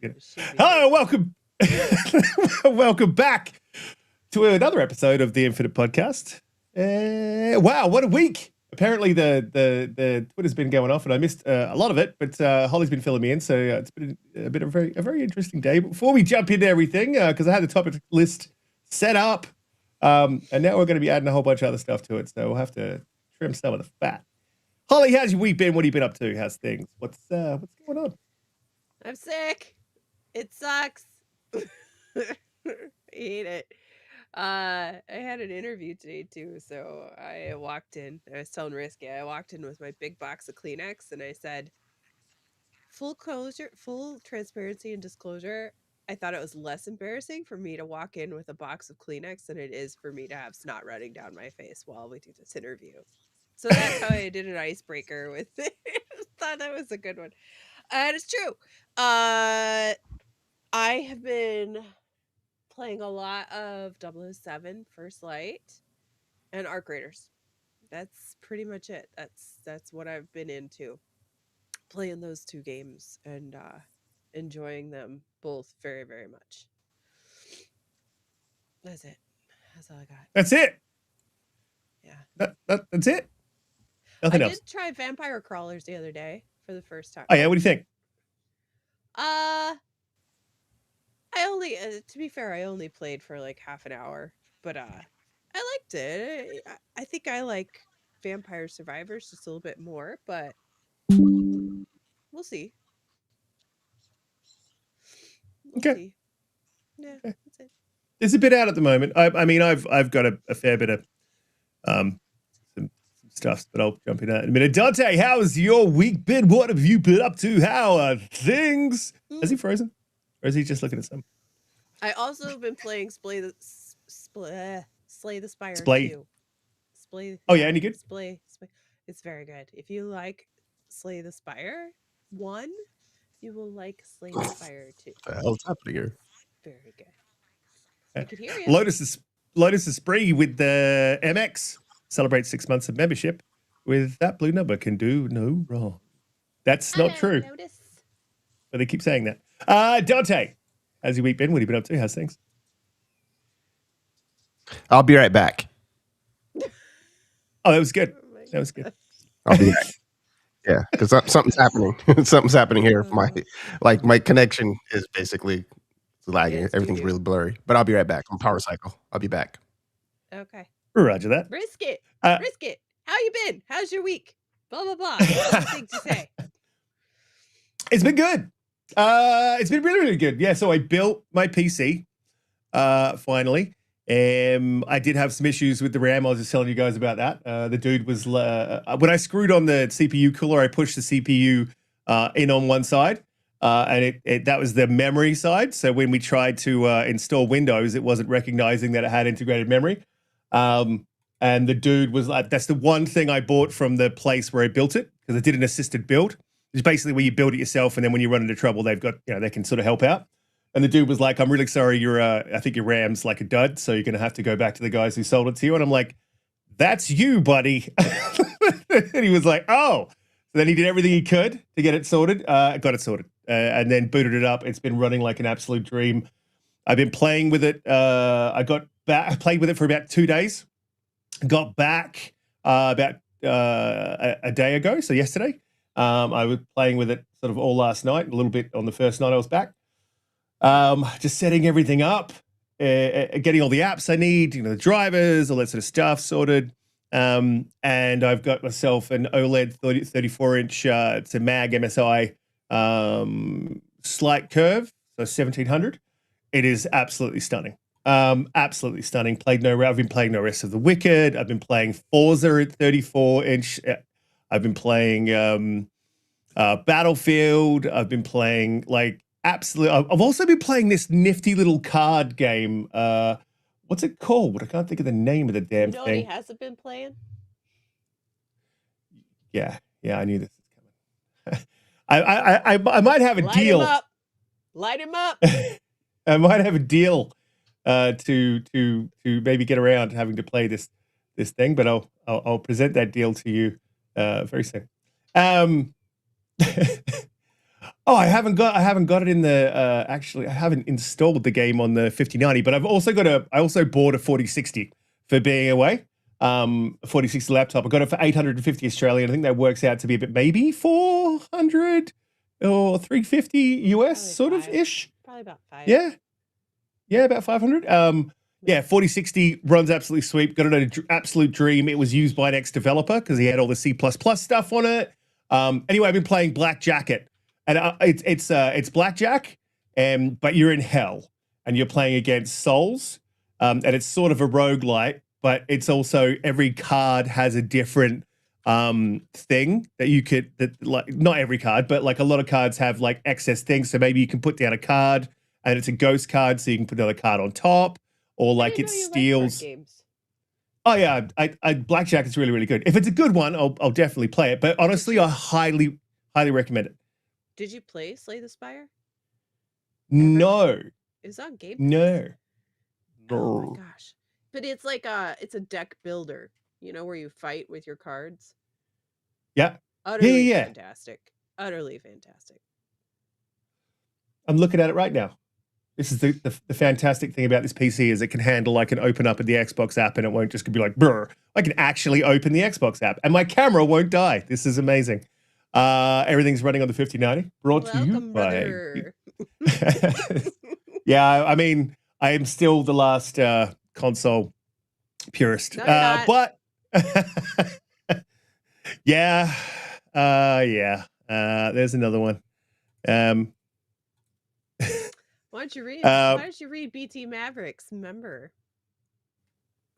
good. Hello, welcome. Welcome back to another episode of the Infinite Podcast. Wow, what a week. Apparently the Twitter's been going off and I missed a lot of it, but Holly's been filling me in, so it's been a very interesting day. But before we jump into everything, because I had the topic list set up, and now we're going to be adding a whole bunch of other stuff to it, so we'll have to trim some of the fat. Holly, how's your week been? What have you been up to? How's things? What's going on? I'm sick. It sucks. I hate it. I had an interview today too, so I walked in. I was telling Riskit, I walked in with my big box of Kleenex, and I said, full transparency and disclosure. I thought it was less embarrassing for me to walk in with a box of Kleenex than it is for me to have snot running down my face while we do this interview. So that's how I did an icebreaker with it. Thought that was a good one. And it's true. I have been playing a lot of 007 First Light and Arc Raiders. That's pretty much it. That's what I've been into. Playing those two games and enjoying them both very, very much. That's it. That's all I got. That's it. Yeah. That's it. Nothing else. I did try Vampire Crawlers the other day for the first time. Oh yeah, what do you think? I only, to be fair, I only played for like half an hour, but I liked it. I think I like Vampire Survivors just a little bit more, but we'll see. Okay. See. Yeah, okay. That's it. It's a bit out at the moment. I mean, I've got a fair bit of some stuff, but I'll jump into that in a minute. Donte, how's your week been? What have you been up to? How are things? Is he frozen? Or is he just looking at some? I also have been playing Slay the Spire Splay. 2. Splay. Oh yeah, any good? Splay. It's very good. If you like Slay the Spire 1, you will like Slay the Spire 2. What the hell's happening here? Very good. I can hear you. Lotus is spree with the MX. Celebrate 6 months of membership with that blue number can do no wrong. That's not true. Lotus. But they keep saying that. Donte, how's your week been? What have you been up to? How's things? I'll be right back. Oh, that was good. That was good. I'll be back. Yeah, because something's happening. Something's happening here. My connection is basically lagging. Everything's really blurry. But I'll be right back. I'm Power Cycle. I'll be back. Okay. Roger that. Riskit, how you been? How's your week? Blah blah blah. Thing to say. It's been good. It's been really good. Yeah. So I built my PC finally. I did have some issues with the RAM. I was just telling you guys about that. The dude was when I screwed on the CPU cooler, I pushed the CPU in on one side, and that was the memory side. So when we tried to install Windows, it wasn't recognizing that it had integrated memory. And the dude was like, "That's the one thing I bought from the place where I built it, because I did an assisted build. It's basically where you build it yourself, and then when you run into trouble, they've got they can sort of help out." And the dude was like, "I'm really sorry, I think your RAM's like a dud, so you're going to have to go back to the guys who sold it to you." And I'm like, "That's you, buddy." And he was like, "Oh." So then he did everything he could to get it sorted. Got it sorted, and then booted it up. It's been running like an absolute dream. I've been playing with it. I played with it for about 2 days. Got back about a day ago, so yesterday. I was playing with it sort of all last night, a little bit on the first night I was back. Just setting everything up, getting all the apps I need, the drivers, all that sort of stuff sorted. And I've got myself an OLED 34-inch, it's a MAG MSI slight curve, so 1700. It is absolutely stunning. Absolutely stunning. I've been playing No Rest of the Wicked. I've been playing Forza at 34-inch. I've been playing Battlefield. I've been playing absolutely. I've also been playing this nifty little card game. What's it called? I can't think of the name of the damn thing. He hasn't been playing. Yeah, I knew this was coming. I might have a deal. Light him up. I might have a deal to maybe get around having to play this thing, but I'll present that deal to you very soon. Oh, I haven't got it in the actually I haven't installed the game on the 5090, but I also bought a 4060 for being away. 4060 laptop. I got it for 850 Australian. I think that works out to be maybe 400 or 350 US Probably sort of five. ish. Probably about 5. Yeah. Yeah, about 500. Yeah, 4060 runs absolutely sweet. Got it an absolute dream. It was used by an ex-developer because he had all the C++ stuff on it. Anyway, I've been playing Black Jacket, and it's Blackjack, but you're in hell, and you're playing against souls, and it's sort of a roguelite, but it's also every card has a different thing that you could like not every card, but like a lot of cards have like excess things. So maybe you can put down a card, and it's a ghost card, so you can put another card on top. Or like it steals. Games. Oh yeah, I Blackjack is really, really good. If it's a good one, I'll definitely play it. But honestly, I highly recommend it. Did you play Slay the Spire? No. It's on Game Pass. No. Oh my gosh! But it's like it's a deck builder. You know, where you fight with your cards. Yeah. Utterly fantastic. Utterly fantastic. I'm looking at it right now. This is the fantastic thing about this PC is it can handle, I can open up at the Xbox app and it won't just be like, brr. I can actually open the Xbox app and my camera won't die. This is amazing. Everything's running on the 5090. Brought to you by... Yeah, I mean, I am still the last console purist. No, but... yeah. There's another one. Why don't you read BT Maverick's member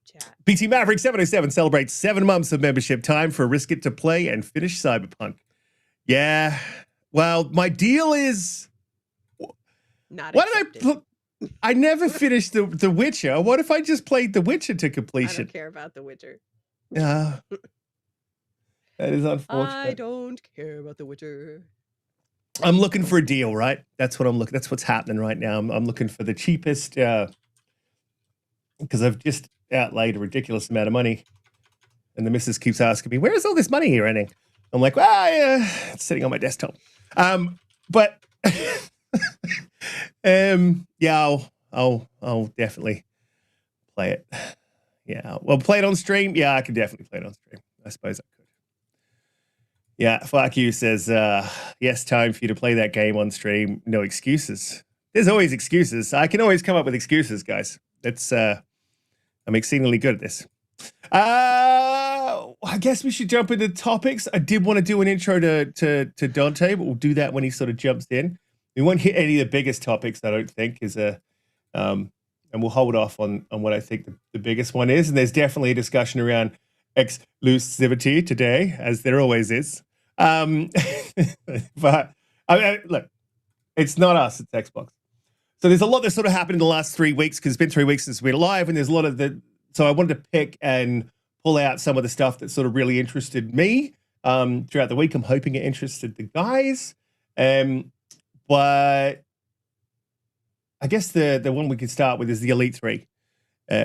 chat? BT Maverick 707 celebrates 7 months of membership. Time for Riskit to play and finish Cyberpunk. Yeah. Well, my deal is not why did I never finished the Witcher. What if I just played The Witcher to completion? I don't care about The Witcher. Yeah. That is unfortunate. I don't care about The Witcher. I'm looking for a deal, right? That's what I'm looking. That's what's happening right now. I'm looking for the cheapest because I've just outlaid a ridiculous amount of money, and the missus keeps asking me, "Where is all this money you're earning?" I'm like, "Well, yeah, it's sitting on my desktop." But yeah, I'll definitely play it. Yeah, well, play it on stream. Yeah, I can definitely play it on stream. I suppose I could. Yeah, fuck you says, yes, time for you to play that game on stream. No excuses. There's always excuses. I can always come up with excuses, guys. It's I'm exceedingly good at this. I guess we should jump into topics. I did want to do an intro to Donte, but we'll do that when he sort of jumps in. We won't hit any of the biggest topics, I don't think, and we'll hold off on what I think the biggest one is. And there's definitely a discussion around exclusivity today, as there always is. But look, it's not us, it's Xbox. So there's a lot that's sort of happened in the last 3 weeks because it's been 3 weeks since we're live, and there's a lot of so I wanted to pick and pull out some of the stuff that sort of really interested me throughout the week. I'm hoping it interested the guys. But I guess the one we can start with is the Elite 3.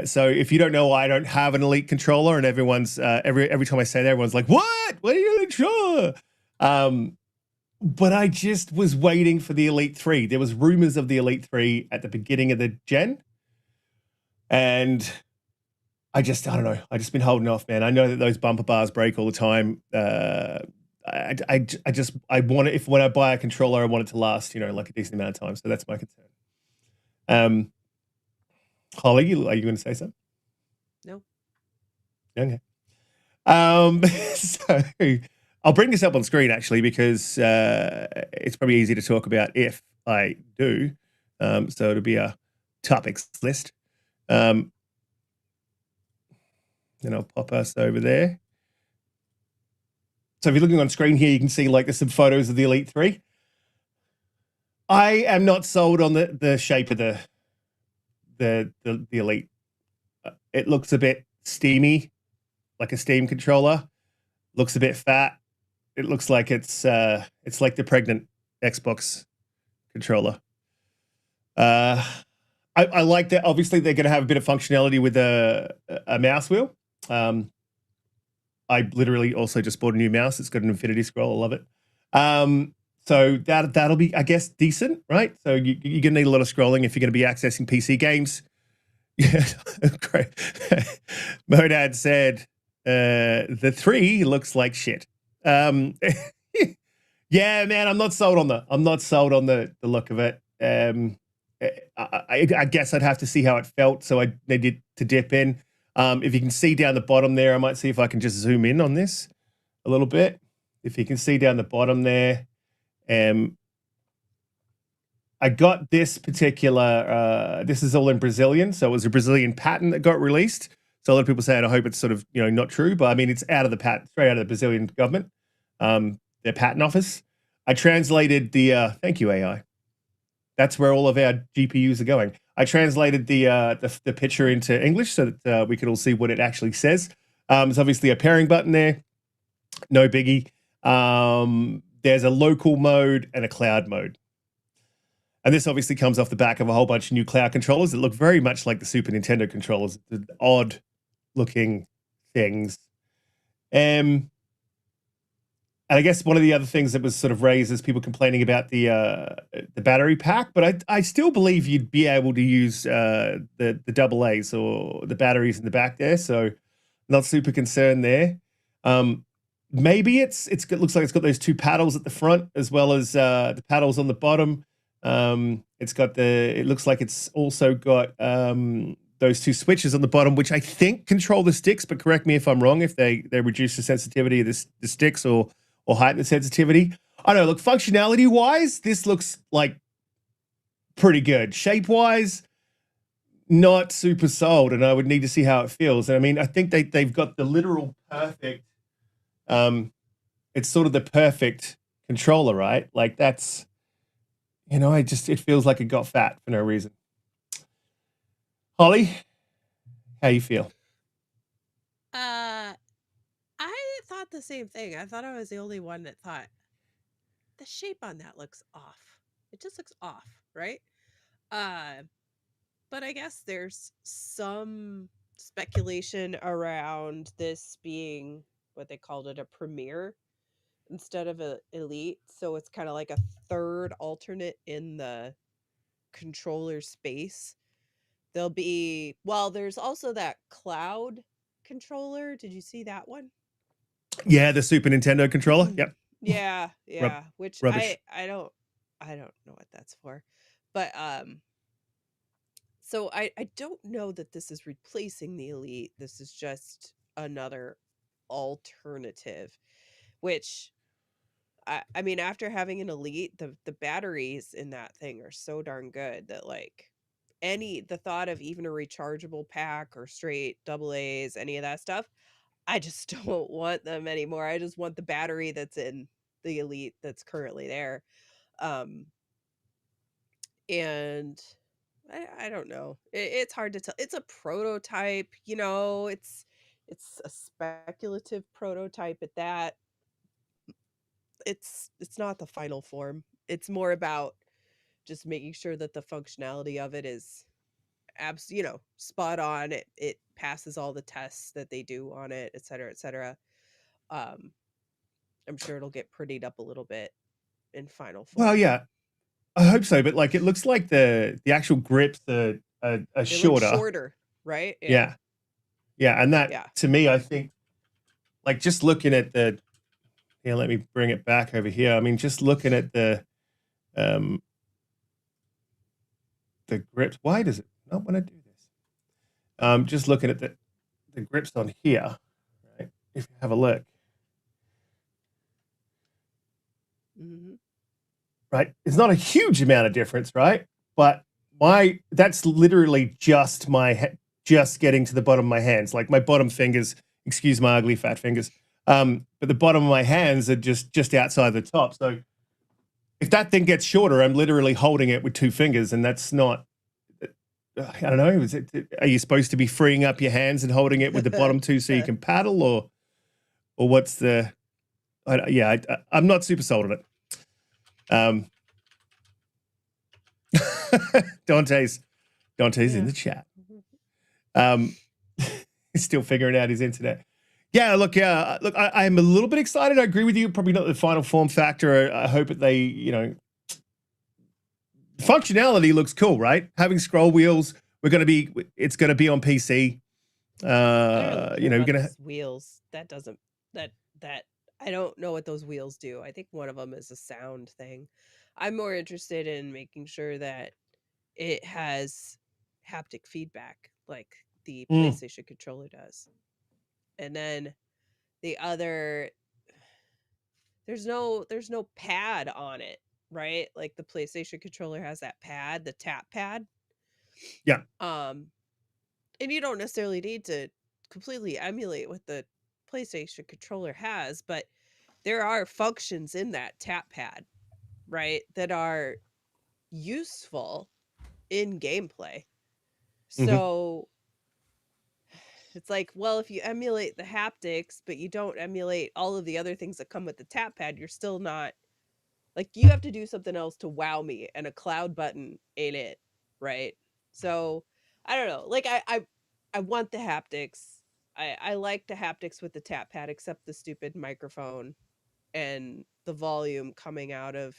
So if you don't know, I don't have an Elite controller, and everyone's every time I say that, everyone's like, "What? What are you sure?" But I just was waiting for the Elite 3. There was rumors of the Elite 3 at the beginning of the gen, and I don't know. I just been holding off, man. I know that those bumper bars break all the time. I want it, if when I buy a controller, I want it to last, like a decent amount of time. So that's my concern. Holly, are you going to say something? No. Okay. So I'll bring this up on screen actually because it's probably easy to talk about if I do. So it'll be a topics list. Then I'll pop us over there. So if you're looking on screen here, you can see like there's some photos of the Elite 3. I am not sold on the shape of the Elite. It looks a bit steamy, like a Steam controller. Looks a bit fat. It looks like it's like the pregnant Xbox controller. I like that. Obviously, they're going to have a bit of functionality with a mouse wheel. I literally also just bought a new mouse. It's got an infinity scroll. I love it. So that'll be, I guess, decent, right? So you're going to need a lot of scrolling if you're going to be accessing PC games. Yeah, great. Modad said, the 3 looks like shit. Yeah, man, I'm not sold on the look of it. I guess I'd have to see how it felt, so I needed to dip in. If you can see down the bottom there, I might see if I can just zoom in on this a little bit. If you can see down the bottom there, I got this particular, this is all in Brazilian, so it was a Brazilian patent that got released. So a lot of people say, and I hope it's sort of, not true, but I mean, it's out of the patent, straight out of the Brazilian government, their patent office. I translated the, thank you, AI. That's where all of our GPUs are going. I translated the picture into English so that we could all see what it actually says. There's obviously a pairing button there, no biggie. There's a local mode and a cloud mode. And this obviously comes off the back of a whole bunch of new cloud controllers that look very much like the Super Nintendo controllers, the odd looking things. And I guess one of the other things that was sort of raised is people complaining about the battery pack, but I still believe you'd be able to use the AA's or the batteries in the back there, so not super concerned there. Maybe it looks like it's got those 2 paddles at the front as well as the paddles on the bottom. It looks like it's also got those 2 switches on the bottom, which I think control the sticks, but correct me if I'm wrong, if they reduce the sensitivity of the sticks or heighten the sensitivity. I don't know, look, functionality wise, this looks like pretty good. Shape wise, not super sold, and I would need to see how it feels. And I mean, I think they've got the literal perfect, it's sort of the perfect controller, right? Like that's, it feels like it got fat for no reason. Holly, how you feel? I thought the same thing. I thought I was the only one that thought the shape on that looks off. It just looks off, right? But I guess there's some speculation around this being what they called it, a premiere instead of an elite. So it's kind of like a third alternate in the controller space. There's also that cloud controller. Did you see that one? Yeah, the Super Nintendo controller. Yep. Yeah. Which rubbish. I don't know what that's for. But so I don't know that this is replacing the Elite. This is just another alternative, which I mean, after having an Elite, the batteries in that thing are so darn good that like the thought of even a rechargeable pack or straight AA's, any of that stuff, I just don't want them anymore. I just want the battery that's in the Elite that's currently there. And I don't know. It's hard to tell. It's a prototype, it's a speculative prototype at that. It's not the final form. It's more about just making sure that the functionality of it is spot on. It passes all the tests that they do on it, et cetera, et cetera. I'm sure it'll get prettied up a little bit in final form. Well, yeah, I hope so. But like, it looks like the actual grips are shorter. Right? Yeah. And that to me, I think, like, just looking at let me bring it back over here. I mean, just looking at the grips. Why does it not want to do this? Just looking at the grips on here, right? If you have a look. Mm-hmm. Right, it's not a huge amount of difference, right? But that's literally just just getting to the bottom of my hands, like my bottom fingers. Excuse my ugly fat fingers. But the bottom of my hands are just outside the top. So if that thing gets shorter, I'm literally holding it with 2 fingers, and that's not. I don't know. Are you supposed to be freeing up your hands and holding it with the bottom 2 so you can paddle, or what's the? I'm not super sold on it. Donte's in the chat. He's still figuring out his internet. Yeah, look, I'm a little bit excited. I agree with you. Probably not the final form factor. I hope that they, functionality looks cool, right? Having scroll wheels. It's going to be on PC. I don't We're care about going to. those wheels. That doesn't that I don't know what those wheels do. I think one of them is a sound thing. I'm more interested in making sure that it has haptic feedback like the PlayStation controller does. And then the other there's no pad on it, right? Like the PlayStation controller has that pad, the tap pad. Yeah. And you don't necessarily need to completely emulate what the PlayStation controller has, but there are functions in that tap pad, right, that are useful in gameplay. So it's like, well, if you emulate the haptics, but you don't emulate all of the other things that come with the tap pad, you're still not like, you have to do something else to wow me, and a cloud button ain't it, right? So I don't know. Like I want the haptics. I like the haptics with the tap pad, except the stupid microphone and the volume coming out of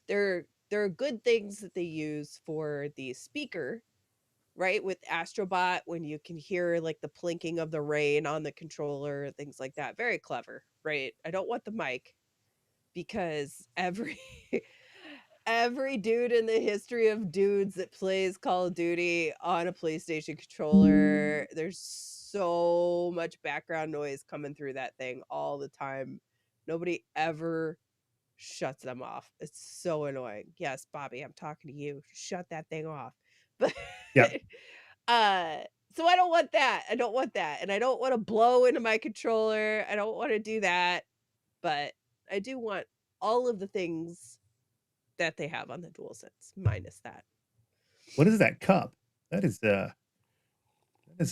there are good things that they use for the speaker, right? With Astrobot, when you can hear like the plinking of the rain on the controller, things like that. Very clever, right? I don't want the mic because every dude in the history of dudes that plays Call of Duty on a PlayStation controller, there's so much background noise coming through that thing all the time. Nobody ever shuts them off. It's so annoying. Yes, Bobby, I'm talking to you. Shut that thing off. But Yeah. so I don't want that. I don't want that. And I don't want to blow into my controller. I don't want to do that. But I do want all of the things that they have on the DualSense, minus that. What is that cup? That is a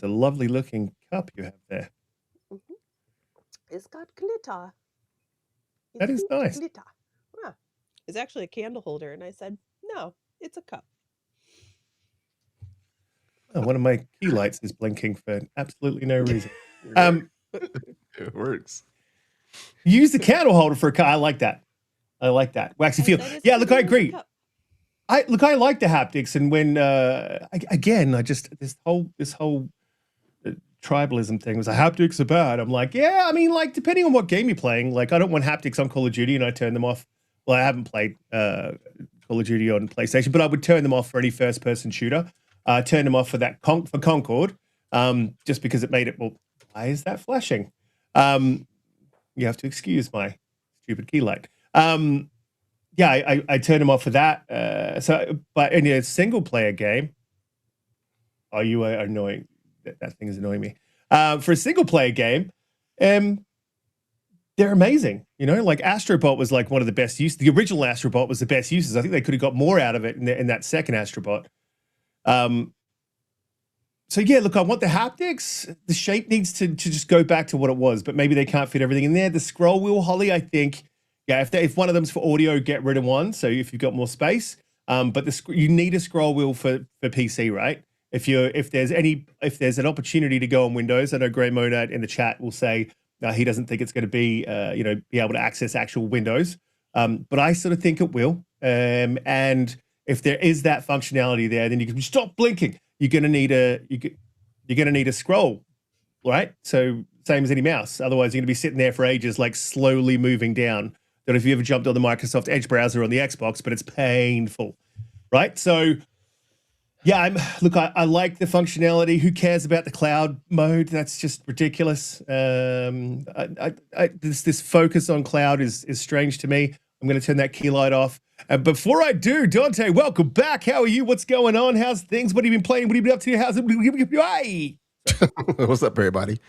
lovely looking cup you have there. It's got glitter. That is nice. Glitter. Yeah. It's actually a candle holder, and I said, no, it's a cup. Oh, one of my key lights is blinking for absolutely no reason. It works. Use the candle holder for a cup. I like that. Waxy feel. Yeah, look, I agree. I like the haptics, and when this whole tribalism thing was like, haptics are bad. I'm like, yeah, I mean, like, depending on what game you're playing, like, I don't want haptics on Call of Duty, and I turn them off. Well, I haven't played Call of Duty on PlayStation, but I would turn them off for any first-person shooter. Turn them off for that for Concord, just because it made it. Well, why is that flashing? You have to excuse my stupid key light. Yeah, I turned them off for that. But in a single player game, are you annoying? That thing is annoying me. For a single player game, they're amazing. Like Astrobot was like one of the best uses. The original Astrobot was the best uses. I think they could have got more out of it in that second Astrobot. So yeah, look, I want the haptics. The shape needs to just go back to what it was, but maybe they can't fit everything in there. The scroll wheel, Holly, I think. Yeah, if one of them's for audio, get rid of one. So if you've got more space, but you need a scroll wheel for PC, right? If there's an opportunity to go on Windows, I know Grey Monad in the chat will say he doesn't think it's going to be be able to access actual Windows, but I sort of think it will. And if there is that functionality there, then you can stop blinking. You're going to need a scroll, right? So same as any mouse. Otherwise, you're going to be sitting there for ages, like slowly moving down. Don't know if you ever jumped on the Microsoft Edge browser on the Xbox, but it's painful, right? So, yeah, I like the functionality. Who cares about the cloud mode? That's just ridiculous. This focus on cloud is strange to me. I'm going to turn that key light off. Before I do, Donte, welcome back. How are you? What's going on? How's things? What have you been playing? What have you been up to? How's it? What's up, everybody?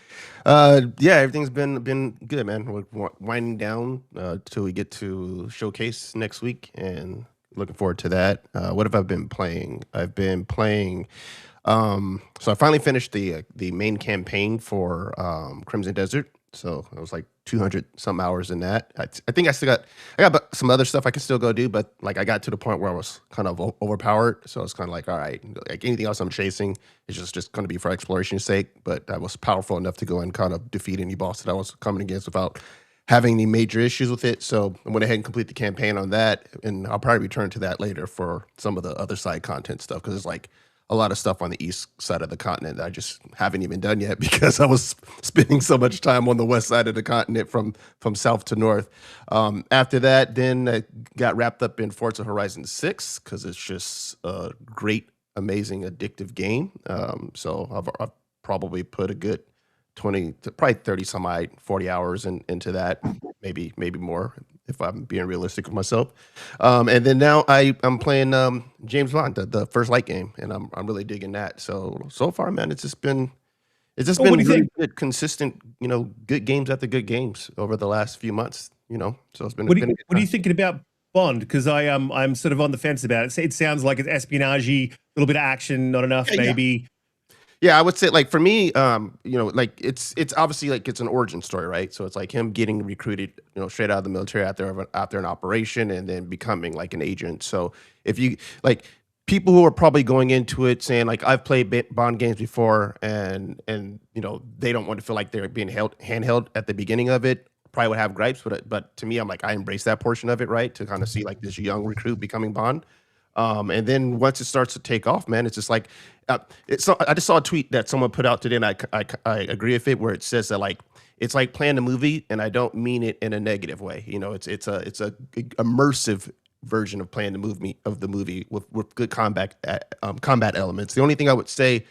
Yeah, everything's been good, man. We're winding down till we get to showcase next week, and looking forward to that. What have I been playing? I've been playing. So I finally finished the main campaign for Crimson Desert. So it was like 200 some hours in that. I think I got some other stuff I can still go do, but like I got to the point where I was kind of overpowered. So it's kind of like, all right, like anything else I'm chasing is just going to be for exploration's sake. But I was powerful enough to go and kind of defeat any boss that I was coming against without having any major issues with it. So I went ahead and complete the campaign on that, and I'll probably return to that later for some of the other side content stuff, because it's like a lot of stuff on the east side of the continent that I just haven't even done yet because I was spending so much time on the west side of the continent from south to north. After that, then I got wrapped up in Forza Horizon 6 because it's just a great, amazing, addictive game. So I've probably put a good 20 to probably 30 some odd 40 hours into that, maybe more if I'm being realistic with myself. And then now I'm playing James Bond, the First Light game, and I'm really digging that. So far, man, it's just been What do you really think? good, consistent, good games after good games over the last few months, So it's been What been a good are you time. thinking about Bond? Because I'm sort of on the fence about it. It sounds like it's espionage-y, a little bit of action, not enough, Yeah, yeah. maybe. Yeah, I would say like for me, like it's obviously like it's an origin story, right? So it's like him getting recruited, straight out of the military after an operation and then becoming like an agent. So if you like people who are probably going into it saying like I've played Bond games before and they don't want to feel like they're being handheld at the beginning of it, probably would have gripes, but to me, I'm like I embrace that portion of it, right? To kind of see like this young recruit becoming Bond. And then once it starts to take off, man, it's just like I just saw a tweet that someone put out today, and I agree with it, where it says that like it's like playing a movie, and I don't mean it in a negative way. It's a immersive version of playing the movie with good combat elements. The only thing I would say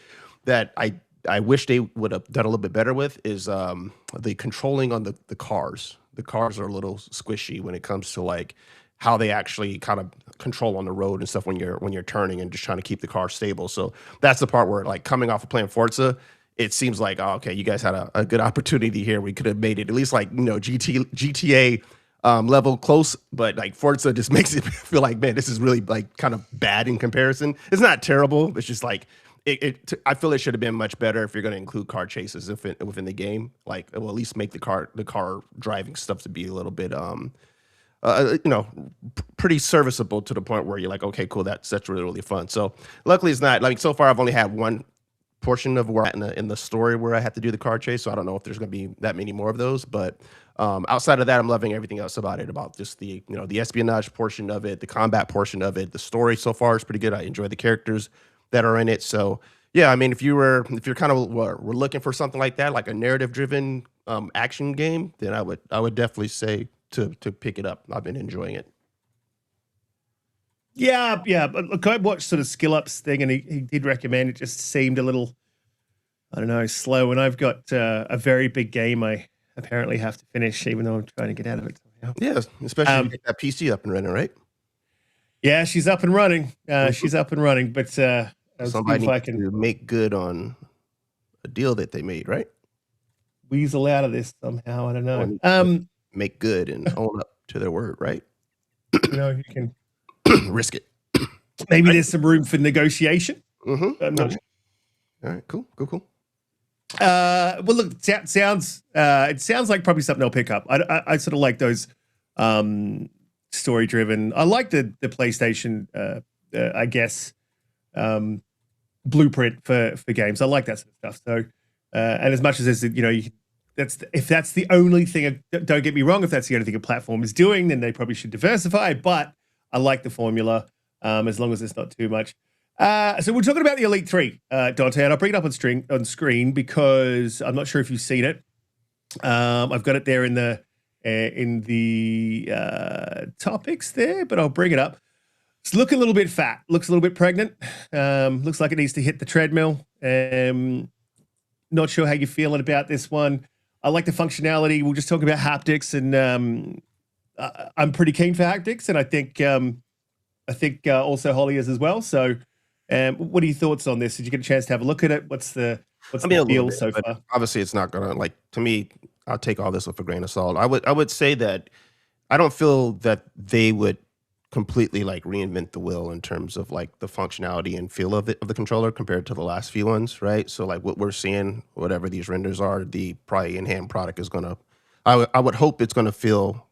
that I wish they would have done a little bit better with is the controlling on the cars. The cars are a little squishy when it comes to like how they actually kind of control on the road and stuff when you're turning and just trying to keep the car stable. So that's the part where like coming off of playing Forza, it seems like, oh, okay, you guys had a good opportunity here. We could have made it at least like, GTA level close, but like Forza just makes it feel like, man, this is really like kind of bad in comparison. It's not terrible. It's just like, I feel it should have been much better if you're going to include car chases within the game. Like, it will at least make the car driving stuff to be a little bit, pretty serviceable to the point where you're like, okay, cool, that's really, really fun. So luckily it's not like so far I've only had one portion of where I'm at in the story where I have to do the car chase. So I don't know if there's going to be that many more of those, but outside of that, I'm loving everything else about it, about just the espionage portion of it, the combat portion of it. The story so far is pretty good. I enjoy the characters that are in it. So yeah, I mean, if you're kind of we're looking for something like that, like a narrative driven action game, then I would definitely say to pick it up. I've been enjoying it. Yeah. But look, I watched sort of Skill Up's thing, and he did recommend it. Just seemed a little, I don't know, slow. And I've got a very big game I apparently have to finish, even though I'm trying to get out of it somehow. Yeah, especially if you get that PC up and running, right? Yeah, she's up and running. She's up and running, but Somebody needs to make good on a deal that they made, right? Weasel out of this somehow. I don't know. Make good and own up to their word, right? You can risk it. Maybe there's some room for negotiation. Mm-hmm. I'm not sure. All right, cool. Well, look, it sounds like probably something I'll pick up. I sort of like those story driven. I like the PlayStation, I guess, blueprint for games. I like that sort of stuff. So, and as much as there's, if that's the only thing, don't get me wrong, if that's the only thing a platform is doing, then they probably should diversify. But I like the formula, as long as it's not too much. So we're talking about the Elite 3, Donte, and I'll bring it up on screen because I'm not sure if you've seen it. I've got it there in the topics there, but I'll bring it up. It's looking a little bit fat, looks a little bit pregnant. Looks like it needs to hit the treadmill. Not sure how you're feeling about this one. I like the functionality. We'll just talk about haptics, and I'm pretty keen for haptics, and I think also Holly is as well. So, what are your thoughts on this? Did you get a chance to have a look at it? What's the feel so far? Obviously, it's not gonna, like, to me, I'll take all this with a grain of salt. I would say that I don't feel that they would completely like reinvent the wheel in terms of like the functionality and feel of the controller compared to the last few ones, right? So like what we're seeing, whatever these renders are, the probably in-hand product is gonna I would hope it's going to feel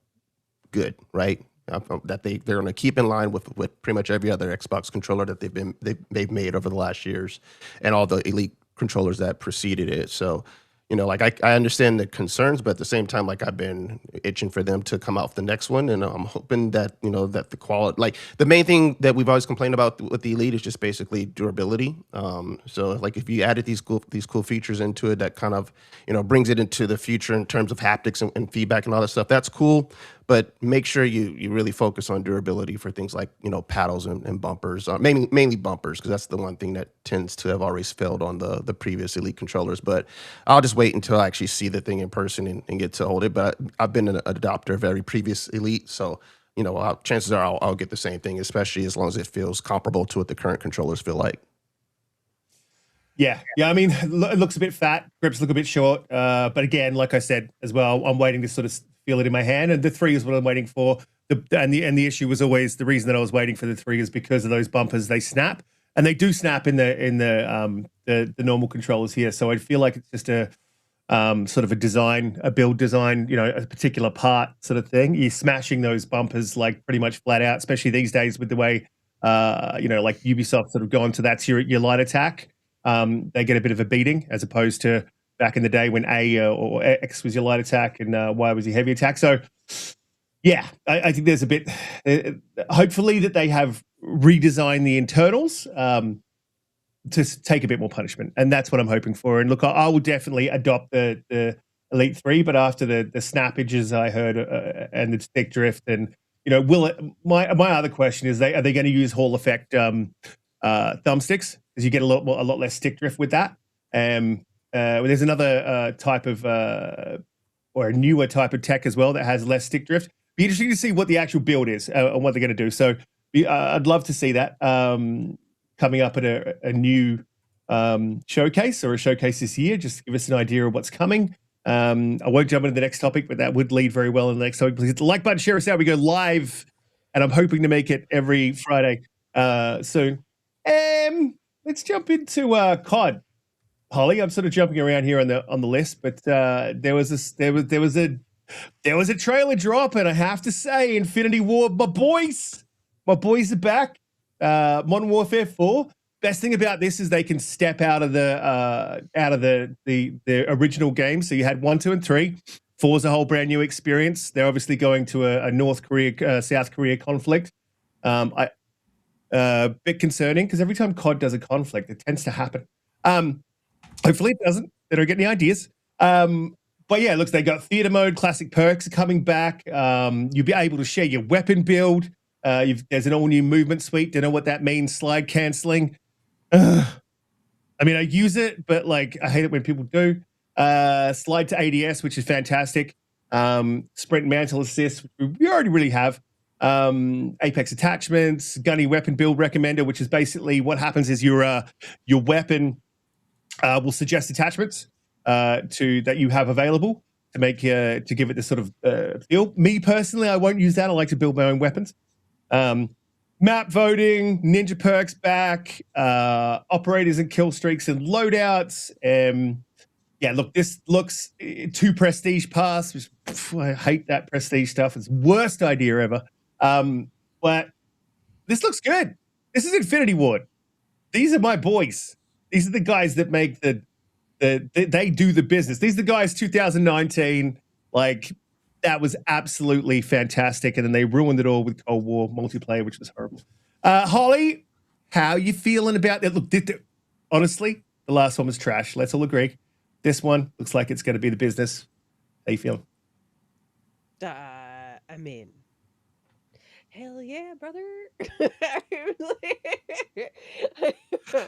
good, right? That they're going to keep in line with pretty much every other Xbox controller that they've made over the last years, and all the Elite controllers that preceded it. So, like I understand the concerns, but at the same time, like I've been itching for them to come out with the next one, and I'm hoping that that the quality, like the main thing that we've always complained about with the Elite is just basically durability. So like if you added these cool features into it, that kind of brings it into the future in terms of haptics and feedback and all that stuff. That's cool, but make sure you really focus on durability for things like paddles and bumpers, mainly bumpers, because that's the one thing that tends to have always failed on the previous Elite controllers. But I'll just wait until I actually see the thing in person and get to hold it. But I've been an adopter of every previous Elite, so chances are I'll get the same thing, especially as long as it feels comparable to what the current controllers feel like. Yeah. I mean, it looks a bit fat. Grips look a bit short. But again, like I said as well, I'm waiting to sort of feel it in my hand, and the 3 is what I'm waiting for. The issue was always the reason that I was waiting for the 3 is because of those bumpers. They snap, and they do snap in the normal controllers here. So I feel like it's just a sort of a build design, a particular part sort of thing. You're smashing those bumpers like pretty much flat out, especially these days with the way like Ubisoft sort of gone to that's your light attack. They get a bit of a beating as opposed to back in the day when A or X was your light attack and Y was your heavy attack. So, yeah, I think there's a bit. Hopefully that they have redesigned the internals to take a bit more punishment, and that's what I'm hoping for. And look, I will definitely adopt the Elite 3, but after the snappages I heard and the stick drift, and will it? My other question is, are they going to use Hall effect thumbsticks? Because you get a lot less stick drift with that. There's another type of or a newer type of tech as well that has less stick drift. Be interesting to see what the actual build is and what they're going to do. So I'd love to see that coming up at a new showcase or a showcase this year. Just to give us an idea of what's coming. I won't jump into the next topic, but that would lead very well in the next topic. Please hit the like button, share us out. We go live, and I'm hoping to make it every Friday soon. Let's jump into COD. Holly, I'm sort of jumping around here on the list, but there was a trailer drop, and I have to say, Infinity War, my boys are back. Modern Warfare 4. Best thing about this is they can step out of the original game. So you had 1, 2, and 3. 4 is a whole brand new experience. They're obviously going to a North Korea South Korea conflict. Bit concerning because every time COD does a conflict, it tends to happen. Hopefully it doesn't. They don't get any ideas. But yeah, looks they got theater mode, classic perks are coming back. You'll be able to share your weapon build. There's an all new movement suite. Don't know what that means. Slide canceling. I mean, I use it, but like I hate it when people do. Slide to ADS, which is fantastic. Sprint mantle assist, which we already really have. Apex attachments, gunny weapon build recommender, which is basically what happens is your weapon will suggest attachments that you have available to make to give it this sort of feel. Me personally, I won't use that. I like to build my own weapons. Map voting, ninja perks back, operators and kill streaks and loadouts. Yeah, look, this looks 2 prestige pass, which I hate that prestige stuff. It's the worst idea ever. But this looks good. This is Infinity Ward. These are my boys. These are the guys that make they do the business. These are the guys 2019, like that was absolutely fantastic. And then they ruined it all with Cold War multiplayer, which was horrible. Holly, how you feeling about that? Look, honestly, the last one was trash. Let's all agree. This one looks like it's going to be the business. How you feeling? I mean, hell yeah, brother.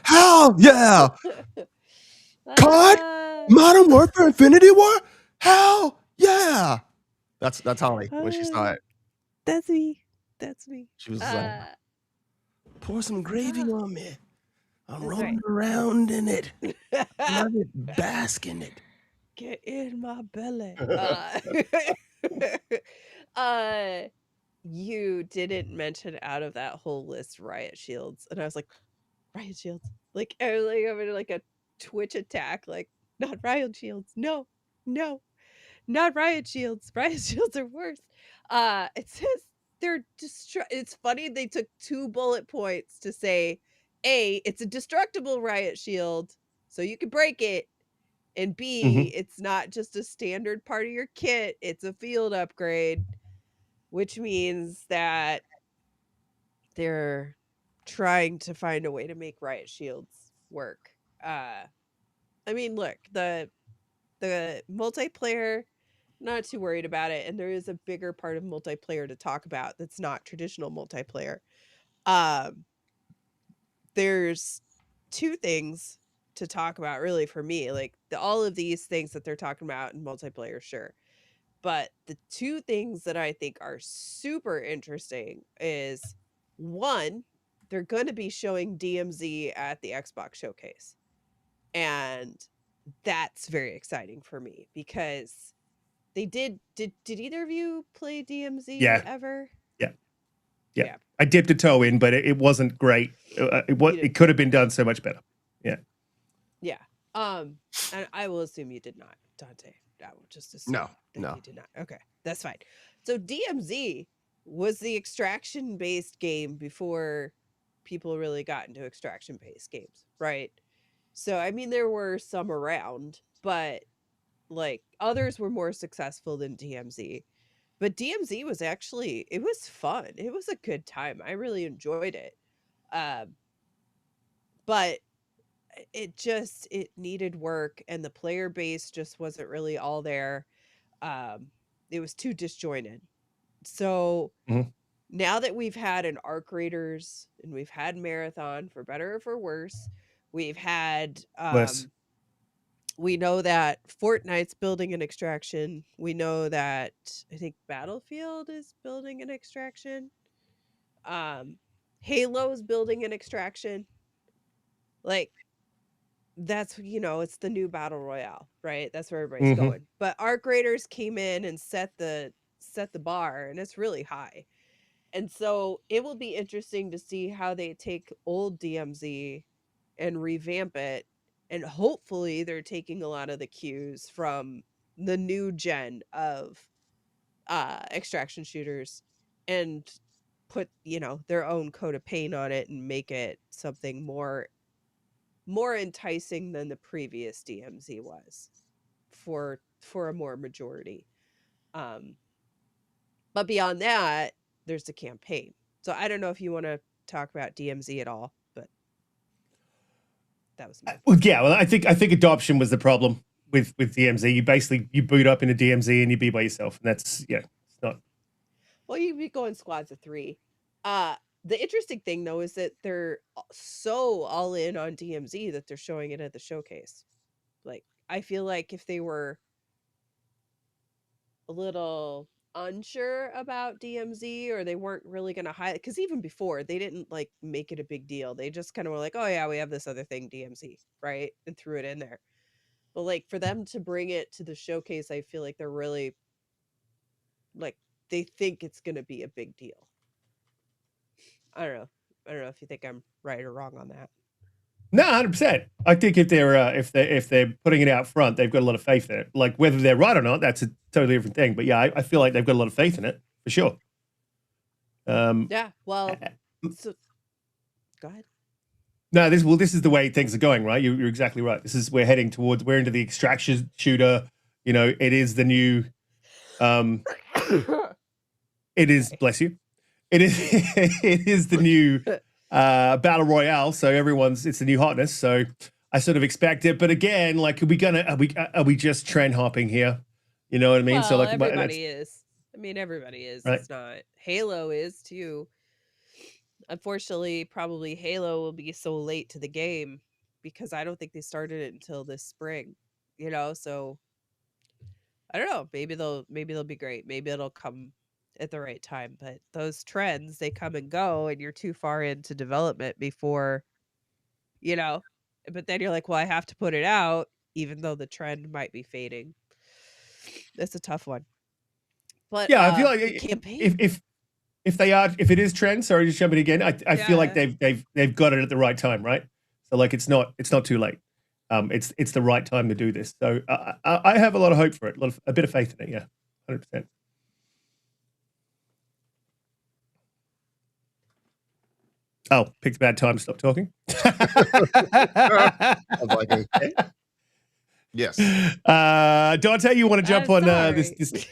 Hell yeah! COD, Modern Warfare, Infinity War. Hell yeah! That's Holly when she saw it. That's me. She was like, "Pour some gravy on me. I'm rolling around in it. Love it, bask in it. Get in my belly." You didn't mention out of that whole list riot shields, and I was like, riot shields. Like I was like, I'm in like a Twitch attack. Like, not riot shields. No. Not riot shields. Riot shields are worse. It says they're it's funny they took 2 bullet points to say, A, it's a destructible riot shield, so you can break it, and B, it's not just a standard part of your kit, it's a field upgrade, which means that they're trying to find a way to make riot shields work. I mean, look, the multiplayer, not too worried about it, and there is a bigger part of multiplayer to talk about that's not traditional multiplayer. There's 2 things to talk about really for me, like all of these things that they're talking about in multiplayer, sure. But the 2 things that I think are super interesting is, 1, they're going to be showing DMZ at the Xbox showcase. And that's very exciting for me because they did either of you play DMZ ever? Yeah. I dipped a toe in, but it wasn't great. It could have been done so much better. Yeah. Yeah. And I will assume you did not, Donte. I will just assume No. you did not. Okay, that's fine. So DMZ was the extraction-based game before people really got into extraction-based games, right? So I mean, there were some around, but like others were more successful than DMZ. But DMZ was actually, it was fun. It was a good time. I really enjoyed it. But it needed work, and the player base just wasn't really all there. It was too disjointed. So now that we've had an Arc Raiders and we've had Marathon, for better or for worse, we've had we know that Fortnite's building an extraction. We know that I think Battlefield is building an extraction. Halo's building an extraction. Like, that's, it's the new battle royale, right? That's where everybody's going. But Arc Raiders came in and set the bar, and it's really high. And so it will be interesting to see how they take old DMZ and revamp it. And hopefully they're taking a lot of the cues from the new gen of extraction shooters and put, their own coat of paint on it and make it something more enticing than the previous DMZ was for a more majority. But beyond that, there's the campaign. So I don't know if you want to talk about DMZ at all, but that was me. Well, I think adoption was the problem with DMZ. You basically boot up into DMZ and you be by yourself, and that's it's not. Well, you'd be going squads of 3. The interesting thing though is that they're so all in on DMZ that they're showing it at the showcase. Like, I feel like if they were a little unsure about DMZ, or they weren't really going to highlight, because even before they didn't like make it a big deal. They just kind of were like, oh yeah, we have this other thing, DMZ, right? And threw it in there. But like, for them to bring it to the showcase, I feel like they're really like, they think it's going to be a big deal. I don't know if you think I'm right or wrong on that. No, 100%. I think if they're putting it out front, they've got a lot of faith in it. Like, whether they're right or not, that's a totally different thing. But yeah, I feel like they've got a lot of faith in it for sure. Yeah. Well, so go ahead. No, this is the way things are going, right? You're exactly right. We're into the extraction shooter. It is the new. It is, bless you. It is the new battle royale. So it's the new hotness. So I sort of expect it, but again, like, are we just trend hopping here? You know what I mean? Well, so like, everybody is. I mean, everybody is. Right. It's not. Halo is too. Unfortunately, probably Halo will be so late to the game because I don't think they started it until this spring. So I don't know. Maybe they'll be great. Maybe it'll come at the right time. But those trends, they come and go, and you're too far into development before, But then you're like, well, I have to put it out, even though the trend might be fading. That's a tough one. But yeah, I feel like campaign. If it is trend, sorry, just jumping again. I feel like they've got it at the right time, right? So like, it's not too late. it's the right time to do this. So I have a lot of hope for it, a bit of faith in it. Yeah, 100%. Oh, picked a bad time to stop talking. I was like, okay. Yes. Donte, you want to jump on this sorry.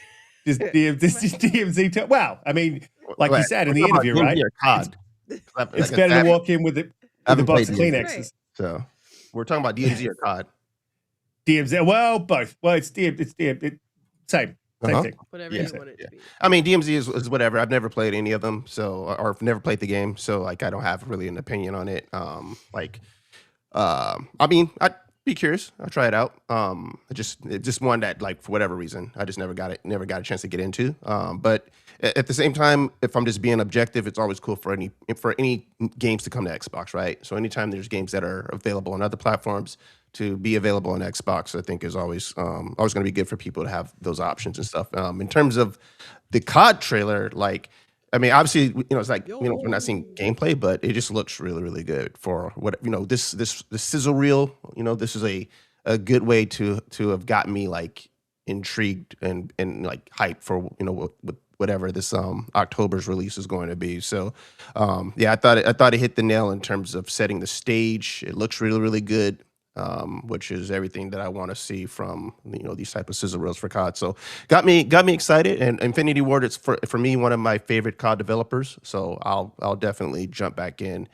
DMZ? Wow, I mean, like you said in the We're talking interview, about right? DMZ or COD. It's better to walk in with I a haven't box of played DMZ. Kleenexes. So we're talking about DMZ or COD. DMZ, well, both. Well, it's same thing. Whatever you want it to be. I mean, DMZ is whatever. I've never played any of them, so or I've never played the game, so like I don't have really an opinion on it. I mean, I'd be curious. I'll try it out. It's just one that, like, for whatever reason, I just never got a chance to get into. But at the same time, if I'm just being objective, it's always cool for any games to come to Xbox, right? So anytime there's games that are available on other platforms to be available on Xbox, I think is always going to be good for people to have those options and stuff. In terms of the COD trailer, like, I mean, obviously, it's like, we're not seeing gameplay, but it just looks really, really good for what, this sizzle reel, this is a good way to have gotten me like intrigued and like hyped for, whatever this October's release is going to be. So, yeah, I thought it hit the nail in terms of setting the stage. It looks really, really good. Which is everything that I want to see from these type of sizzle reels for COD. So got me excited. And Infinity Ward, it's for me one of my favorite COD developers. So I'll definitely jump back in,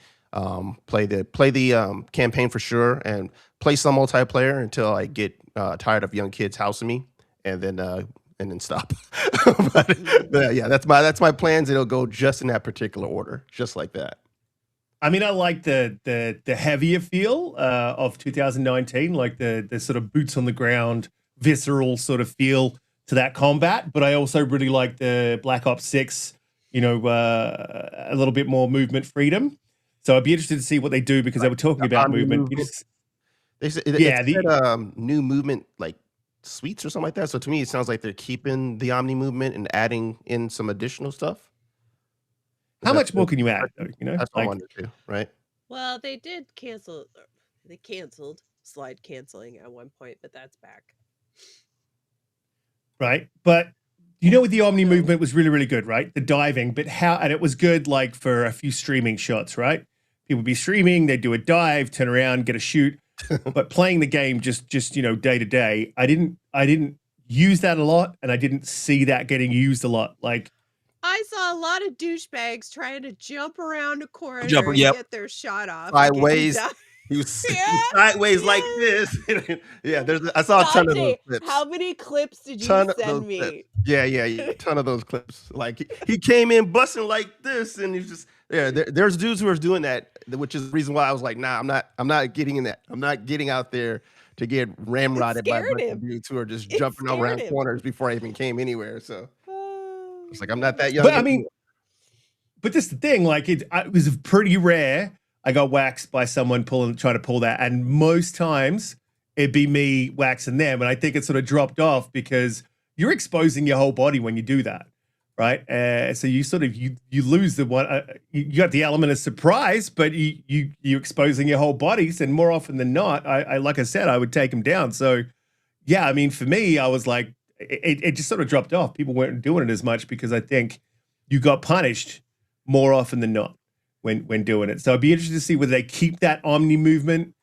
play the campaign for sure, and play some multiplayer until I get tired of young kids housing me, and then stop. but yeah, that's my plans. It'll go just in that particular order, just like that. I mean, I like the heavier feel of 2019, like the sort of boots on the ground, visceral sort of feel to that combat. But I also really like the Black Ops 6, a little bit more movement freedom. So I'd be interested to see what they do, because they were talking about movement. They said, new movement, like suites or something like that. So to me, it sounds like they're keeping the Omni movement and adding in some additional stuff. How much more can you add, though? That's what I wanted to, right? Well, they did cancel. They canceled slide canceling at one point, but that's back. Right, but with the Omni movement was really, really good, right? The diving, but and it was good, like, for a few streaming shots, right? People would be streaming, they'd do a dive, turn around, get a shoot. But playing the game just day to day, I didn't use that a lot, and I didn't see that getting used a lot. Like, I saw a lot of douchebags trying to jump around a corner and get their shot off. Sideways. He was sideways like this. Yeah, I saw a ton of those clips. How many clips did you send me? Clips. Yeah, a ton of those clips. Like, he came in busting like this, and he's just there's dudes who are doing that, which is the reason why I was like, nah, I'm not getting in that. I'm not getting out there to get ramrodded by a bunch of dudes who are just jumping around corners before I even came anywhere. So it's like, I'm not that young. But I mean, but this is the thing, like, it was pretty rare I got waxed by someone trying to pull that, and most times it'd be me waxing them, and I think it sort of dropped off because you're exposing your whole body when you do that, right? So you sort of you lose the one. You got the element of surprise, but you're exposing your whole bodies, and more often than not, I like I said, I would take them down. So yeah, I mean, for me, I was like, it just sort of dropped off. People weren't doing it as much because I think you got punished more often than not when doing it. So I'd be interested to see whether they keep that Omni movement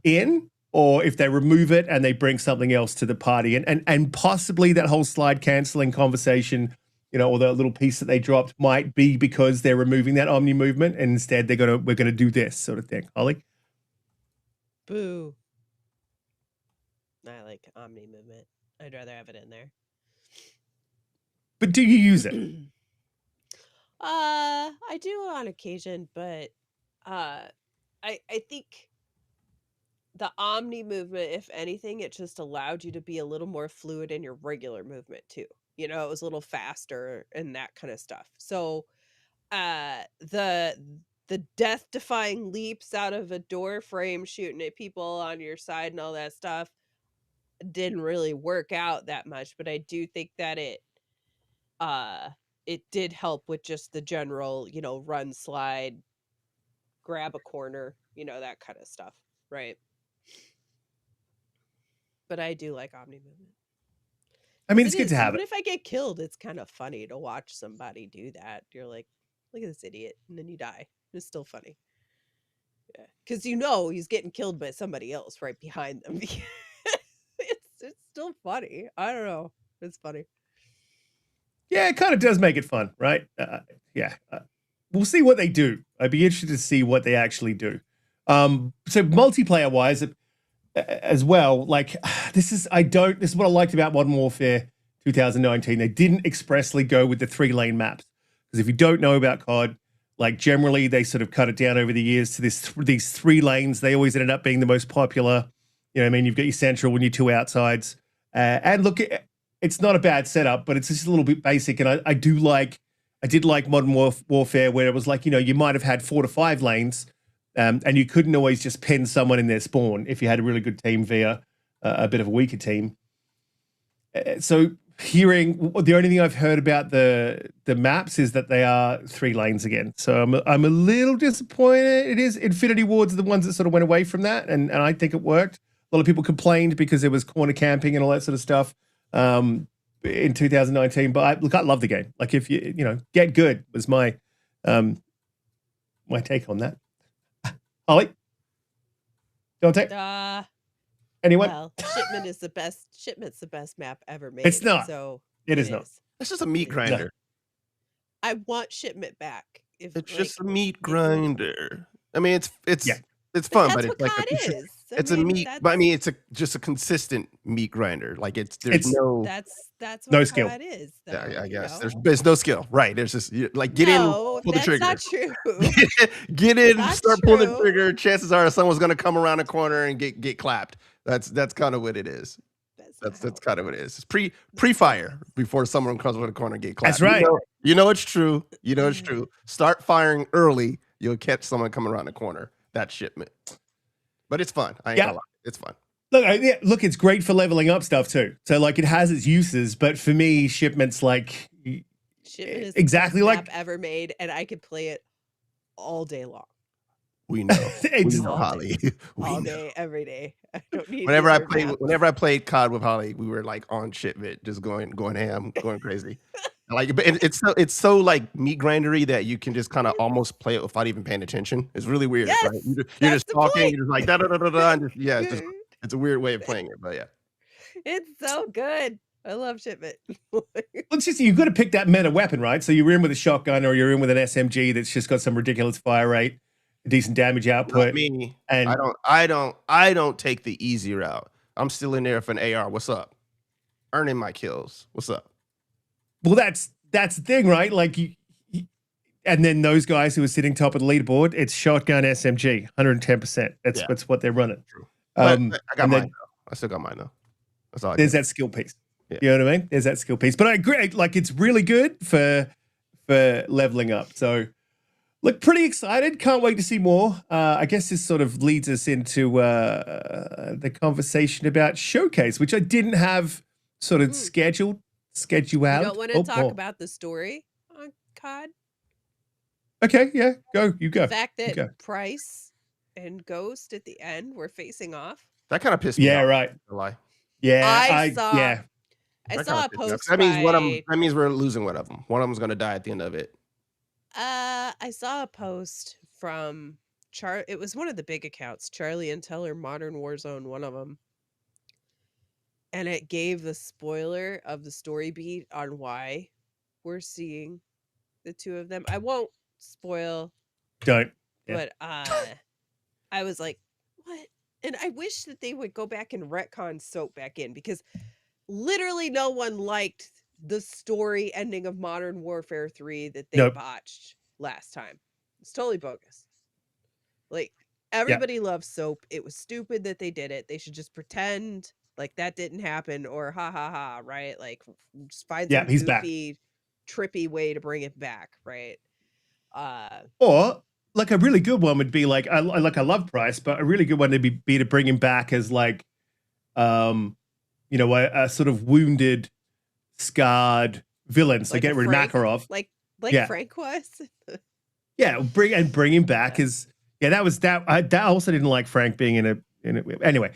in, or if they remove it and they bring something else to the party, and possibly that whole slide canceling conversation, or the little piece that they dropped might be because they're removing that Omni movement, and instead we're gonna do this sort of thing. Holly? Boo. I like Omni movement. I'd rather have it in there. But do you use it? I do on occasion, but I think the Omni movement, if anything, it just allowed you to be a little more fluid in your regular movement too. It was a little faster and that kind of stuff. So the death-defying leaps out of a door frame shooting at people on your side and all that stuff didn't really work out that much, but I do think that it did help with just the general, run, slide, grab a corner, that kind of stuff, right? but I do like omni movement. I mean, 'Cause it's good to have even it. if I get killed, it's kind of funny to watch somebody do that. You're like, look at this idiot, and then you die. It's still funny. Yeah, because you know he's getting killed by somebody else right behind them. It's still funny. I don't know. It's funny. Yeah, it kind of does make it fun, right? Yeah. We'll see what they do. I'd be interested to see what they actually do. So multiplayer wise, as well, like this is what I liked about Modern Warfare 2019. They didn't expressly go with the 3-lane maps, because if you don't know about COD, like generally they sort of cut it down over the years to these 3 lanes. They always ended up being the most popular. You know what I mean? You've got your central and your 2 outsides. And look, it's not a bad setup, but it's just a little bit basic. And I did like Modern Warfare, where it was like, you know, you might have had 4 to 5 lanes, and you couldn't always just pin someone in their spawn if you had a really good team via a bit of a weaker team. So the only thing I've heard about the maps is that they are 3 lanes again. So I'm a little disappointed. It is Infinity Wards are the ones that sort of went away from that, and I think it worked. A lot of people complained because there was corner camping and all that sort of stuff in 2019. But I love the game. Like, if you get good was my take on that. Holly, Donte, anyone? Well, Shipment's the best map ever made. It's not. So It is not. It's just a meat grinder. I want Shipment back. It's just a meat grinder. I mean, it's fun, but it's like it's a meat. But I mean, it's just a consistent meat grinder. Like there's no that's what no skill. It is. Though, yeah, I guess there's no skill. Right? There's just like get in, pull the trigger. That's not true. Get in, start pulling the trigger. Chances are someone's gonna come around a corner and get clapped. That's kind of what it is. That's kind of what it is. It's pre-fire before someone comes around the corner and get clapped. That's right. You know it's true. You know it's true. Start firing early. You'll catch someone coming around the corner. That's Shipment. But it's fun. I ain't gonna lie. It's fun. Look, it's great for leveling up stuff too. So like it has its uses, but for me, Shipment's like Shipment is exactly the like best map ever made, and I could play it all day long. We know. We know, Holly. All day, every day. I don't need whenever I played COD with Holly, we were like on Shipment, just going ham, going crazy. Like, but it's so like meat grindery that you can just kind of almost play it without even paying attention. It's really weird. Yes, right? You're just talking, you're just like da da da da da. And it's a weird way of playing it, but yeah. It's so good. I love Shipment. It's just you've got to pick that meta weapon, right? So you're in with a shotgun or you're in with an SMG that's just got some ridiculous fire rate, decent damage output. Not me. And I don't take the easy route. I'm still in there for an AR. What's up? Earning my kills. What's up? Well, that's the thing, right? Like and then those guys who are sitting top of the leaderboard, it's shotgun SMG, 110%. That's what they're running. True. I got mine though. I still got mine though. That's all. There's that skill piece. Yeah. You know what I mean? There's that skill piece. But I agree. Like it's really good for leveling up. So look, pretty excited. Can't wait to see more. I guess this sort of leads us into the conversation about Showcase, which I didn't have sort of scheduled. You don't want to talk about the story on COD? Okay, yeah, you go. The fact that Price and Ghost at the end were facing off. That kind of pissed me off. Yeah, right. Lie. Yeah, I saw a post. That means we're losing one of them. One of them's gonna die at the end of it. I saw a post from it was one of the big accounts, Charlie and Teller Modern Warzone, one of them. And it gave the spoiler of the story beat on why we're seeing the two of them. I won't spoil. Don't. But I was like, what? And I wish that they would go back and retcon Soap back in, because literally no one liked the story ending of Modern Warfare 3 that they botched last time. It's totally bogus. Like, everybody loves Soap. It was stupid that they did it. They should just pretend like that didn't happen, or ha ha ha, right? Like, just find some goofy, trippy way to bring it back, right? Or like a really good one would be like I love Price, but a really good one would be to bring him back as like, a sort of wounded, scarred villain. So like get rid of Makarov, like Frank was. bring him back as that was that. I also didn't like Frank being in a anyway.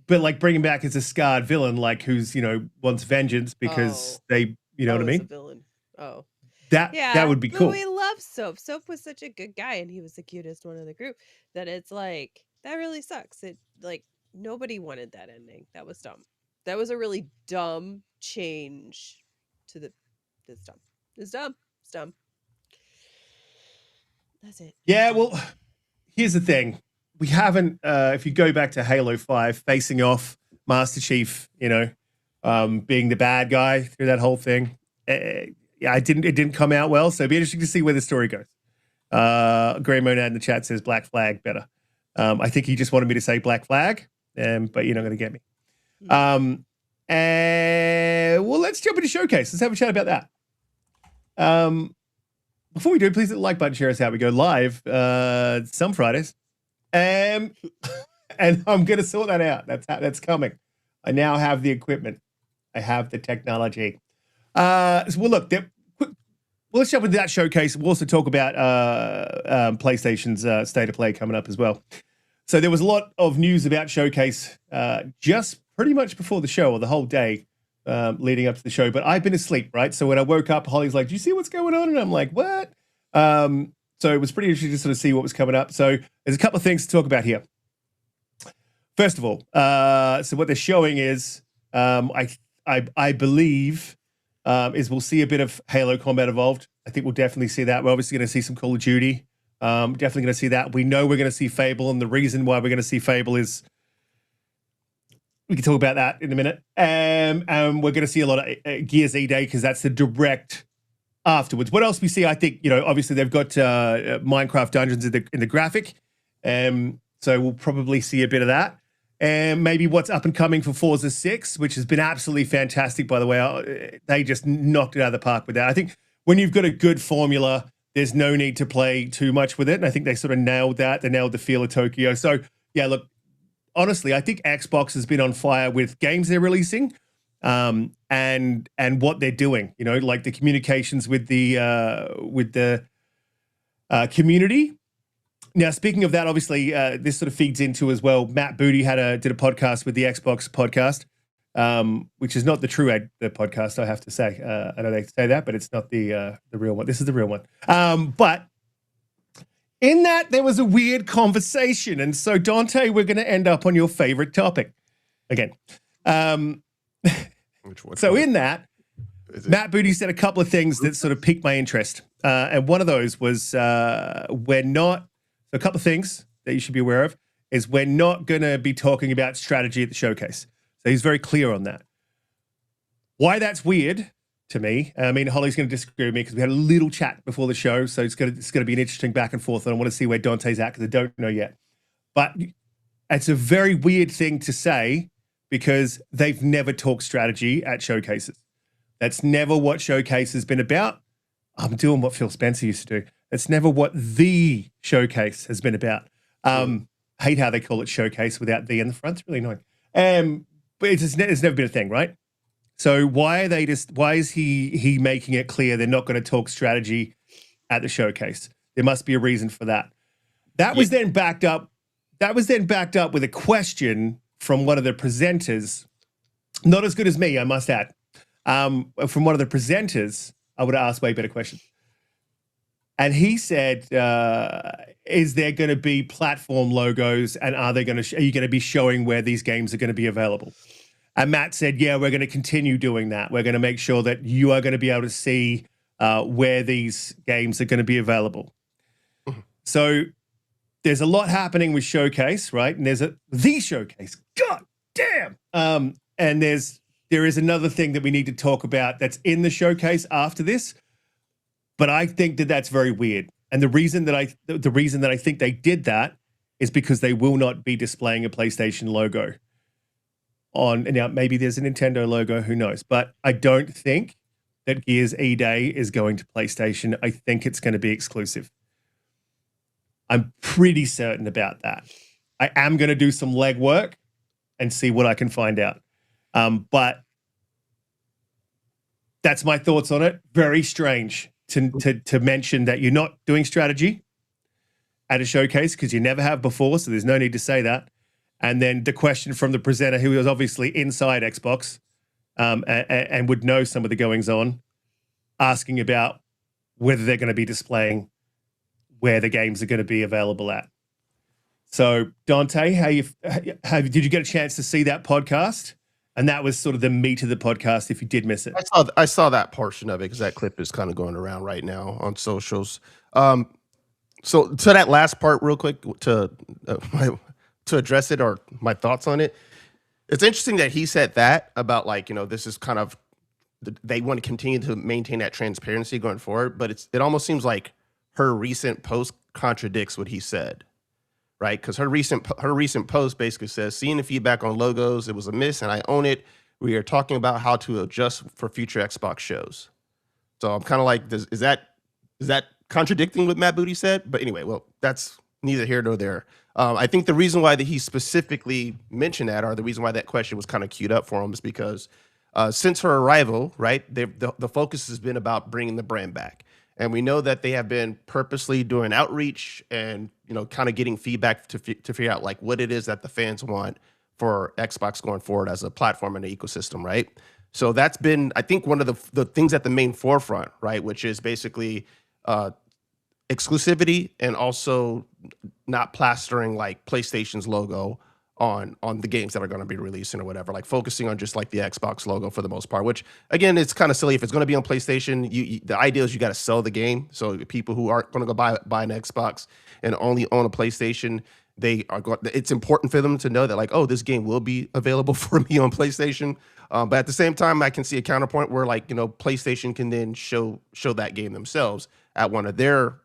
but like bring him back as a scarred villain, like who's wants vengeance because they, you know what I As a mean? villain. Oh. That would be but cool. we love Soap. Soap was such a good guy, and he was the cutest one in the group. That it's like that really sucks. It like nobody wanted that ending. That was dumb. That was a really dumb change to the. It's dumb. It's dumb. It's dumb. That's it. Yeah, well, here's the thing. We haven't, if you go back to Halo 5, facing off Master Chief, being the bad guy through that whole thing. Yeah, it didn't come out well, so it'd be interesting to see where the story goes. Grey Monad in the chat says Black Flag better. I think he just wanted me to say Black Flag, but you're not going to get me. Well, let's jump into Showcase. Let's have a chat about that. Before we do, please hit the like button, share us out. We go live some Fridays. And I'm going to sort that out. That's coming. I now have the equipment. I have the technology. Look, let's jump into that Showcase. We'll also talk about PlayStation's State of Play coming up as well. So there was a lot of news about Showcase just pretty much before the show, or the whole day leading up to the show. But I've been asleep, right? So when I woke up, Holly's like, "Do you see what's going on?" And I'm like, "What?" So it was pretty interesting to sort of see what was coming up. So there's a couple of things to talk about here. First of all, so what they're showing is, I believe, is we'll see a bit of Halo Combat Evolved. I think we'll definitely see that. We're obviously going to see some Call of Duty. Definitely going to see that. We know we're going to see Fable, and the reason why we're going to see Fable is we can talk about that in a minute. And we're going to see a lot of Gears E-Day because that's the direct afterwards. What else we see? I think obviously they've got Minecraft Dungeons in the graphic, so we'll probably see a bit of that. And maybe what's up and coming for Forza 6, which has been absolutely fantastic, by the way. They just knocked it out of the park with that. I think when you've got a good formula, there's no need to play too much with it. And I think they sort of nailed that. They nailed the feel of Tokyo. So, yeah, look, honestly, I think Xbox has been on fire with games they're releasing and what they're doing, like the communications with the community. Now, speaking of that, obviously, this sort of feeds into as well. Matt Booty did a podcast with the Xbox podcast, which is not the true the podcast, I have to say. I know they say that, but it's not the real one. This is the real one. But in that, there was a weird conversation. And so, Donte, we're going to end up on your favorite topic again. So in that, Matt Booty said a couple of things that sort of piqued my interest. And one of those was a couple of things that you should be aware of is we're not going to be talking about strategy at the showcase. So he's very clear on that. Why that's weird to me, I mean, Holly's going to disagree with me because we had a little chat before the show, so it's going to be an interesting back and forth, and I want to see where Donte's at because I don't know yet. But it's a very weird thing to say because they've never talked strategy at showcases. That's never what showcase has been about. I'm doing what Phil Spencer used to do. It's never what the showcase has been about. Hate how they call it showcase without the in the front. It's really annoying. But it's never been a thing, right? So why is he making it clear they're not going to talk strategy at the showcase? There must be a reason for that. That was then backed up with a question from one of the presenters. Not as good as me, I must add. From one of the presenters, I would have asked way better questions. And he said, is there going to be platform logos and are you going to be showing where these games are going to be available? And Matt said, yeah, we're going to continue doing that. We're going to make sure that you are going to be able to see where these games are going to be available. So there's a lot happening with Showcase, right? And there's the Showcase. God damn. And there is another thing that we need to talk about that's in the Showcase after this. But I think that that's very weird. And the reason that I think they did that is because they will not be displaying a PlayStation logo now maybe there's a Nintendo logo, who knows? But I don't think that Gears E-Day is going to PlayStation. I think it's going to be exclusive. I'm pretty certain about that. I am going to do some legwork and see what I can find out. But that's my thoughts on it. Very strange to mention that you're not doing strategy at a showcase because you never have before, so there's no need to say that. And then the question from the presenter, who was obviously inside Xbox and would know some of the goings on, asking about whether they're going to be displaying where the games are going to be available at. So, Donte, did you get a chance to see that podcast? And that was sort of the meat of the podcast if you did miss it. I saw that portion of it because that clip is kind of going around right now on socials. So to that last part real quick to address it or my thoughts on it. It's interesting that he said that about like, this is kind of, they want to continue to maintain that transparency going forward, but it almost seems like her recent post contradicts what he said, right? Because her recent post basically says, seeing the feedback on logos, it was a miss and I own it. We are talking about how to adjust for future Xbox shows. So I'm kind of like, is that contradicting what Matt Booty said? But anyway, well, that's neither here nor there. I think the reason why that he specifically mentioned that, or the reason why that question was kind of queued up for him, is because since her arrival, right, the focus has been about bringing the brand back. And we know that they have been purposely doing outreach and, kind of getting feedback to figure out like what it is that the fans want for Xbox going forward as a platform and an ecosystem, right? So that's been, I think, one of the things at the main forefront, right, which is basically exclusivity and also not plastering like PlayStation's logo on the games that are going to be releasing or whatever, like focusing on just like the Xbox logo for the most part, which again, it's kind of silly. If it's going to be on PlayStation, the idea is you got to sell the game. So people who aren't going to go buy an Xbox and only own a PlayStation, it's important for them to know that like, oh, this game will be available for me on PlayStation. But at the same time, I can see a counterpoint where like, PlayStation can then show that game themselves at one of their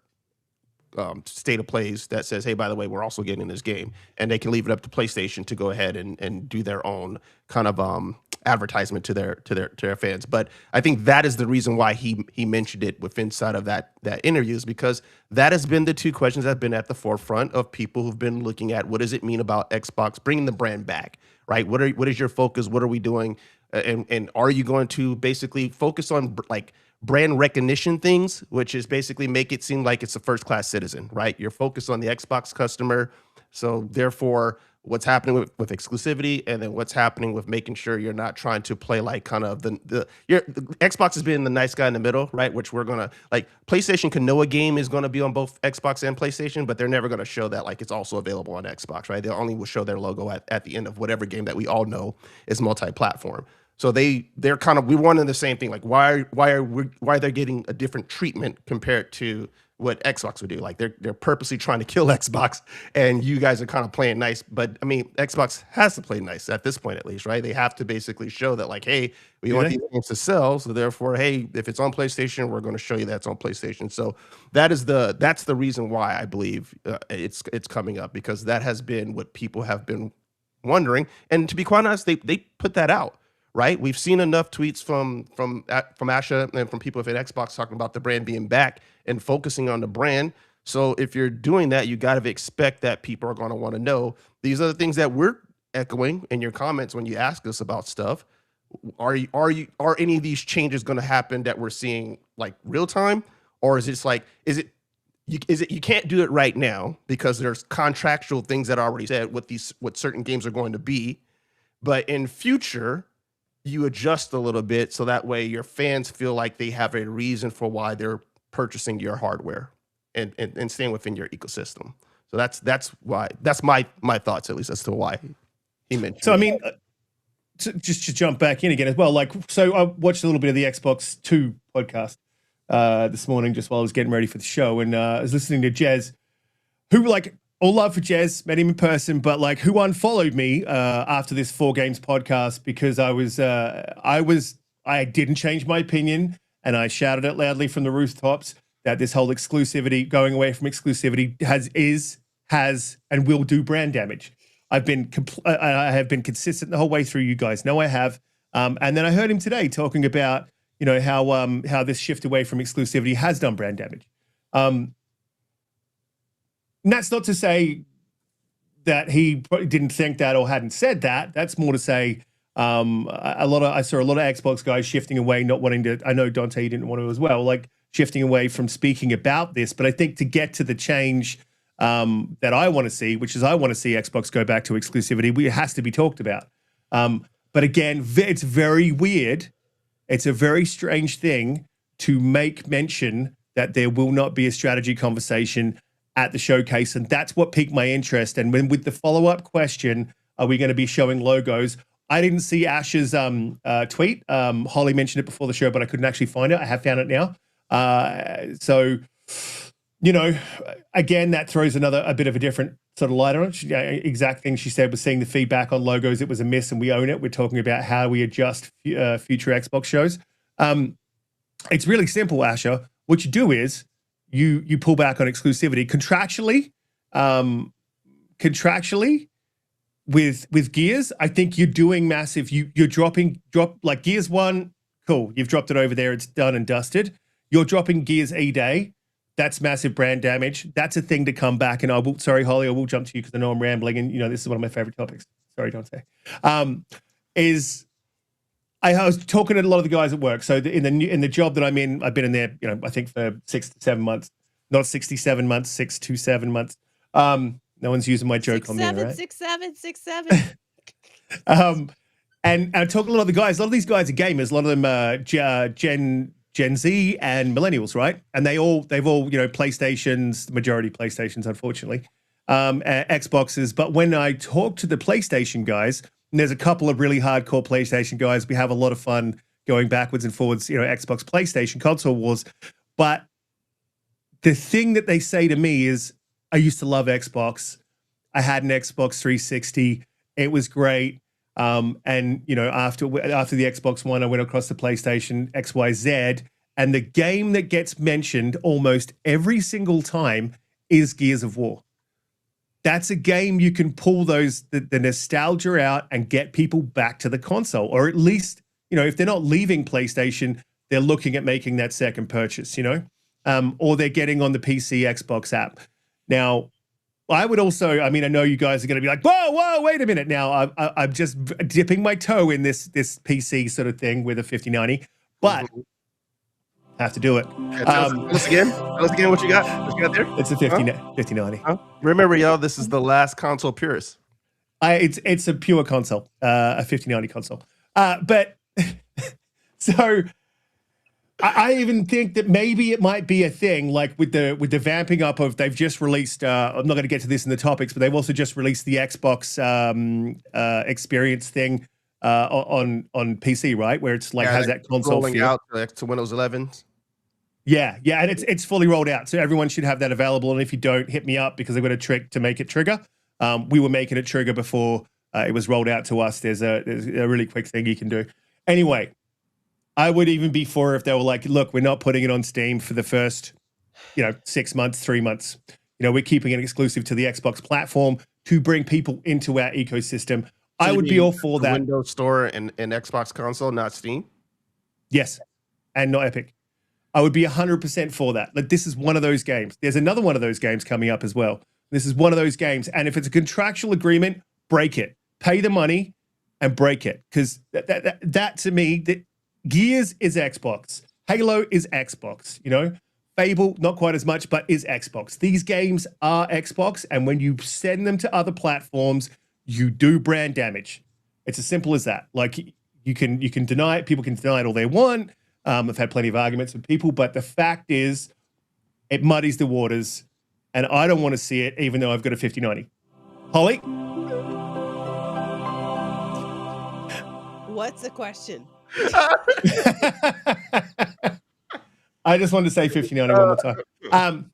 state of plays that says, hey, by the way, we're also getting this game, and they can leave it up to PlayStation to go ahead and do their own kind of advertisement to their fans. But I think that is the reason why he mentioned it with inside of that interview, is because that has been the two questions that have been at the forefront of people who've been looking at what does it mean about Xbox bringing the brand back, right? What is your focus? What are we doing? And are you going to basically focus on like brand recognition things, which is basically make it seem like it's a first-class citizen, right? You're focused on the Xbox customer. So therefore, what's happening with exclusivity, and then what's happening with making sure you're not trying to play like kind of the Xbox has been the nice guy in the middle, right? Which we're gonna like PlayStation can know a game is gonna be on both Xbox and PlayStation, but they're never gonna show that like it's also available on Xbox, right? They only will show their logo at the end of whatever game that we all know is multi-platform. So they're kind of, we wanted the same thing. Like why are they getting a different treatment compared to what Xbox would do? Like they're purposely trying to kill Xbox, and you guys are kind of playing nice. But I mean, Xbox has to play nice at this point, at least, right? They have to basically show that, like, hey, we want these games to sell. So therefore, hey, if it's on PlayStation, we're going to show you that's on PlayStation. So that's the reason why I believe it's coming up, because that has been what people have been wondering. And to be quite honest, they put that out. Right, we've seen enough tweets from Asha and from people at Xbox talking about the brand being back and focusing on the brand. So if you're doing that, you got to expect that people are going to want to know. These are the things that we're echoing in your comments when you ask us about stuff. Are any of these changes going to happen that we're seeing like real time, or is it like you can't do it right now because there's contractual things that are already said what certain games are going to be, but in future you adjust a little bit so that way your fans feel like they have a reason for why they're purchasing your hardware and staying within your ecosystem. So that's why, that's my thoughts, at least as to why he mentioned. So I mean, just to jump back in again as well, like, so I watched a little bit of the Xbox 2 podcast this morning just while I was getting ready for the show, and I was listening to Jez, who, like, all love for Jez, met him in person, but like, who unfollowed me after this 4 Games podcast because I didn't change my opinion, and I shouted it loudly from the rooftops that this whole exclusivity, going away from exclusivity, has and will do brand damage. I have been consistent the whole way through. You guys know I have, and then I heard him today talking about how this shift away from exclusivity has done brand damage. And that's not to say that he didn't think that or hadn't said that. That's more to say I saw a lot of Xbox guys shifting away, not wanting to. I know Donte didn't want to as well, like shifting away from speaking about this. But I think to get to the change that I want to see, which is I want to see Xbox go back to exclusivity. It has to be talked about. But again, it's very weird. It's a very strange thing to make mention that there will not be a strategy conversation at the showcase. And that's what piqued my interest. And when with the follow-up question, are we going to be showing logos? I didn't see Ash's tweet. Holly mentioned it before the show, but I couldn't actually find it. I have found it now. So, you know, again, that throws a bit of a different sort of light on it. Exact thing she said was seeing the feedback on logos. It was a miss and we own it. We're talking about how we adjust future Xbox shows. It's really simple, Asher. What you do is you pull back on exclusivity contractually with Gears. I think you're doing massive. You're drop like Gears 1. Cool. You've dropped it over there. It's done and dusted. You're dropping Gears E-Day. That's massive brand damage. That's a thing to come back. And sorry, Holly, I will jump to you because I know I'm rambling. And, you know, this is one of my favorite topics. Sorry, Donte. I was talking to a lot of the guys at work. So in the job that I'm in, I've been in there, you know, I think for 6 to 7 months, not 67 months, 6 to 7 months. No one's using my joke on me, right? 6 7 6 7. And I talk to a lot of the guys. A lot of these guys are gamers. A lot of them are Gen Z and millennials, right? And they've all, you know, PlayStations, the majority PlayStations, unfortunately, Xboxes. But when I talk to the PlayStation guys, and there's a couple of really hardcore PlayStation guys, we have a lot of fun going backwards and forwards, you know, Xbox, PlayStation, console wars. But the thing that they say to me is, I used to love Xbox. I had an Xbox 360. It was great. And, you know, after the Xbox One, I went across to PlayStation XYZ. And the game that gets mentioned almost every single time is Gears of War. That's a game you can pull the nostalgia out and get people back to the console. Or at least, you know, if they're not leaving PlayStation, they're looking at making that second purchase, you know, or they're getting on the PC Xbox app. Now, I would also, I mean, I know you guys are going to be like, whoa, wait a minute. Now, I'm just dipping my toe in this PC sort of thing with a 5090, but I have to do it. Tell us again what you got. What you got there? It's a 5090. Huh? Remember, y'all, this is the last console purist. It's a pure console, a 5090 console. But so I even think that maybe it might be a thing, like with the vamping up of, they've just released, I'm not going to get to this in the topics, but they've also just released the Xbox experience thing on PC, right? Where it's like, has that console rolling feel out to Windows 11. Yeah, and it's fully rolled out, so everyone should have that available. And if you don't, hit me up because I've got a trick to make it trigger. We were making it trigger before it was rolled out to us. There's a really quick thing you can do. Anyway, I would even be for if they were like, look, we're not putting it on Steam for the first, 6 months, 3 months. We're keeping it exclusive to the Xbox platform to bring people into our ecosystem. So I would be all for that. Windows Store and Xbox console, not Steam? Yes, and not Epic. I would be 100% for that. Like, this is one of those games. There's another one of those games coming up as well. This is one of those games. And if it's a contractual agreement, break it. Pay the money and break it. Because that to me, Gears is Xbox. Halo is Xbox, Fable, not quite as much, but is Xbox. These games are Xbox. And when you send them to other platforms, you do brand damage. It's as simple as that. Like, you can deny it. People can deny it all they want. I've had plenty of arguments with people, but the fact is it muddies the waters, and I don't want to see it, even though I've got a 5090. Holly? What's the question? I just wanted to say 5090 one more time.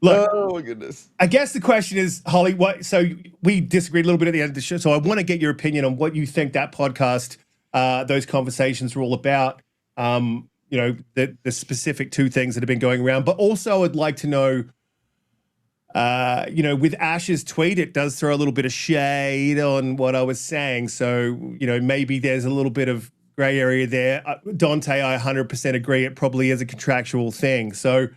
Look, oh my goodness. I guess the question is, Holly, so we disagreed a little bit at the end of the show, so I want to get your opinion on what you think that podcast, those conversations were all about. The specific two things that have been going around, but also I'd like to know, with Ash's tweet, it does throw a little bit of shade on what I was saying. So, maybe there's a little bit of gray area there. Donte, I 100% agree. It probably is a contractual thing. So,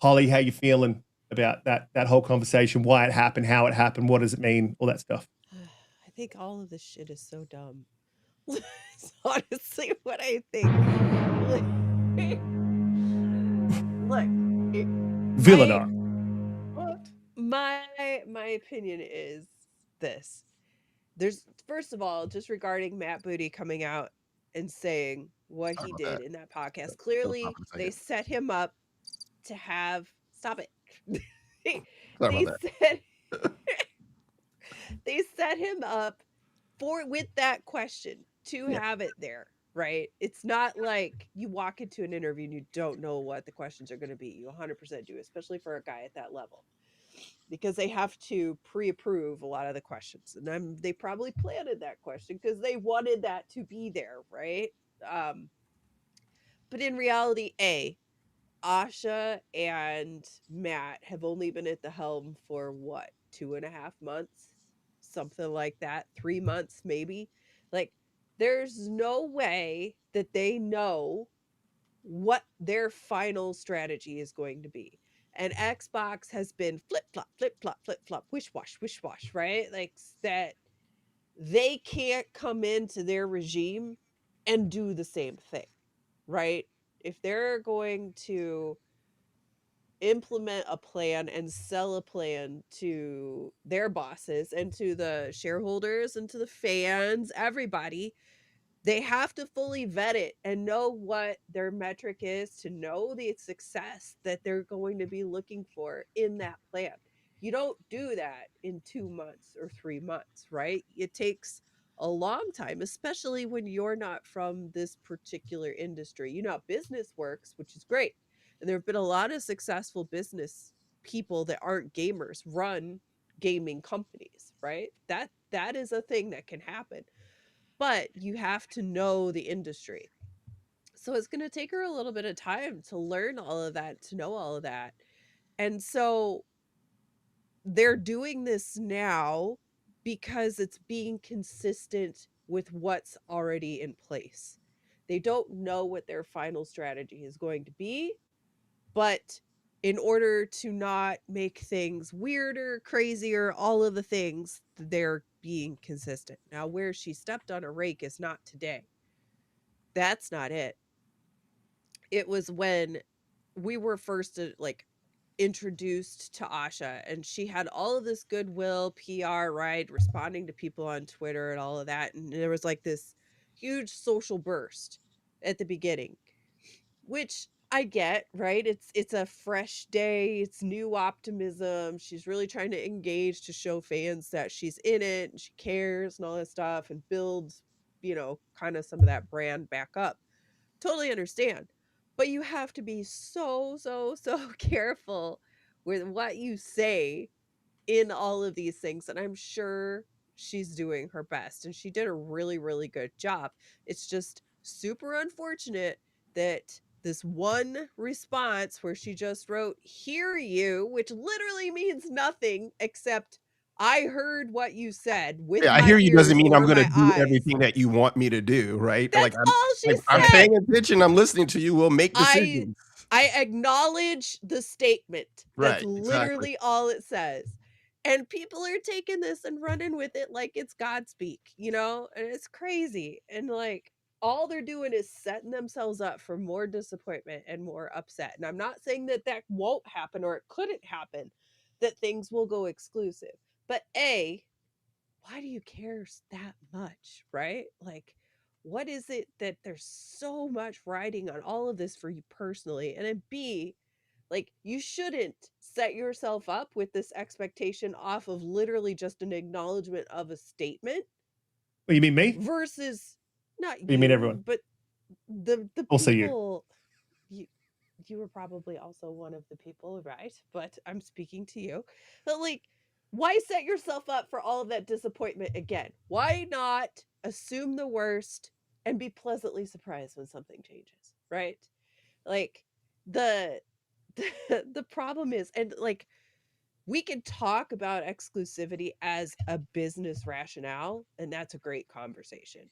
Holly, how you feeling about that whole conversation? Why it happened, how it happened, what does it mean, all that stuff? I think all of this shit is so dumb. It's honestly what I think. Look, Villanor. What? my opinion is this. There's, first of all, just regarding Matt Booty coming out and saying what Sorry he about did that. in that podcast. It'll pop Clearly, in a they second. set him up to have, stop it. they Sorry they about set they set him up with that question to Yeah. have it there, right? It's not like you walk into an interview and you don't know what the questions are going to be. You 100% do, especially for a guy at that level, because they have to pre-approve a lot of the questions, and they probably planted that question because they wanted that to be there, right? Um, but in reality, Asha and Matt have only been at the helm for what, 2.5 months? Something like that. 3 months, maybe. Like, there's no way that they know what their final strategy is going to be. And Xbox has been flip flop, flip flop, flip flop, wish wash, right? Like, that they can't come into their regime and do the same thing, right? If they're going to implement a plan and sell a plan to their bosses and to the shareholders and to the fans, everybody, they have to fully vet it and know what their metric is to know the success that they're going to be looking for in that plan. You don't do that in 2 months or 3 months, right? It takes a long time, especially when you're not from this particular industry. You know how business works, which is great. And there have been a lot of successful business people that aren't gamers run gaming companies, right? That is a thing that can happen, but you have to know the industry. So it's going to take her a little bit of time to learn all of that, to know all of that. And so they're doing this now because it's being consistent with what's already in place. They don't know what their final strategy is going to be, but in order to not make things weirder, crazier, all of the things, they're being consistent. Now, where she stepped on a rake is not today. That's not it. It was when we were first like introduced to Asha, and she had all of this goodwill PR, right, responding to people on Twitter and all of that, and there was like this huge social burst at the beginning, which I get, right? It's a fresh day, it's new optimism. She's really trying to engage to show fans that she's in it and she cares and all that stuff, and builds, kind of some of that brand back up. Totally understand. But you have to be so, so, so careful with what you say in all of these things. And I'm sure she's doing her best. And she did a really, really good job. It's just super unfortunate that this one response where she just wrote, "Hear you," which literally means nothing except I heard what you said with Yeah, I my hear you doesn't ears mean I'm or gonna my do eyes. everything that you want me to do, right? That's all she I'm said. paying attention, I'm listening to you, we'll make I decisions. I acknowledge the statement. That's Right, exactly. literally all it says. And people are taking this and running with it like it's Godspeak, And it's crazy. And like all they're doing is setting themselves up for more disappointment and more upset. And I'm not saying that that won't happen or it couldn't happen, that things will go exclusive. But why do you care that much, right? Like, what is it that there's so much riding on all of this for you personally? And then B, like, you shouldn't set yourself up with this expectation off of literally just an acknowledgement of a statement Well, you mean me? versus not Or you mean everyone? but the Also you. people. You were probably also one of the people, right? But I'm speaking to you. But like, why set yourself up for all of that disappointment again? Why not assume the worst and be pleasantly surprised when something changes, right? Like the the problem is, and like, we can talk about exclusivity as a business rationale, and that's a great conversation.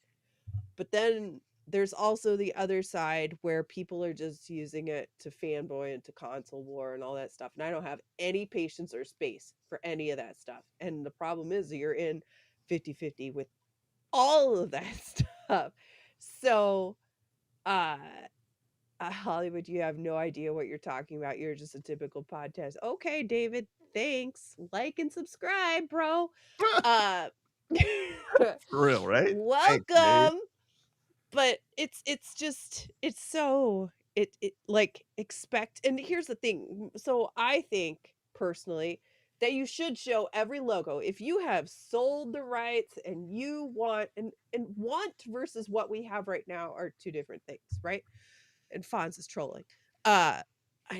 But then there's also the other side where people are just using it to fanboy and to console war and all that stuff. And I don't have any patience or space for any of that stuff. And the problem is you're in 50-50 with all of that stuff. So, uh, Hollywood, you have no idea what you're talking about. You're just a typical podcast. Okay, David, thanks. Like and subscribe, bro. Uh For real, right? Thanks, Dave. welcome. But it's just it's so it like expect, and here's the thing. So I think personally that you should show every logo. If you have sold the rights and you want, and want versus what we have right now are two different things, right? And Fonz is trolling. I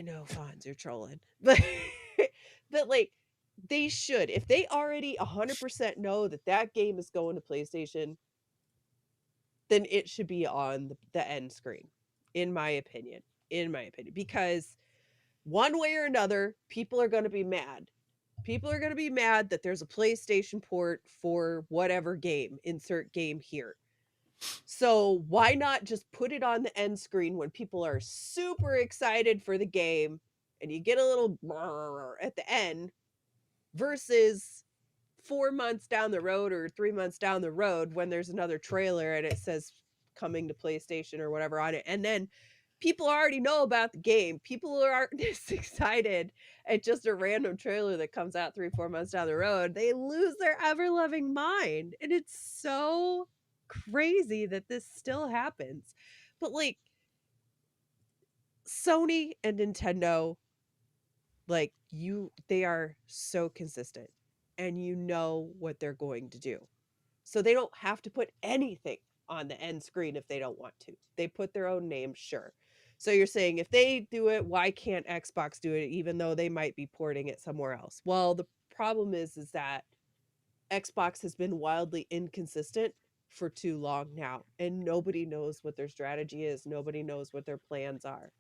know Fonz, you're trolling. But but like they should, if they already 100% know that that game is going to PlayStation, then it should be on the end screen, in my opinion. In my opinion, because one way or another, people are going to be mad. People are going to be mad that there's a PlayStation port for whatever game, insert game here. So why not just put it on the end screen when people are super excited for the game and you get a little at the end, versus 4 months down the road or 3 months down the road when there's another trailer and it says coming to PlayStation or whatever on it. And then people already know about the game. People aren't just excited at just a random trailer that comes out 3-4 months down the road. They lose their ever loving mind. And it's so crazy that this still happens. But like Sony and Nintendo, like they are so consistent and you know what they're going to do. So they don't have to put anything on the end screen if they don't want to. They put their own name, sure. So you're saying if they do it, why can't Xbox do it even though they might be porting it somewhere else? Well, the problem is that Xbox has been wildly inconsistent for too long now, and nobody knows what their strategy is. Nobody knows what their plans are.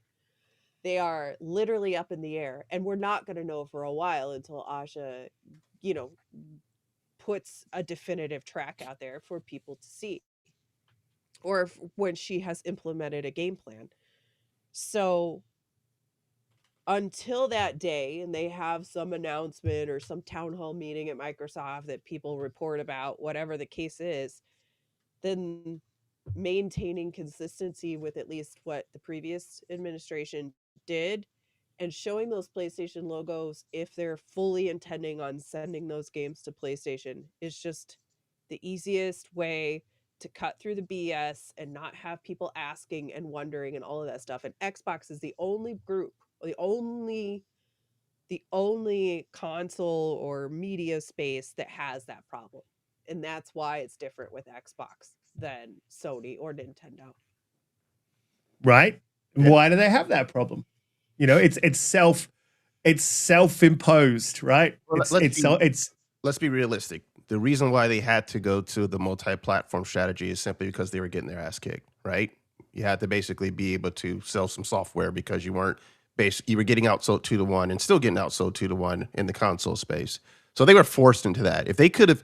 They are literally up in the air, and we're not going to know for a while until Asha, you know, puts a definitive track out there for people to see, or when she has implemented a game plan. So until that day and they have some announcement or some town hall meeting at Microsoft that people report about, whatever the case is, then maintaining consistency with at least what the previous administration did and showing those PlayStation logos if they're fully intending on sending those games to PlayStation is just the easiest way to cut through the BS and not have people asking and wondering and all of that stuff. And Xbox is the only group, the only console or media space that has that problem. And that's why it's different with Xbox than Sony or Nintendo. Right? Yeah. Why do they have that problem? You know, it's self-imposed, right? Well, It's let's be realistic. The reason why they had to go to the multi-platform strategy is simply because they were getting their ass kicked, right? You had to basically be able to sell some software because you were getting outsold 2-1 and still getting outsold 2-1 in the console space. So they were forced into that. If they could have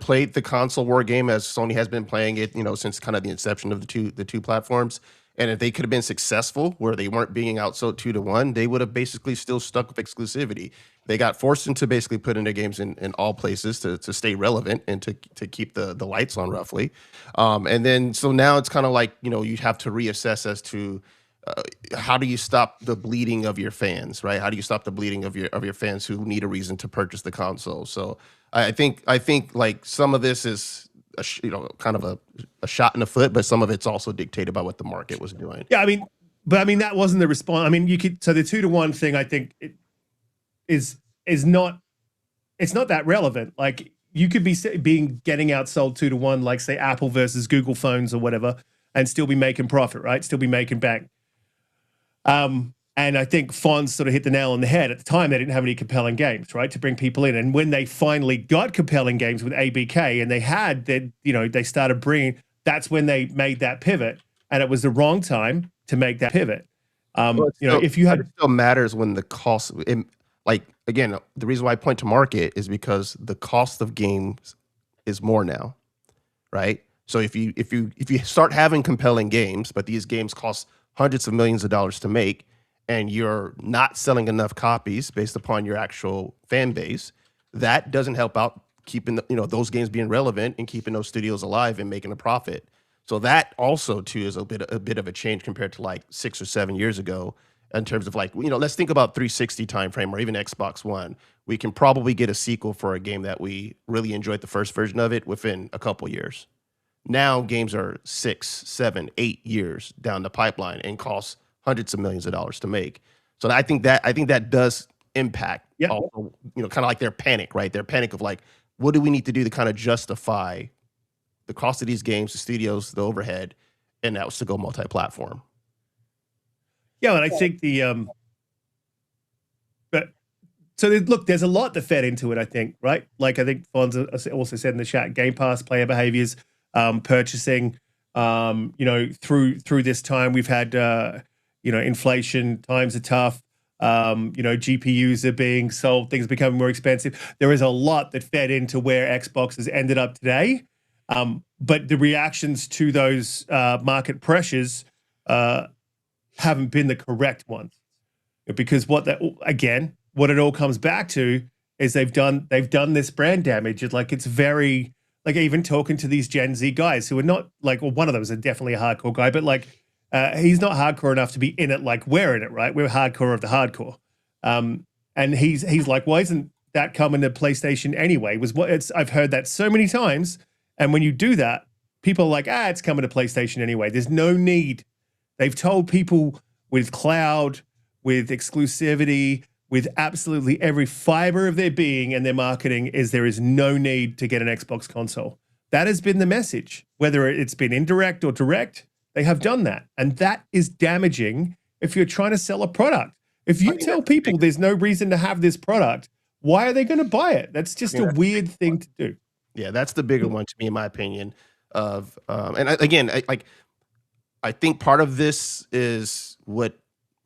played the console war game as Sony has been playing it, you know, since kind of the inception of the two platforms, and if they could have been successful where they weren't being outsold 2-1, they would have basically still stuck with exclusivity. They got forced into basically putting their games in all places to stay relevant and to keep the lights on roughly. And then so now it's kind of like, you know, you have to reassess as to how do you stop the bleeding of your fans, right? How do you stop the bleeding of your fans who need a reason to purchase the console? So I think like some of this is kind of a shot in the foot, but some of it's also dictated by what the market was doing. yeah, I mean that wasn't the response. I mean, you could, so the 2-1 thing, I think is not, it's not that relevant. Like you could be getting outsold 2-1, like say Apple versus Google phones or whatever, and still be making profit, right? Still be making bank. And I think Fonz sort of hit the nail on the head. At the time, they didn't have any compelling games, right, to bring people in. And when they finally got compelling games with ABK, and they started bringing, that's when they made that pivot. And it was the wrong time to make that pivot. If you had, it still matters when the cost. Like again, the reason why I point to market is because the cost of games is more now, right? So if you start having compelling games, but these games cost hundreds of millions of dollars to make, and you're not selling enough copies based upon your actual fan base, that doesn't help out keeping those games being relevant and keeping those studios alive and making a profit. So that also too is a bit of a change compared to like 6 or 7 years ago in terms of like, let's think about 360 timeframe or even Xbox One. We can probably get a sequel for a game that we really enjoyed the first version of it within a couple years. Now games are 6, 7, 8 years down the pipeline and cost hundreds of millions of dollars to make. So I think that does impact also, kind of like their panic, right? Their panic of like, what do we need to do to kind of justify the cost of these games, the studios, the overhead, and that was to go multi-platform. Yeah, and I think look, there's a lot that fed into it, I think, right? Like I think Fonz also said in the chat, Game Pass, player behaviors, purchasing, through this time we've had, inflation, times are tough, GPUs are being sold, things are becoming more expensive. There is a lot that fed into where Xbox has ended up today. But the reactions to those market pressures haven't been the correct ones, because what it all comes back to is they've done this brand damage. It's very like even talking to these Gen Z guys who are not like, well, one of them is definitely a hardcore guy, but like he's not hardcore enough to be in it like we're in it, right? We're hardcore of the hardcore, and he's like, why isn't that coming to PlayStation anyway? I've heard that so many times. And when you do that, people are like, it's coming to PlayStation anyway. There's no need. They've told people with cloud, with exclusivity, with absolutely every fiber of their being and their marketing is there is no need to get an Xbox console. That has been the message. Whether it's been indirect or direct, they have done that. And that is damaging if you're trying to sell a product. If you tell people there's no reason to have this product, why are they going to buy it? That's just a weird thing to do. Yeah, that's the bigger one to me, in my opinion. I think part of this is what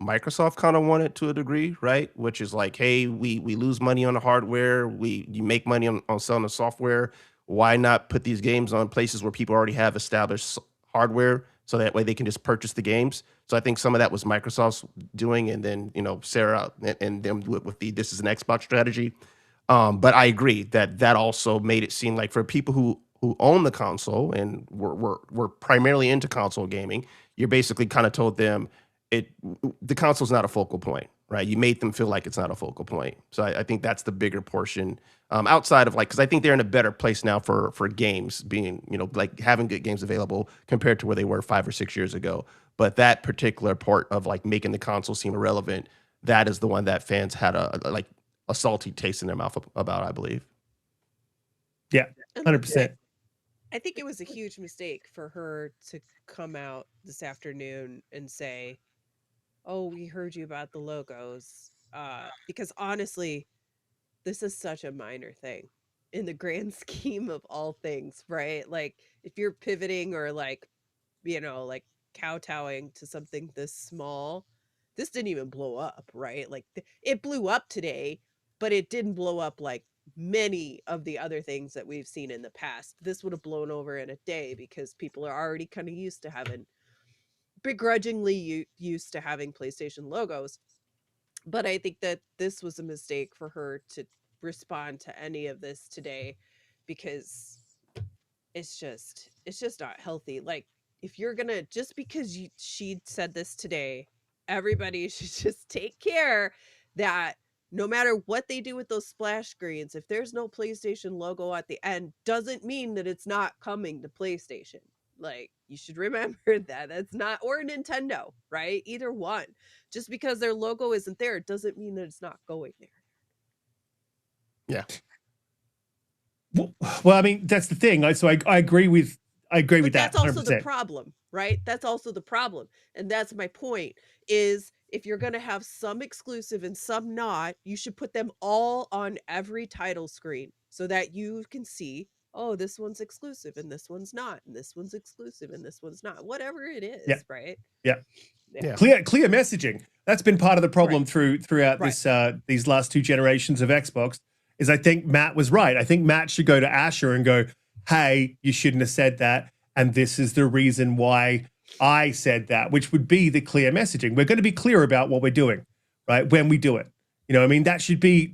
Microsoft kind of wanted to a degree, right? Which is like, hey, we lose money on the hardware, you make money on selling the software. Why not put these games on places where people already have established hardware, so that way they can just purchase the games? So I think some of that was Microsoft's doing, and then Sarah and them with the this is an Xbox strategy. But I agree that also made it seem like for people who own the console and were primarily into console gaming, you're basically kind of told them the console's not a focal point, right? You made them feel like it's not a focal point. So I think that's the bigger portion, outside of because I think they're in a better place now for games being, like having good games available compared to where they were 5 or 6 years ago. But that particular part of like making the console seem irrelevant, that is the one that fans had a salty taste in their mouth about, I believe. Yeah, 100%. I think it was a huge mistake for her to come out this afternoon and say, oh, we heard you about the logos. Because honestly, this is such a minor thing in the grand scheme of all things, right? Like if you're pivoting or like kowtowing to something this small, this didn't even blow up, right? Like it blew up today, but it didn't blow up like many of the other things that we've seen in the past. This would have blown over in a day because people are already kind of begrudgingly used to having PlayStation logos. But I think that this was a mistake for her to respond to any of this today, because it's just not healthy. Like if you're gonna, just because she said this today, everybody should just take care that no matter what they do with those splash screens, if there's no PlayStation logo at the end, doesn't mean that it's not coming to PlayStation. Like you should remember that. That's not, or Nintendo, right? Either one. Just because their logo isn't there doesn't mean that it's not going there. Yeah. Well, I mean, that's the thing. So I agree with that. That's also 100%. the problem, right? That's also the problem. And that's my point, is if you're going to have some exclusive and some not, you should put them all on every title screen so that you can see, oh, this one's exclusive and this one's not, and this one's exclusive and this one's not, whatever it is, right? Yeah. Clear messaging. That's been part of the problem throughout these last 2 generations of Xbox. Is I think Matt was right. I think Matt should go to Asher and go, hey, you shouldn't have said that, and this is the reason why I said that, which would be the clear messaging. We're going to be clear about what we're doing, right? When we do it. I mean, that should be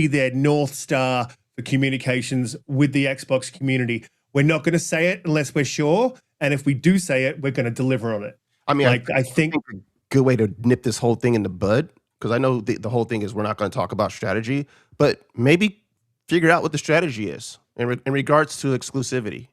their North Star for communications with the Xbox community. We're not going to say it unless we're sure, and if we do say it, we're going to deliver on it. I mean, Like, I think a good way to nip this whole thing in the bud, because I know the whole thing is we're not going to talk about strategy, but maybe figure out what the strategy is in regards to exclusivity.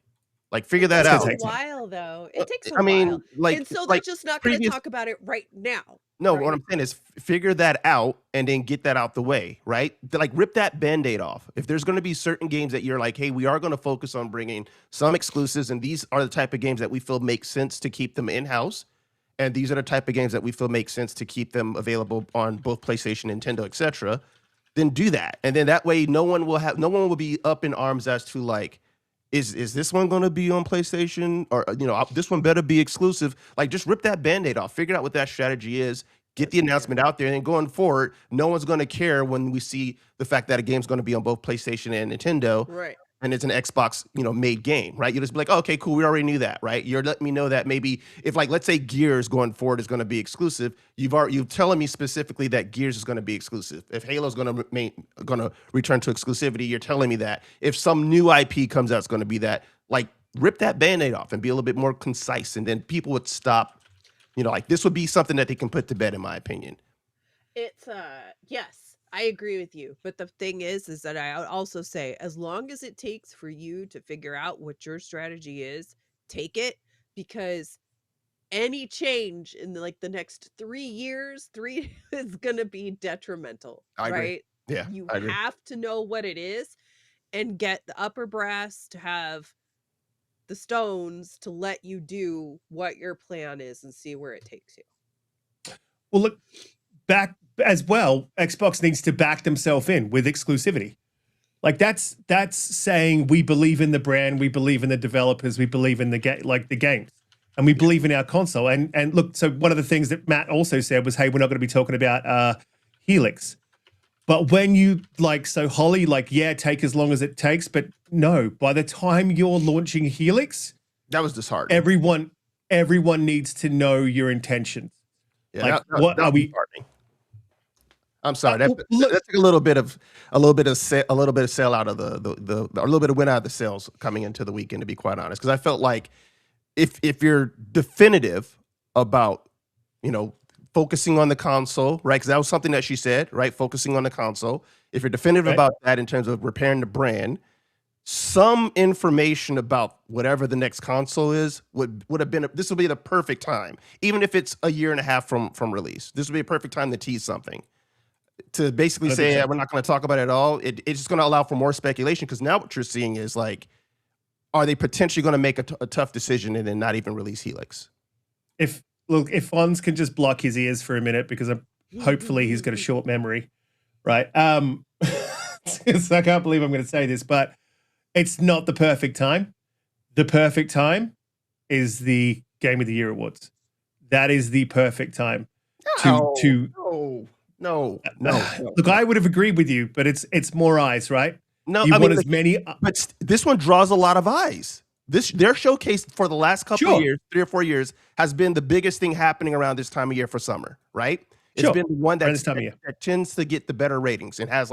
Like, figure that It's out. gonna It takes take a time. while, though. It takes a I mean, while. like, And so they're like just not going to previous. talk about it right now. No, right? what I'm saying is figure that out and then get that out the way, right? Like, rip that Band-Aid off. If there's going to be certain games that you're like, hey, we are going to focus on bringing some exclusives, and these are the type of games that we feel make sense to keep them in-house, and these are the type of games that we feel make sense to keep them available on both PlayStation, Nintendo, etc., then do that. And then that way no one will be up in arms as to like, is this one going to be on PlayStation, or this one better be exclusive? Like, just rip that Band-Aid off, figure out what that strategy is, get the announcement out there, and then going forward, no one's going to care when we see the fact that a game's going to be on both PlayStation and Nintendo, Right. and it's an Xbox, made game, right? You just be like, oh, okay, cool, we already knew that, right? You're letting me know that maybe if, like, let's say Gears going forward is going to be exclusive, you're telling me specifically that Gears is going to be exclusive. If Halo's going to return to exclusivity, you're telling me that. If some new IP comes out, it's going to be that. Like, rip that Band-Aid off and be a little bit more concise, and then people would stop. Like, this would be something that they can put to bed, in my opinion. It's yes, I agree with you. But the thing is that I would also say, as long as it takes for you to figure out what your strategy is, take it, because any change in the next 3 years, is gonna be detrimental. I agree. Right? Yeah, You I agree. have to know what it is and get the upper brass to have the stones to let you do what your plan is and see where it takes you. Well, look, back as well, Xbox needs to back themselves in with exclusivity. Like, that's saying we believe in the brand, we believe in the developers, we believe in the games, and we believe in our console. And look, so one of the things that Matt also said was, hey, we're not going to be talking about Helix. But when you Holly, yeah, take as long as it takes, but no, by the time you're launching Helix, That was disheartening. everyone needs to know your intentions. Yeah, what that are was we? disheartening. I'm sorry. That look- took a little bit of sale out of the a little bit of win out of the sales coming into the weekend, to be quite honest, because I felt like if you're definitive about focusing on the console, right? Because that was something that she said, right? Focusing on the console. If you're definitive Right. about that in terms of repairing the brand, some information about whatever the next console is would have been. This would be the perfect time, even if it's a year and a half from release. This would be a perfect time to tease something. To basically say, 100%. yeah, we're not going to talk about it at all. It's just going to allow for more speculation, because now what you're seeing is like, are they potentially going to make a tough decision and then not even release Helix? If Fonz can just block his ears for a minute, because hopefully he's got a short memory, right? So I can't believe I'm going to say this, but it's not the perfect time. The perfect time is the Game of the Year awards. That is the perfect time to No. Look, I would have agreed with you, but it's more eyes, right? No, You I want mean, as many. but this one draws a lot of eyes. Their showcase for the last couple of Sure. years, 3 or 4 years, has been the biggest thing happening around this time of year for summer, right? It's Sure. been the one Around this time of year. that tends to get the better ratings and has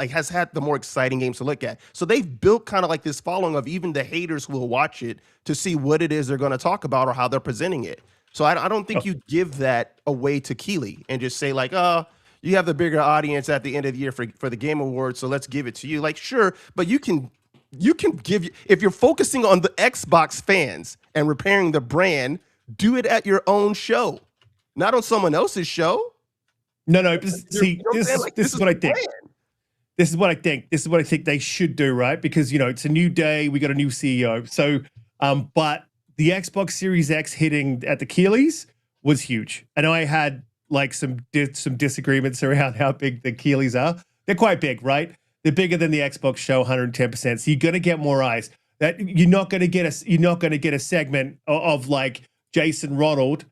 has had the more exciting games to look at. So they've built kind of like this following of even the haters who will watch it to see what it is they're going to talk about or how they're presenting it. So I don't think you give that away to Keeley and just say like, oh, you have the bigger audience at the end of the year for the Game Awards, so let's give it to you. Like, sure, but you can give, if you're focusing on the Xbox fans and repairing the brand, do it at your own show, not on someone else's show. No. See, this is what I think. plan. This is what I think. This is what I think they should do, right? Because it's a new day. We got a new CEO. So, but the Xbox Series X hitting at the Keeleys was huge. I know I had some disagreements around how big the Keeleys are. They're quite big, right? They're bigger than the Xbox show, 110%. So you're gonna get more eyes. That you're not gonna get a segment of like Jason Ronald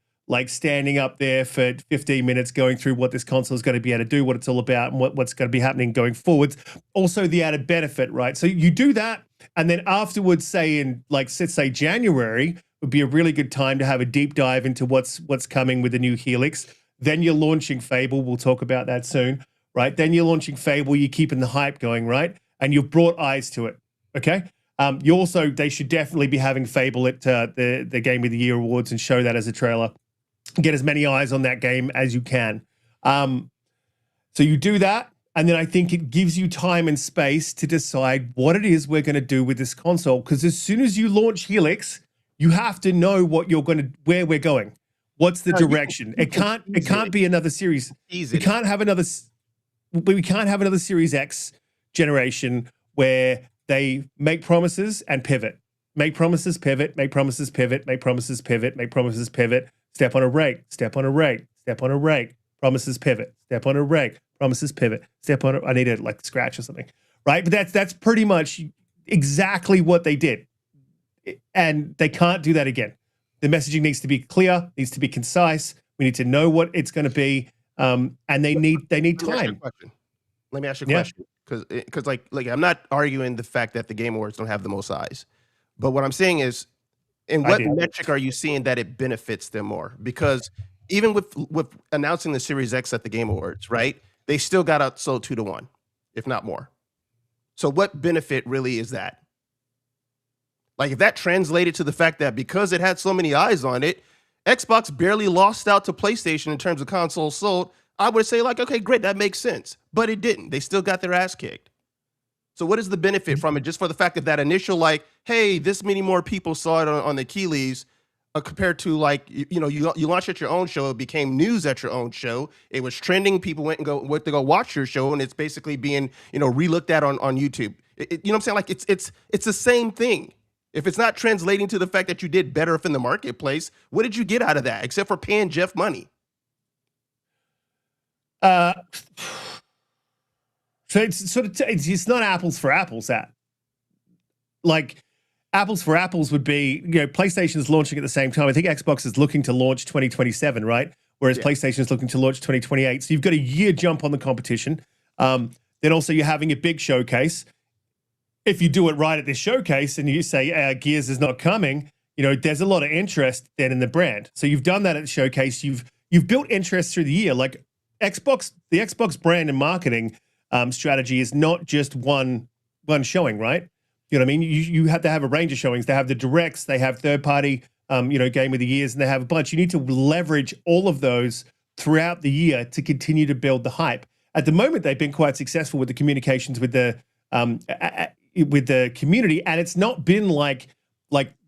standing up there for 15 minutes going through what this console is going to be able to do, what it's all about, and what's going to be happening going forwards. Also, the added benefit, right? So you do that, and then afterwards, say in let's say January would be a really good time to have a deep dive into what's coming with the new Helix. Then you're launching Fable. We'll talk about that soon, right? Then you're launching Fable. You're keeping the hype going, right? And you've brought eyes to it, okay? They should definitely be having Fable at the Game of the Year awards and show that as a trailer. Get as many eyes on that game as you can. So you do that, and then I think it gives you time and space to decide what it is we're going to do with this console. Because as soon as you launch Helix, you have to know where we're going. What's the direction? It can't be another series. We can't have another Series X generation where they make promises and pivot. Make promises, pivot, make promises, pivot, make promises, pivot, make promises, pivot, step on a rake, step on a rake, step on a rake, promises, pivot, step on a rake, promises, pivot, step on I need to like scratch or something, right? But that's pretty much exactly what they did. And they can't do that again. The messaging needs to be clear, needs to be concise. We need to know what it's going to be. And they need time. Let me ask you a question. Because like I'm not arguing the fact that the Game Awards don't have the most eyes. But what I'm saying is, in what metric are you seeing that it benefits them more? Because even with announcing the Series X at the Game Awards, right? They still got outsold 2-1, if not more. So what benefit really is that? Like if that translated to the fact that because it had so many eyes on it, Xbox barely lost out to PlayStation in terms of consoles sold, I would say like, okay, great, that makes sense. But it didn't. They still got their ass kicked. So what is the benefit from it just for the fact of that initial like, hey, this many more people saw it on the key leaves compared to like, you launched at your own show, it became news at your own show. It was trending. People went to go watch your show and it's basically being, relooked at on YouTube. You know what I'm saying? Like it's the same thing. If it's not translating to the fact that you did better in the marketplace, what did you get out of that except for paying Jeff money? So it's not apples for apples. That like apples for apples would be, PlayStation is launching at the same time. I think Xbox is looking to launch 2027, right? Whereas PlayStation is looking to launch 2028. So you've got a year jump on the competition. Then also you're having a big showcase. If you do it right at this showcase and you say Gears is not coming, there's a lot of interest then in the brand. So you've done that at the showcase. You've built interest through the year. Like the Xbox brand and marketing strategy is not just one showing, right? You know what I mean? You have to have a range of showings. They have the directs, they have third-party, Game of the Years, and they have a bunch. You need to leverage all of those throughout the year to continue to build the hype. At the moment, they've been quite successful with the communications with the community, and it's not been like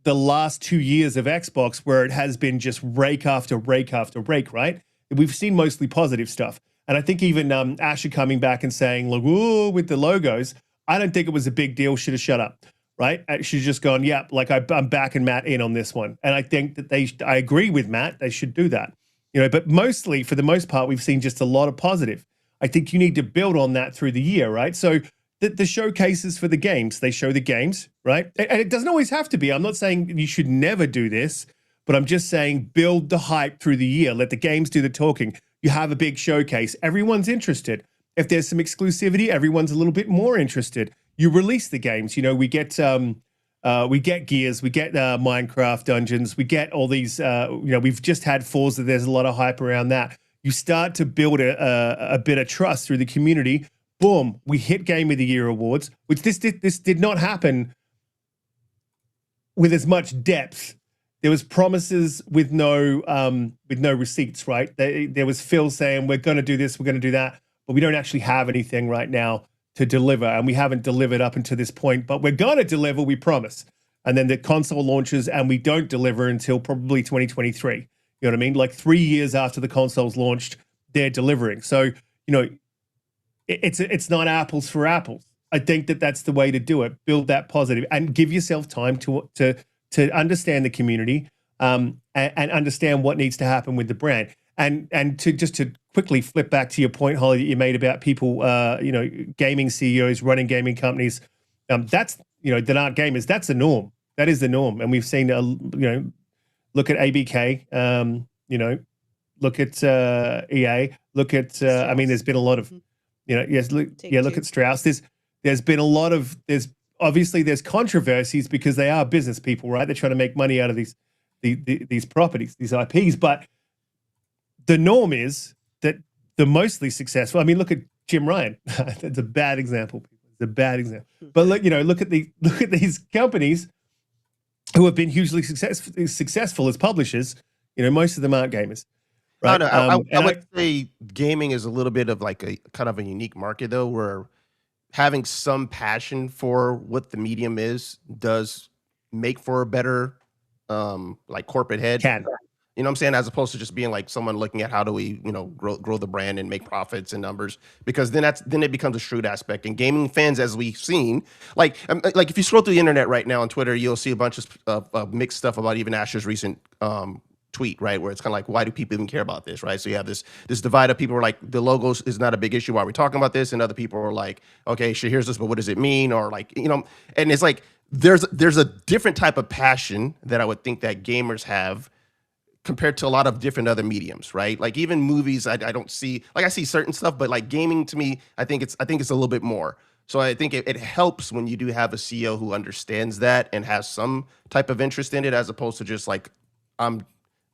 the last 2 years of Xbox where it has been just rake after rake after rake, right? We've seen mostly positive stuff. And I think even Asher coming back and saying, look, ooh, with the logos, I don't think it was a big deal, should have shut up, right? She's just gone, yeah, like I'm backing Matt in on this one. And I think that I agree with Matt, they should do that. But mostly, for the most part, we've seen just a lot of positive. I think you need to build on that through the year, right? So the showcases for the games, they show the games, right? And it doesn't always have to be. I'm not saying you should never do this, but I'm just saying build the hype through the year. Let the games do the talking. You have a big showcase. Everyone's interested. If there's some exclusivity, everyone's a little bit more interested. You release the games. We get Gears, we get Minecraft Dungeons, we get all these. We've just had Forza. There's a lot of hype around that. You start to build a bit of trust through the community. Boom, we hit Game of the Year awards, which this did not happen with as much depth. There was promises with no receipts, right? There was Phil saying, we're going to do this, we're going to do that, but we don't actually have anything right now to deliver, and we haven't delivered up until this point, but we're going to deliver, we promise. And then the console launches, and we don't deliver until probably 2023. You know what I mean? Like 3 years after the console's launched, they're delivering. So, it's not apples for apples. I think that's the way to do it. Build that positive and give yourself time to understand the community and understand what needs to happen with the brand. And to quickly flip back to your point, Holly, that you made about people, gaming CEOs running gaming companies. That's, that aren't gamers. That's the norm. That is the norm. And we've seen, look at ABK, look at EA, look at, there's been a lot of, look at Strauss. There's been a lot of, there's controversies because they are business people, right? They're trying to make money out of these properties, these IPs. But the norm is that the mostly successful, look at Jim Ryan. That's a bad example. It's a bad example. But look, look at these companies who have been hugely successful as publishers. Most of them aren't gamers, I right? don't know. I And would say gaming is a little bit of like a kind of a unique market though, where having some passion for what the medium is does make for a better like corporate head. can. You know what I'm saying? As opposed to just being like someone looking at how do we, grow the brand and make profits and numbers, because then it becomes a shrewd aspect. And gaming fans, as we've seen, like if you scroll through the internet right now on Twitter, you'll see a bunch of mixed stuff about even Asher's recent tweet, right? Where it's kind of like, why do people even care about this, right? So you have this divide of people who are like, the logos is not a big issue. Why are we talking about this? And other people are like, okay, sure, here's this, but what does it mean? Or like, and it's like there's a different type of passion that I would think that gamers have compared to a lot of different other mediums, right? Like even movies, I don't see, like I see certain stuff, but like gaming to me, I think it's a little bit more. So I think it helps when you do have a CEO who understands that and has some type of interest in it, as opposed to just like, I'm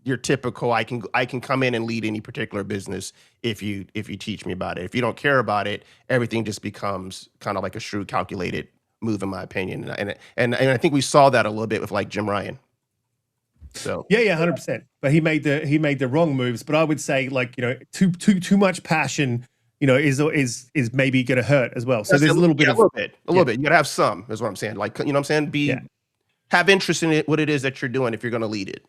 your typical, I can come in and lead any particular business if you teach me about it. If you don't care about it, everything just becomes kind of like a shrewd, calculated move, in my opinion. And I think we saw that a little bit with like Jim Ryan. So Yeah, 100%. But he made the wrong moves. But I would say like too much passion, is maybe going to hurt as well. So there's a little bit, a little bit. You gotta have some, is what I'm saying. Like, what I'm saying? Have interest in it, what it is that you're doing if you're going to lead it.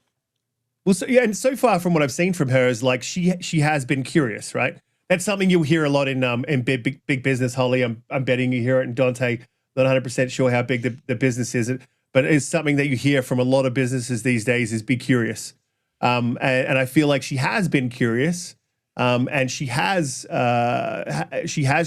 Well, so yeah, and so far from what I've seen from her is like she has been curious, right? That's something you'll hear a lot in big business, Holly. I'm betting you hear it, and Donte, not 100% sure how big the business is, but it's something that you hear from a lot of businesses these days is be curious. And I feel like she has been curious, and she has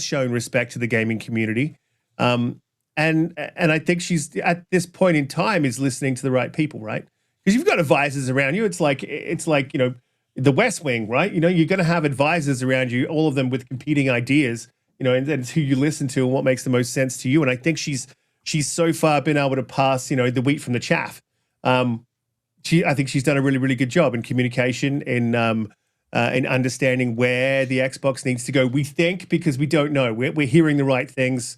shown respect to the gaming community. And I think she's at this point in time is listening to the right people, right? Because you've got advisors around you. It's like the West Wing, right? You're going to have advisors around you, all of them with competing ideas. And it's who you listen to and what makes the most sense to you. And I think she's so far been able to pass, the wheat from the chaff. I think she's done a really, really good job in communication, in understanding where the Xbox needs to go. We think, because we don't know. We're hearing the right things.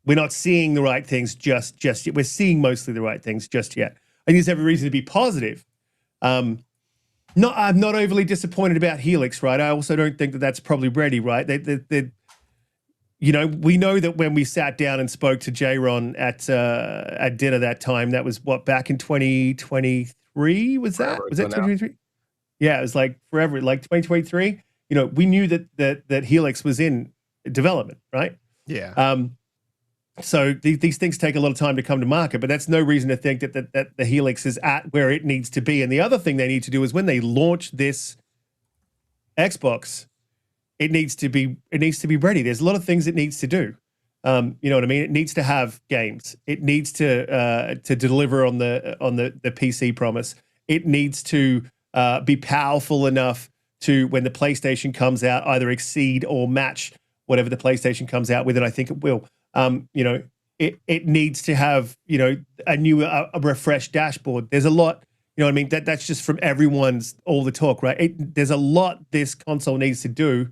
We're not seeing the right things just yet. We're seeing mostly the right things just yet. I think there's every reason to be positive. I'm not overly disappointed about Helix, right? I also don't think that that's probably ready, right? We know that when we sat down and spoke to J-Ron at dinner that time, that was back in 2023, was that? Was that 2023? Yeah, it was like forever, like 2023. We knew that Helix was in development, right? Yeah. So these things take a lot of time to come to market, but that's no reason to think that the Helix is at where it needs to be. And the other thing they need to do is when they launch this Xbox, it needs to be ready. There's a lot of things it needs to do. You know what I mean? It needs to have games. It needs to deliver on the PC promise. It needs to be powerful enough to, when the PlayStation comes out, either exceed or match whatever the PlayStation comes out with, and I think it will. It needs to have, a refreshed dashboard. There's a lot, I mean, that's just from all the talk, right? There's a lot this console needs to do.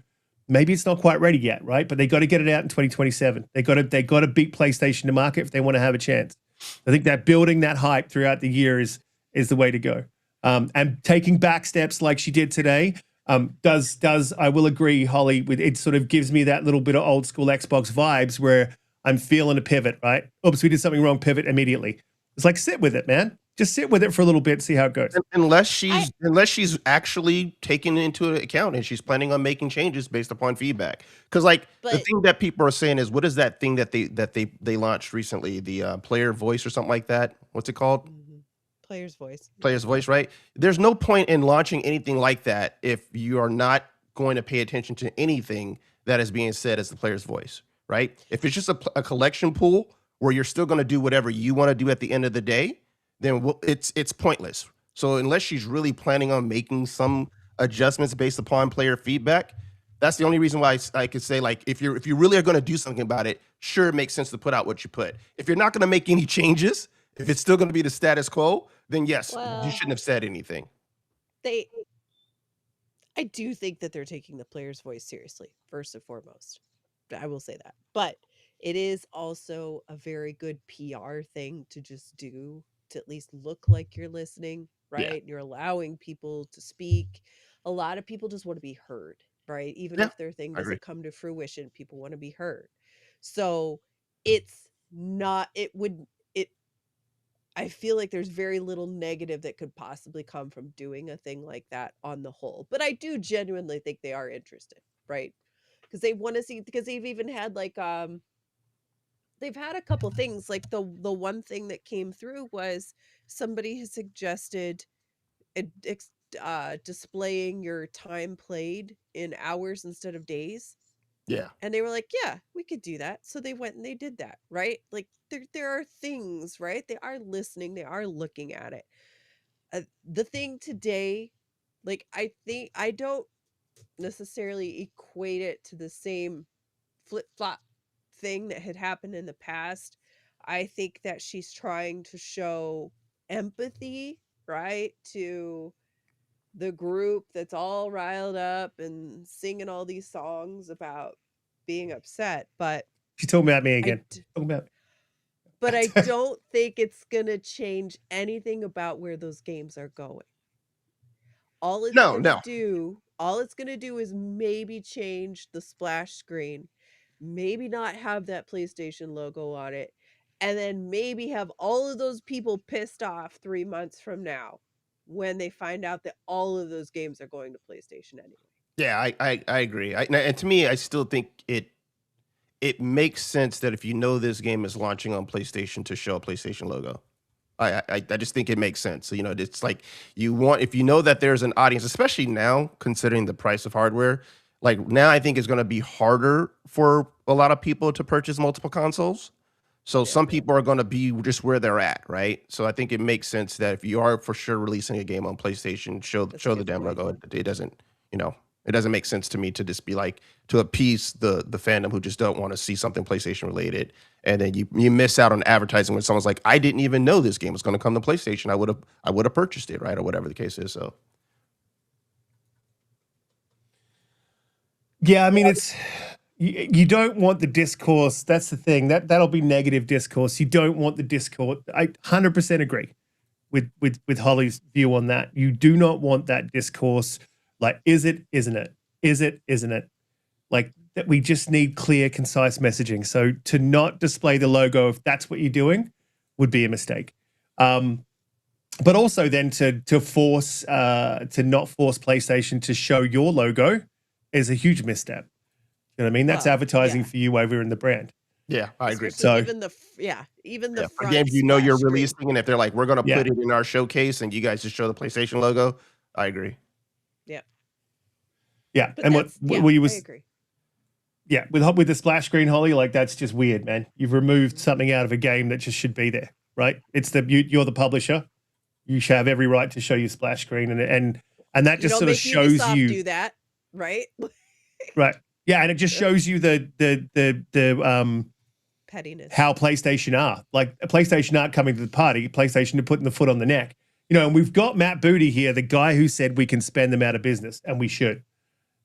Maybe it's not quite ready yet, right? But they got to get it out in 2027. They got to beat PlayStation to market if they want to have a chance. I think that building that hype throughout the year is the way to go. And taking back steps like she did today, does I will agree, Holly, with it sort of gives me that little bit of old school Xbox vibes where I'm feeling a pivot, right? Oops, we did something wrong, pivot immediately. It's like, sit with it, man. Just sit with it for a little bit, see how it goes. Unless she's actually taking into account and she's planning on making changes based upon feedback. Because the thing that people are saying is, what is that thing that they launched recently? The player voice or something like that. What's it called? Player's voice. Player's voice, right? There's no point in launching anything like that if you are not going to pay attention to anything that is being said as the player's voice, right? If it's just a collection pool where you're still going to do whatever you want to do at the end of the day, then it's pointless. So unless she's really planning on making some adjustments based upon player feedback, that's the only reason why I could say, like, if you really are going to do something about it, sure, it makes sense to put out what you put. If you're not going to make any changes, if it's still going to be the status quo, then yes, you shouldn't have said anything. I do think that they're taking the player's voice seriously, first and foremost. I will say that. But it is also a very good PR thing to just do, to at least look like you're listening, Yeah. right? You're allowing people to speak. A lot of people just want to be heard, right? Even Yeah. if their thing I agree. doesn't come to fruition, people want to be heard. So it's not, it would, it, I feel like there's very little negative that could possibly come from doing a thing like that on the whole. But I do genuinely think they are interested, right? Because they want to see, because they've even had like they've had a couple things, like the one thing that came through was somebody has suggested displaying your time played in hours instead of days. Yeah. And they were like, yeah, we could do that. So they went and they did that, right? Like there are things, right? They are listening, they are looking at it. The thing today, like I think I don't necessarily equate it to the same flip-flop thing that had happened in the past. I think that she's trying to show empathy, right, to the group that's all riled up and singing all these songs about being upset, but She's talking about me I again. d- Talking about. but I don't think it's going to change anything about where those games are going. All it's No, going to no. do, all it's going to do is maybe change the splash screen, maybe not have that PlayStation logo on it, and then maybe have all of those people pissed off 3 months from now when they find out that all of those games are going to PlayStation anyway. Yeah, I agree. And to me, I still think it makes sense that if you know this game is launching on PlayStation to show a PlayStation logo. I just think it makes sense. So, you know, it's like you want, if you know that there's an audience, especially now considering the price of hardware, like now I think it's going to be harder for a lot of people to purchase multiple consoles. So Yeah. some people are going to be just where they're at, right? So I think it makes sense that if you are for sure releasing a game on PlayStation, show That's a show the good damn point. logo. It doesn't, you know, it doesn't make sense to me to just be like to appease the fandom who just don't want to see something PlayStation related, and then you miss out on advertising when someone's like, I didn't even know this game was going to come to PlayStation. I would have purchased it, right, or whatever the case is. So Yeah, I mean, it's you don't want the discourse. That's the thing. That'll be negative discourse. You don't want the discourse. I 100% agree with Holly's view on that. You do not want that discourse. Like, is it? Isn't it? Is it? Isn't it? Like that. We just need clear, concise messaging. So to not display the logo, if that's what you're doing, would be a mistake. But also then to force to not force PlayStation to show your logo is a huge misstep. You know what I mean? That's Well, advertising yeah. for you over in the brand. yeah, I agree. Especially So- even even the Yeah, for front games you know you're splash screen. releasing, and if they're like, we're going to Yeah. put it in our showcase, and you guys just show the PlayStation logo, I agree. Yeah, But and what yeah, we I was agree. yeah with the splash screen, Holly, like that's just weird, man. You've removed something out of a game that just should be there, right? It's you're the publisher. You should have every right to show your splash screen, and that You just don't sort of make shows Ubisoft you do that, right? right. Yeah, and it just shows you the Pettiness. how PlayStation are. Like PlayStation aren't coming to the party. PlayStation are putting the foot on the neck. You know, and we've got Matt Booty here, the guy who said we can spend them out of business, and we should.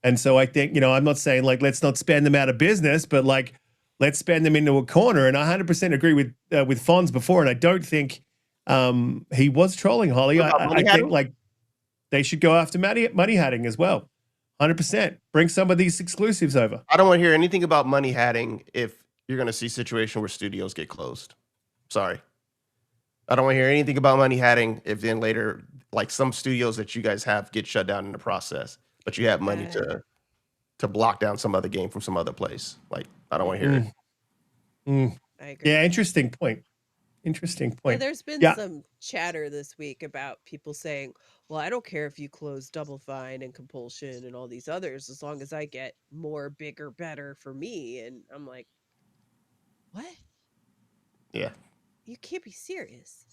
And so I think, you know, I'm not saying like let's not spend them out of business, but like let's spend them into a corner. And I 100% agree with Fonz before, and I don't think he was trolling Holly. What about I money think hatting? like they should go after money hatting as well. 100%. Bring some of these exclusives over. I don't want to hear anything about money hatting if you're going to see a situation where studios get closed. Sorry. I don't want to hear anything about money hatting if then later, like some studios that you guys have get shut down in the process, but you have money to block down some other game from some other place. Like, I don't want to hear it. I agree. Yeah, interesting point. Interesting Yeah, point. there's been Yeah. some chatter this week about people saying, well, I don't care if you close Double Fine and Compulsion and all these others, as long as I get more, bigger, better for me. And I'm like, what? Yeah. You can't be serious.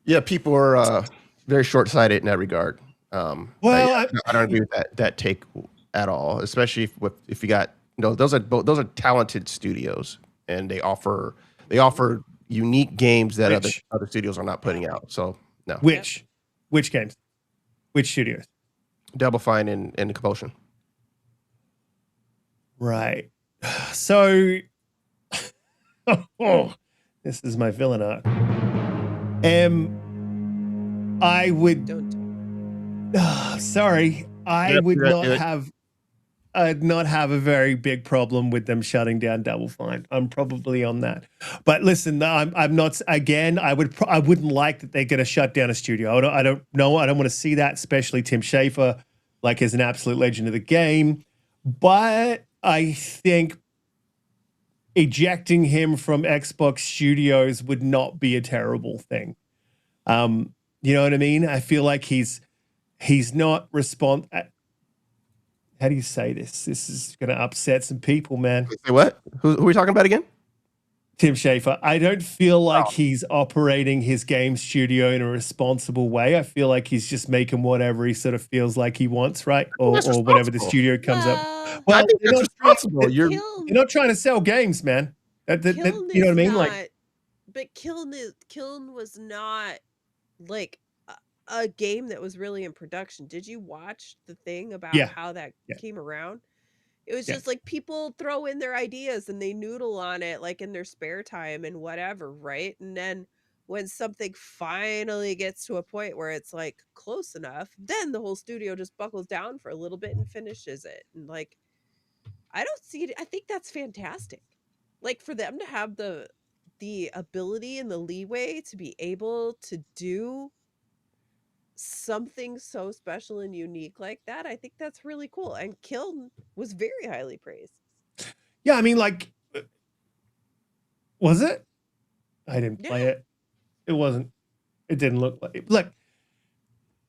Yeah, people are very short-sighted in that regard. Well, I don't agree with that take at all, especially if you got, you know, those are talented studios, and they offer unique games that other studios are not putting out. So no. Which games? Which studios? Double Fine and Compulsion. Right. So Oh, this is my villain arc. I would. Don't. Sorry, I Yep, would do not it. have. I'd not have a very big problem with them shutting down Double Fine. I'm probably on that. But listen, I'm not. Again, I wouldn't like that they're going to shut down a studio. I don't know. I don't want to see that, especially Tim Schafer, like as an absolute legend of the game. But I think ejecting him from Xbox Studios would not be a terrible thing. You know what I mean? I feel like he's not how do you say this? This is going to upset some people, man. Say what? Who are we talking about again? Tim Schafer. I don't feel like he's operating his game studio in a responsible way. I feel like he's just making whatever he sort of feels like he wants, right? Or whatever the studio comes up. I Well, think that's responsible. they're not trying to sell games, man. Kiln You know what I mean? is Like, not, but Kiln was not like a game that was really in production. Did you watch the thing about Yeah. how that Yeah. came around? It was Yeah. just like people throw in their ideas and they noodle on it like in their spare time and whatever, right? And then when something finally gets to a point where it's like close enough, then the whole studio just buckles down for a little bit and finishes it. And like, I don't see it. I think that's fantastic. Like for them to have the ability and the leeway to be able to do something so special and unique like that, I think that's really cool. And Kiln was very highly praised. yeah, I mean, like, was it? I didn't play Yeah. it. It wasn't. It didn't look like it. Look,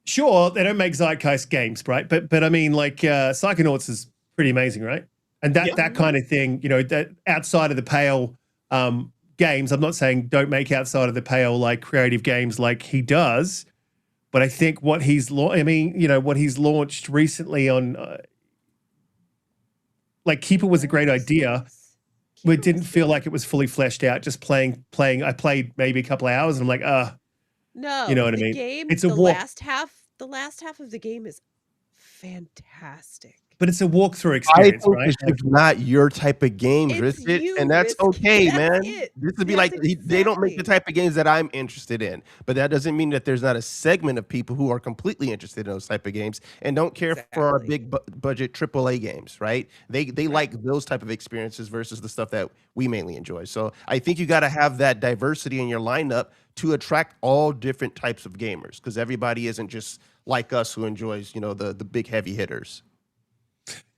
sure, they don't make Zeitgeist games, right? But I mean, like, Psychonauts is pretty amazing, right? And that kind of thing, you know, that outside of the pale games. I'm not saying don't make outside of the pale like creative games like he does, but I think what he's what he's launched recently on like Keeper was a great idea. But it didn't feel like it was fully fleshed out. Just playing. I played maybe a couple of hours, and I'm like, no, you know what I the mean? game, It's a the walk, last half of the game is fantastic. but it's a walkthrough I experience, think right? it's just not your type of games, It's Riskit, you, and that's Riskit. okay, That's man. it. This would be That's like they don't make the exactly. type of games that I'm interested in, but that doesn't mean that there's not a segment of people who are completely interested in those type of games and don't care for our Exactly. big budget AAA games, right? They Right. like those type of experiences versus the stuff that we mainly enjoy. So I think you got to have that diversity in your lineup to attract all different types of gamers, because everybody isn't just like us who enjoys, you know, the big heavy hitters.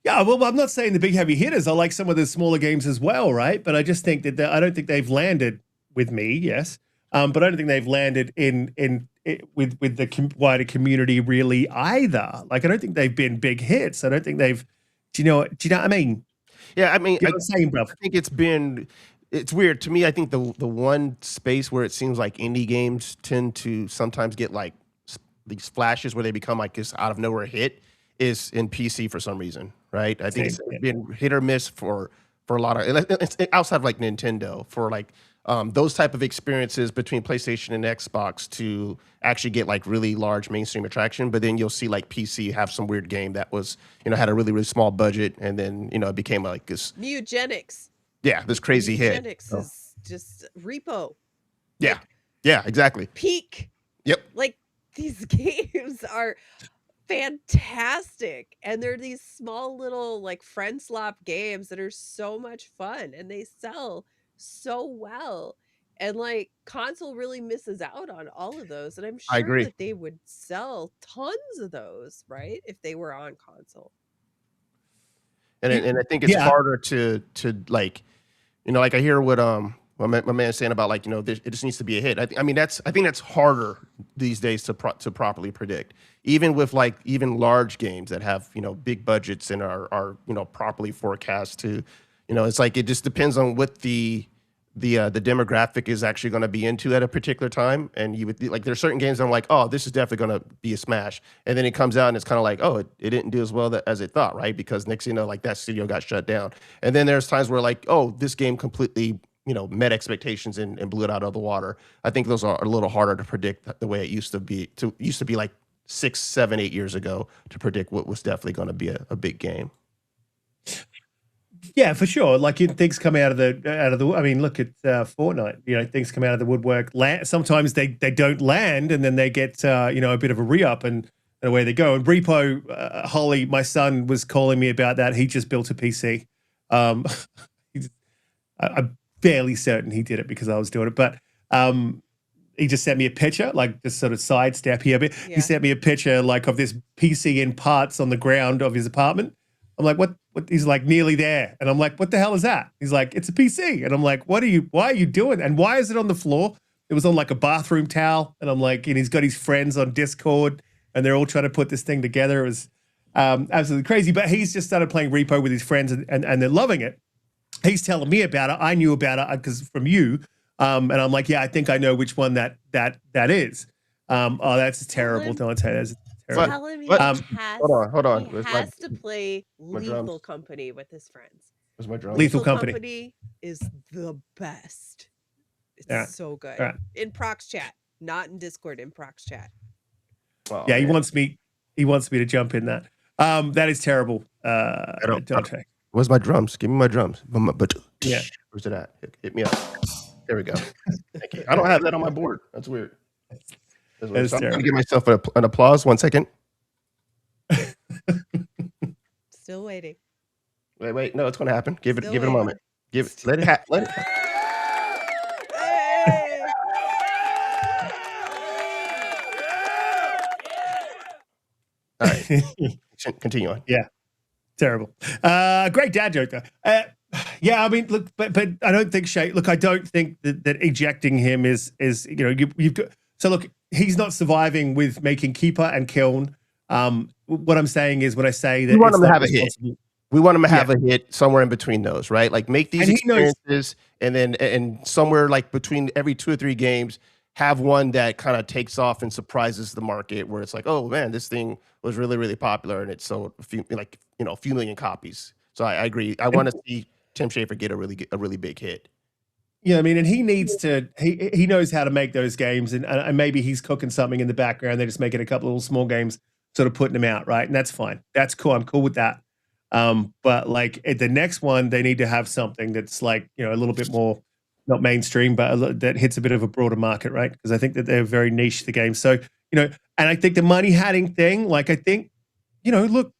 Yeah, well, I'm not saying the big heavy hitters. I like some of the smaller games as well, right? But I just think that I don't think they've landed with me. Yes, but I don't think they've landed with the wider community really either. Like, I don't think they've been big hits. I don't think they've. Do you know what I mean? Yeah, I mean, You know what I'm saying, bro? I think it's weird to me. I think the one space where it seems like indie games tend to sometimes get like these flashes where they become like this out of nowhere hit is in PC for some reason, right? I think it's been hit or miss for a lot of it's outside of like Nintendo for like those type of experiences between PlayStation and Xbox to actually get like really large mainstream attraction. But then you'll see like PC have some weird game that was, you know, had a really, really small budget, and then, you know, it became like this Mutagenics. this crazy hit. Mutagenics is just repo. Yeah. Like, Yeah, exactly. peak. Yep. Like, these games are fantastic, and they're these small little like friend slop games that are so much fun, and they sell so well. And like console really misses out on all of those, and I'm I sure agree. that they would sell tons of those, right, if they were on console. And I think it's Yeah. harder to like, you know, like I hear what my man saying about like, you know, it just needs to be a hit. I think that's harder these days to properly predict. Even with like even large games that have, you know, big budgets and are you know, properly forecast to, you know, it's like it just depends on what the demographic is actually going to be into at a particular time. And you would like, there's certain games that I'm like, oh, this is definitely going to be a smash. And then it comes out and it's kind of like, oh, it didn't do as well as it thought, right? Because next thing you know, like that studio got shut down. And then there's times where like, oh, this game completely, you know, met expectations and blew it out of the water. I think those are a little harder to predict the way it used to be. Used to be like 6, 7, 8 years ago to predict what was definitely going to be a big game. Yeah, for sure. Like things come out of the. I mean, look at Fortnite. You know, things come out of the woodwork. Sometimes they don't land, and then they get a bit of a re-up, and away they go. And Repo Holly, my son, was calling me about that. He just built a PC. I'm fairly certain he did it because I was doing it, but he just sent me a picture, like this sort of sidestep here. But he sent me a picture like of this PC in parts on the ground of his apartment. I'm like, what? He's like, nearly there. And I'm like, what the hell is that? He's like, it's a PC. And I'm like, why are you doing? And why is it on the floor? It was on like a bathroom towel. And I'm like, and he's got his friends on Discord and they're all trying to put this thing together. It was absolutely crazy. But he's just started playing Repo with his friends and they're loving it. He's telling me about it. I knew about it because from you. And I'm like, yeah, I think I know which one that is. Oh, that's terrible, Donte. That's terrible. Tell him he hold on. He has to play Lethal Company with his friends. Where's my drum? Lethal Company is the best. It's so good. In Prox chat, not in Discord, in Prox chat. Oh, yeah, man. he wants me to jump in that. That is terrible, Donte. Where's my drums? Give me my drums. Yeah. Where's it at? Hit me up. There we go. Thank you. I don't have that on my board. That's weird. So I'm going to give myself an applause. 1 second. Still waiting. Wait. No, it's going to happen. Give it a moment. Let it happen. All right. Continue on. Yeah. Terrible. Great dad joke though. Yeah, I mean, look, but I don't think I don't think that ejecting him is you've got. So look, he's not surviving with making Keeper and Kiln. What I'm saying is when I say that we want him to have a hit. We want him to have a hit somewhere in between those, right? Like make these experiences and somewhere like between every 2 or 3 games, have one that kind of takes off and surprises the market where it's like, oh man, this thing was really, really popular and it sold a few million copies. So I agree. I want to see Tim Schafer get a really big hit. Yeah, I mean, and he needs to. He knows how to make those games, and maybe he's cooking something in the background. They're just making a couple of little small games, sort of putting them out, right? And that's fine. That's cool. I'm cool with that. But like at the next one, they need to have something that's like a little bit more not mainstream, but that hits a bit of a broader market, right? Because I think that they're very niche the game. So and I think the money hatting thing, like I think, look.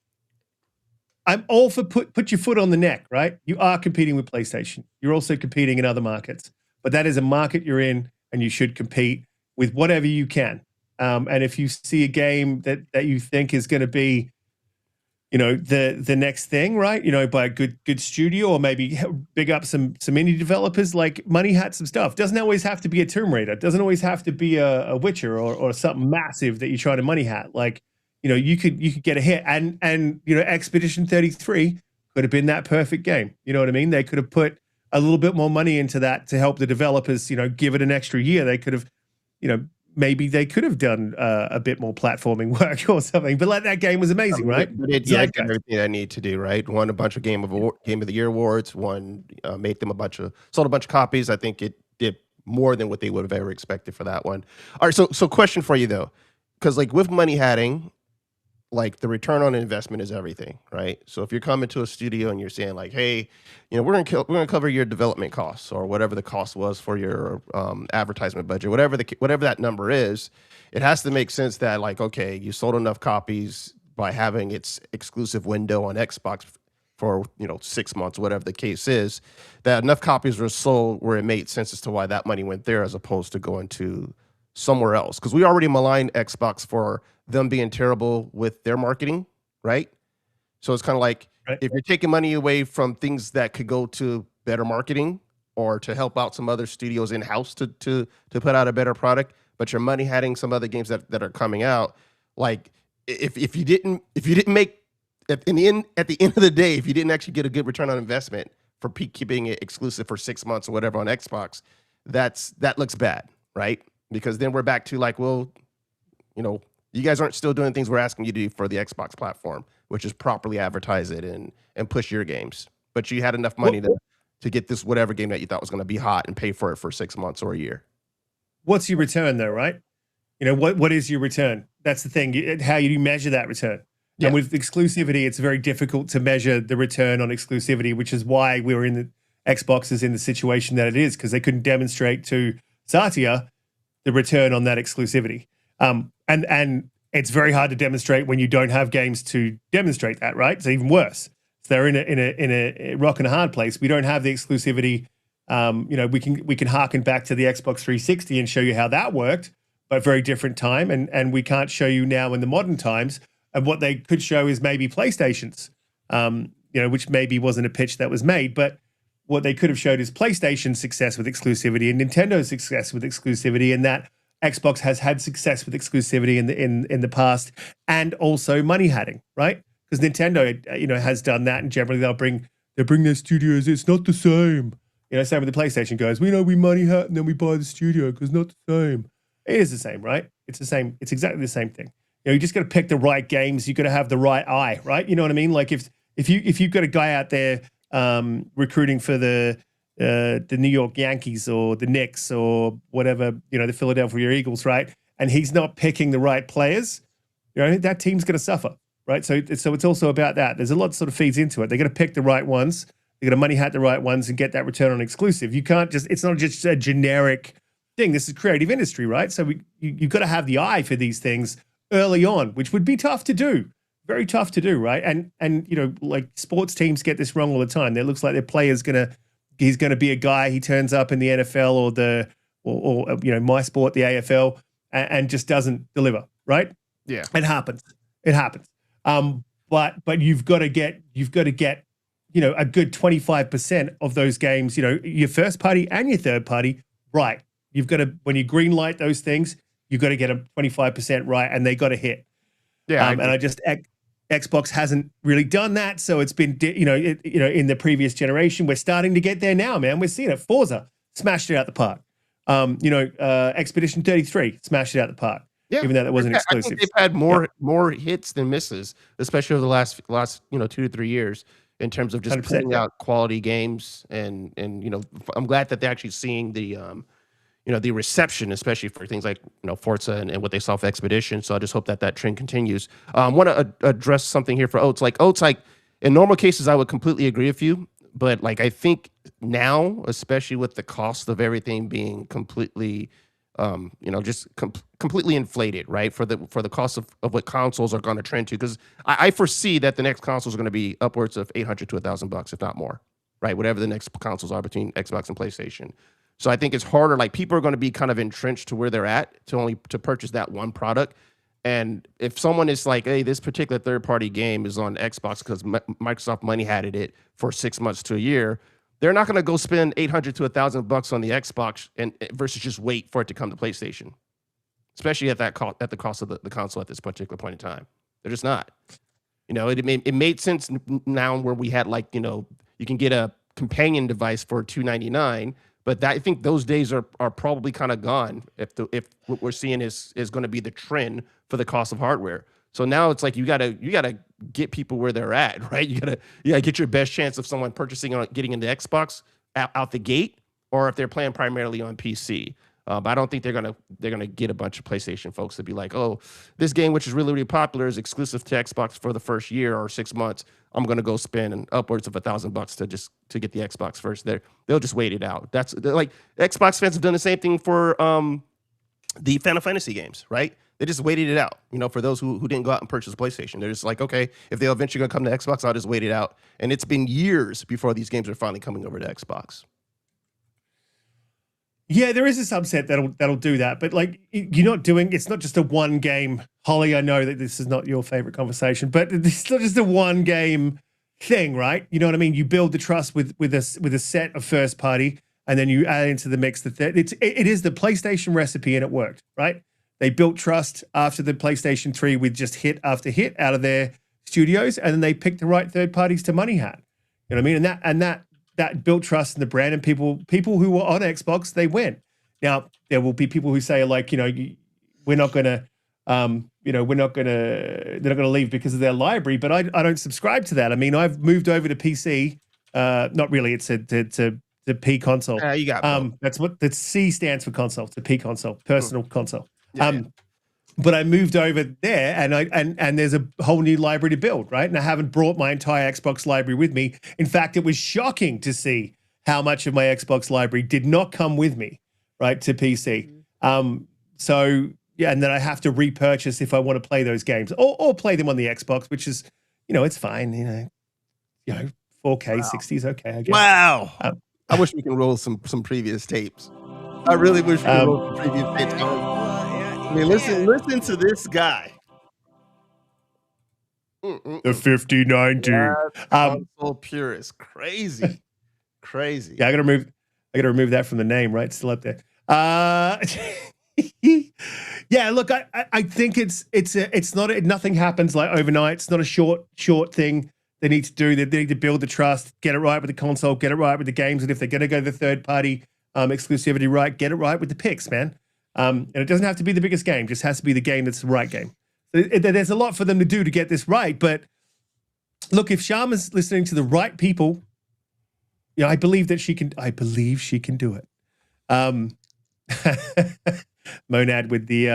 I'm all for put your foot on the neck, right? You are competing with PlayStation. You're also competing in other markets, but that is a market you're in, and you should compete with whatever you can. And if you see a game that you think is going to be, the next thing, right? By a good studio, or maybe big up some indie developers, like money hat some stuff. Doesn't always have to be a Tomb Raider. Doesn't always have to be a Witcher or something massive that you're trying to money hat. Like, you could get a hit, and Expedition 33 could have been that perfect game. You know what I mean? They could have put a little bit more money into that to help the developers, give it an extra year. They could have, maybe they could have done a bit more platforming work or something. But that game was amazing, right? But it did everything I need to do, right? Won a bunch of Game of the Year awards. Made them sold a bunch of copies. I think it did more than what they would have ever expected for that one. All right, so question for you though, because like with money hatting, like the return on investment is everything, right? So if you're coming to a studio and you're saying like, hey, we're gonna cover your development costs or whatever the cost was for your advertisement budget, whatever that number is, it has to make sense that like, okay, you sold enough copies by having its exclusive window on Xbox for 6 months, whatever the case is, that enough copies were sold where it made sense as to why that money went there as opposed to going to somewhere else. Because we already maligned Xbox for them being terrible with their marketing, right? So it's kind of like if you're taking money away from things that could go to better marketing or to help out some other studios in house to put out a better product, but you're money hatting some other games that are coming out. Like if you didn't make at the end of the day, if you didn't actually get a good return on investment for keeping it exclusive for 6 months or whatever on Xbox, that looks bad, right? Because then we're back to like, well, you guys aren't still doing things we're asking you to do for the Xbox platform, which is properly advertise it and push your games. But you had enough money to get this whatever game that you thought was going to be hot and pay for it for 6 months or a year. What's your return though, right? What is your return? That's the thing. How you measure that return. And with exclusivity, it's very difficult to measure the return on exclusivity, which is why we were in the Xbox is in the situation that it is, because they couldn't demonstrate to Satya the return on that exclusivity. And it's very hard to demonstrate when you don't have games to demonstrate that, right? It's even worse. So they're in a rock and a hard place. We don't have the exclusivity. We can harken back to the Xbox 360 and show you how that worked, but very different time. And we can't show you now in the modern times. And what they could show is maybe PlayStation's, which maybe wasn't a pitch that was made, but what they could have showed is PlayStation's success with exclusivity and Nintendo's success with exclusivity, and that Xbox has had success with exclusivity in the past, and also money hatting, right? Because Nintendo, has done that, and generally they bring their studios. It's not the same, Same with the PlayStation guys. We money hat and then we buy the studio because not the same. It is the same, right? It's the same. It's exactly the same thing. You just got to pick the right games. You got to have the right eye, right? You know what I mean? Like if you've got a guy out there recruiting for the New York Yankees or the Knicks or whatever, the Philadelphia Eagles, right? And he's not picking the right players, that team's going to suffer, right? So it's also about that. There's a lot sort of feeds into it. They're going to pick the right ones. They're going to money hat the right ones and get that return on exclusive. You can't it's not just a generic thing. This is creative industry, right? So you've got to have the eye for these things early on, which would be tough to do. Very tough to do, right? And like sports teams get this wrong all the time. It looks like their player's he's gonna be a guy. He turns up in the NFL or my sport, the AFL, and just doesn't deliver, right? Yeah, it happens. But you've got to get a good 25% of those games, your first party and your third party, right? You've got to, when you green light those things, you've got to get a 25% right, and they got to hit. Yeah, Xbox hasn't really done that, so it's been in the previous generation. We're starting to get there now, man. We're seeing it. Forza smashed it out the park. Expedition 33 smashed it out the park. Yeah, even though that wasn't exclusive. I think they've had more hits than misses, especially over the last 2 to 3 years in terms of just putting out quality games. And I'm glad that they're actually seeing the the reception, especially for things like Forza and what they saw for Expedition. So I just hope that trend continues. I want to address something here for Oates. Like in normal cases, I would completely agree with you, but like I think now, especially with the cost of everything being completely, completely inflated, right? For the cost of what consoles are going to trend to, because I foresee that the next consoles are going to be upwards of $800 to $1,000, if not more, right? Whatever the next consoles are between Xbox and PlayStation. So I think it's harder. Like people are going to be kind of entrenched to where they're at to purchase that one product. And if someone is like, hey, this particular third-party game is on Xbox because Microsoft money hatted it for 6 months to a year, they're not going to go spend $800 to $1,000 on the Xbox and versus just wait for it to come to PlayStation, especially at the cost of the console at this particular point in time. They're just not. It made sense now where we had you can get a companion device for $299. But I think those days are probably kind of gone if what we're seeing is going to be the trend for the cost of hardware. So now it's like you gotta get people where they're at, right? You gotta get your best chance of someone purchasing or getting into Xbox out the gate, or if they're playing primarily on PC. But I don't think they're gonna get a bunch of PlayStation folks to be like, oh, this game which is really, really popular is exclusive to Xbox for the first year or 6 months. I'm gonna go spend upwards of $1,000 to get the Xbox first. They'll just wait it out. They're like Xbox fans have done the same thing for the Final Fantasy games, right? They just waited it out. For those who didn't go out and purchase PlayStation, they're just like, okay, if they're eventually gonna come to Xbox, I'll just wait it out. And it's been years before these games are finally coming over to Xbox. Yeah, there is a subset that'll do that, but like it's not just a one game. Holly, I know that this is not your favorite conversation, but it's not just a one game thing, right? You know what I mean? You build the trust with a set of first party, and then you add into the mix it is the PlayStation recipe, and it worked, right? They built trust after the PlayStation 3 with just hit after hit out of their studios, and then they picked the right third parties to money hat. You know what I mean? And that built trust in the brand, and people who were on Xbox, they went. Now there will be people who say like, we're not gonna, they're not gonna leave because of their library, but I don't subscribe to that. I mean, I've moved over to PC. Not really. It's to P console. You got that's what the C stands for console. To P console, personal console. But I moved over there, and there's a whole new library to build, right? And I haven't brought my entire Xbox library with me. In fact, it was shocking to see how much of my Xbox library did not come with me, right, to PC. So yeah, and then I have to repurchase if I want to play those games, or play them on the Xbox, which is, it's fine, 4K, 60 is okay, I guess. Wow. I wish we can roll some previous tapes. I really wish we could roll some previous tapes. I mean, listen to this guy. The 5090. Console purist. Crazy. Yeah, I gotta remove that from the name, right? Still up there. Yeah, look, I think it's not nothing happens like overnight. It's not a short thing they need to do. They need to build the trust, get it right with the console, get it right with the games, and if they're gonna go the third party exclusivity right, get it right with the picks, man. And it doesn't have to be the biggest game; just has to be the game that's the right game. There's a lot for them to do to get this right. But look, if Sharma's listening to the right people, I believe that she can. I believe she can do it. Monad with the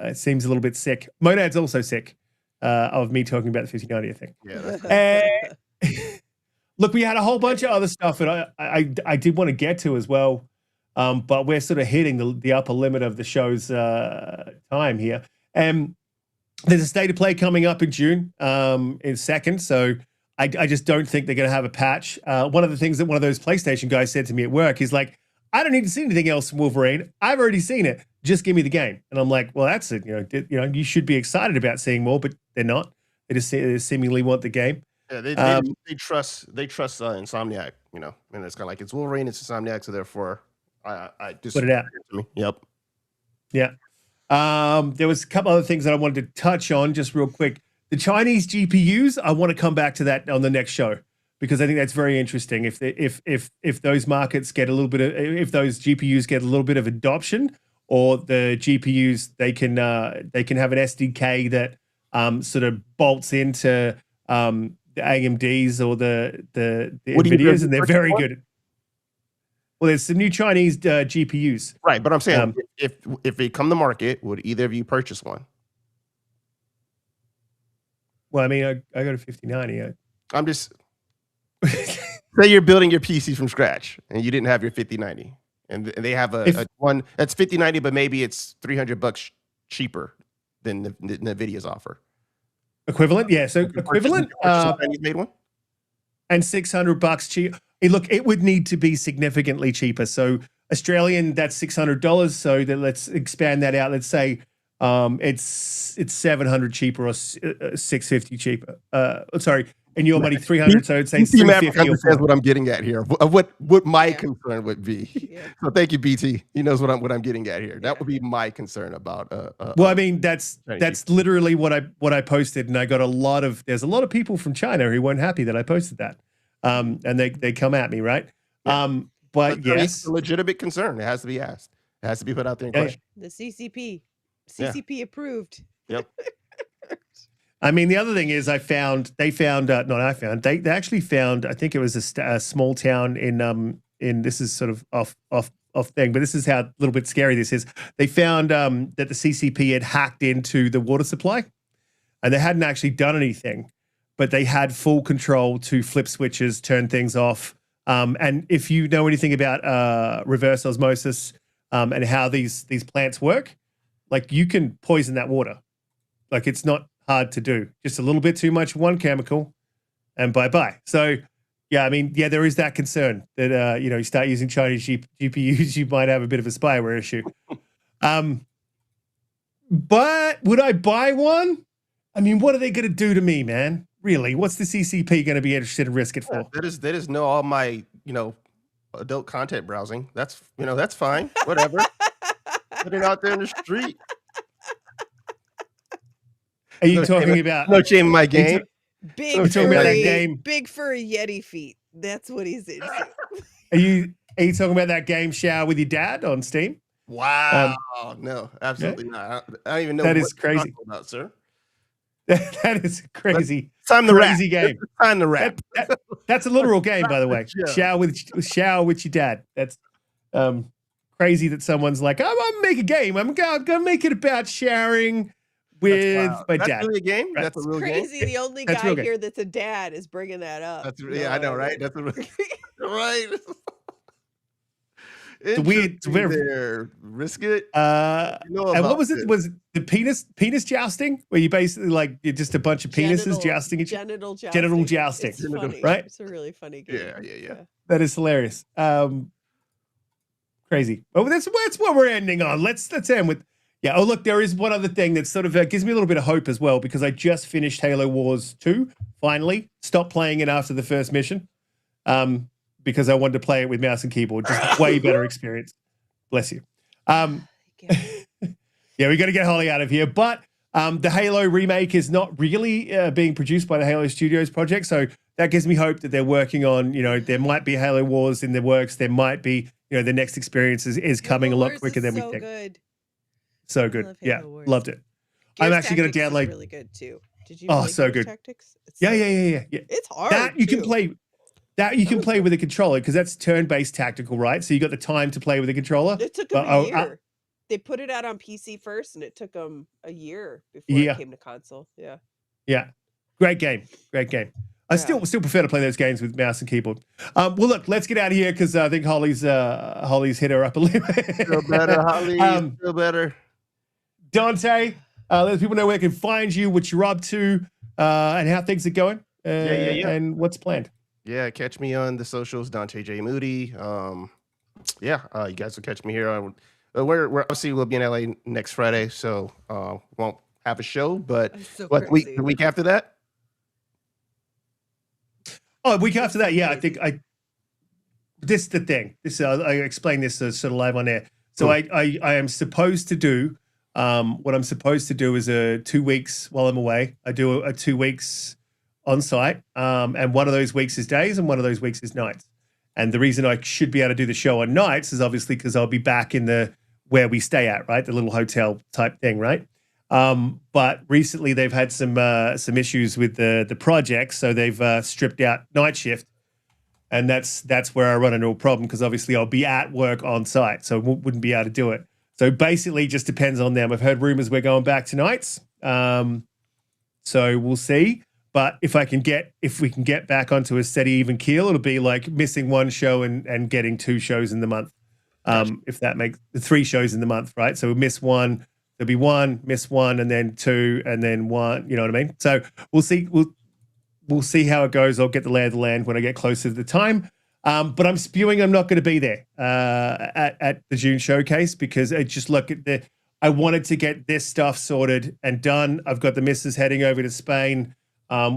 it seems a little bit sick. Monad's also sick of me talking about the 5090, I think. Yeah. Look, we had a whole bunch of other stuff that I did want to get to as well, but we're sort of hitting the upper limit of the show's time here. There's a state of play coming up in June, in 2nd, so I just don't think they're going to have a patch. One of the things that one of those PlayStation guys said to me at work is like, I don't need to see anything else from Wolverine. I've already seen it. Just give me the game. And I'm like, well, that's it. You should be excited about seeing more, but they're not. They just seemingly want the game. Yeah, they trust Insomniac, and it's kind of like it's Wolverine, it's Insomniac, so therefore I just put it out. Yep. Yeah. There was a couple other things that I wanted to touch on just real quick. The Chinese GPUs, I want to come back to that on the next show, because I think that's very interesting. If those markets get a little bit of, if those GPUs get a little bit of adoption, or the GPUs they can have an SDK that sort of bolts into the AMDs or the NVIDIAs, and they're very good. Well, there's some new Chinese GPUs, right? But I'm saying if they come to market, would either of you purchase one? Well, I mean, I got a 5090. I'm just say you're building your PC from scratch and you didn't have your 5090, and they have a one that's 5090, but maybe it's $300 cheaper than the NVIDIA's offer. Equivalent, yeah. So equivalent. Made one, and $600 cheap. Hey, look, it would need to be significantly cheaper. So Australian, that's $600. So let's expand that out. Let's say it's $700 cheaper or $650 cheaper. Sorry, in your money, $300. So it's say $350. Understands what I'm getting at here. What my concern would be. Yeah. So thank you, BT. He knows what I'm getting at here. That would be my concern about. Well, I mean, that's literally what I posted, and I got there's a lot of people from China who weren't happy that I posted that. And they come at me, right? Yeah. But yes, it's a legitimate concern. It has to be asked. It has to be put out there in question. The CCP approved. Yep. I mean, the other thing is, they actually found, I think it was a small town in this is sort of off thing, but this is how a little bit scary this is. They found that the CCP had hacked into the water supply, and they hadn't actually done anything, but they had full control to flip switches, turn things off. And if you know anything about reverse osmosis and how these plants work, like, you can poison that water. Like, it's not hard to do. Just a little bit too much one chemical, and bye-bye. So, yeah, I mean, yeah, there is that concern that, you start using Chinese GPUs, you might have a bit of a spyware issue. But would I buy one? I mean, what are they going to do to me, man? Really? What's the CCP going to be interested in Riskit for? That is no all my, adult content browsing. That's fine. Whatever. Put it out there in the street. Are you talking about no shame in my game? Big furry Yeti feet. That's what he's into. Are you talking about that game Shower with Your Dad on Steam? Wow. No, absolutely not. I don't even know that is crazy about, sir. That is crazy. Time to crazy rap. Game. Time to rap. That's a literal game, by the way. Yeah. Shower with Your Dad. That's crazy that someone's like, I'm gonna make a game. I'm gonna make it about showering with my That's dad. really a game. Right. That's a It's real game. crazy. The only That's guy real good. here that's a dad is bringing that up. That's yeah, I know, right? That's a real, right. It's weird. It's weird. There, Riskit. And what was it? Was it the penis jousting, where you basically like you're just a bunch of penises jousting each other? Genital jousting. Genital jousting. It's funny, right? It's a really funny game. Yeah. That is hilarious. Crazy. Oh, that's what we're ending on. Let's end with. Yeah. Oh, look, there is one other thing that sort of gives me a little bit of hope as well, because I just finished Halo Wars 2. Finally, stopped playing it after the first mission, because I wanted to play it with mouse and keyboard. Just way better experience. Bless you. Yeah, we got to get Holly out of here. But the Halo remake is not really being produced by the Halo Studios project, so that gives me hope that they're working on. There might be Halo Wars in the works. There might be, the next experience is coming a lot quicker than we think. Good. So good. Yeah, loved it. I'm actually going to download. Really good too. Did you? Oh, so good. Tactics? Yeah. It's hard. That you can play. That you can play with a controller, because that's turn-based tactical, right? So you got the time to play with a controller. It took them a year. They put it out on PC first, and it took them a year before it came to console. Yeah. Great game. I still prefer to play those games with mouse and keyboard. Well, look, let's get out of here, because I think Holly's hit her up a little bit. Feel better, Holly. Feel better. Donte, let people know where they can find you, what you're up to, and how things are going, and what's planned. Yeah, catch me on the socials, Donte J Moody. You guys will catch me here. We're obviously we'll be in LA next Friday, so won't have a show. But the week after that? Oh, a week after that, yeah. I think this is the thing. I explained this sort of live on air. So I am supposed to do what I'm supposed to do is 2 weeks while I'm away. I do a 2 weeks on site, and one of those weeks is days and one of those weeks is nights. And the reason I should be able to do the show on nights is obviously because I'll be back in where we stay at, right? The little hotel type thing, right? But recently they've had some issues with the project, so they've stripped out night shift, and that's where I run into a problem, because obviously I'll be at work on site, so wouldn't be able to do it. So basically, just depends on them. I've heard rumors we're going back to nights, so we'll see. But if we can get back onto a steady even keel, it'll be like missing one show and getting 2 shows in the month. If that makes 3 shows in the month, right? So we miss one, there'll be 1, miss 1, and then 2, and then 1. You know what I mean? So we'll see. We'll see how it goes. I'll get the lay of the land when I get closer to the time. But I'm spewing I'm not going to be there at the June showcase, because I just look at I wanted to get this stuff sorted and done. I've got the missus heading over to Spain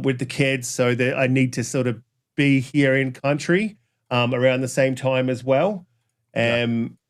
with the kids, so that I need to sort of be here in country around the same time as well.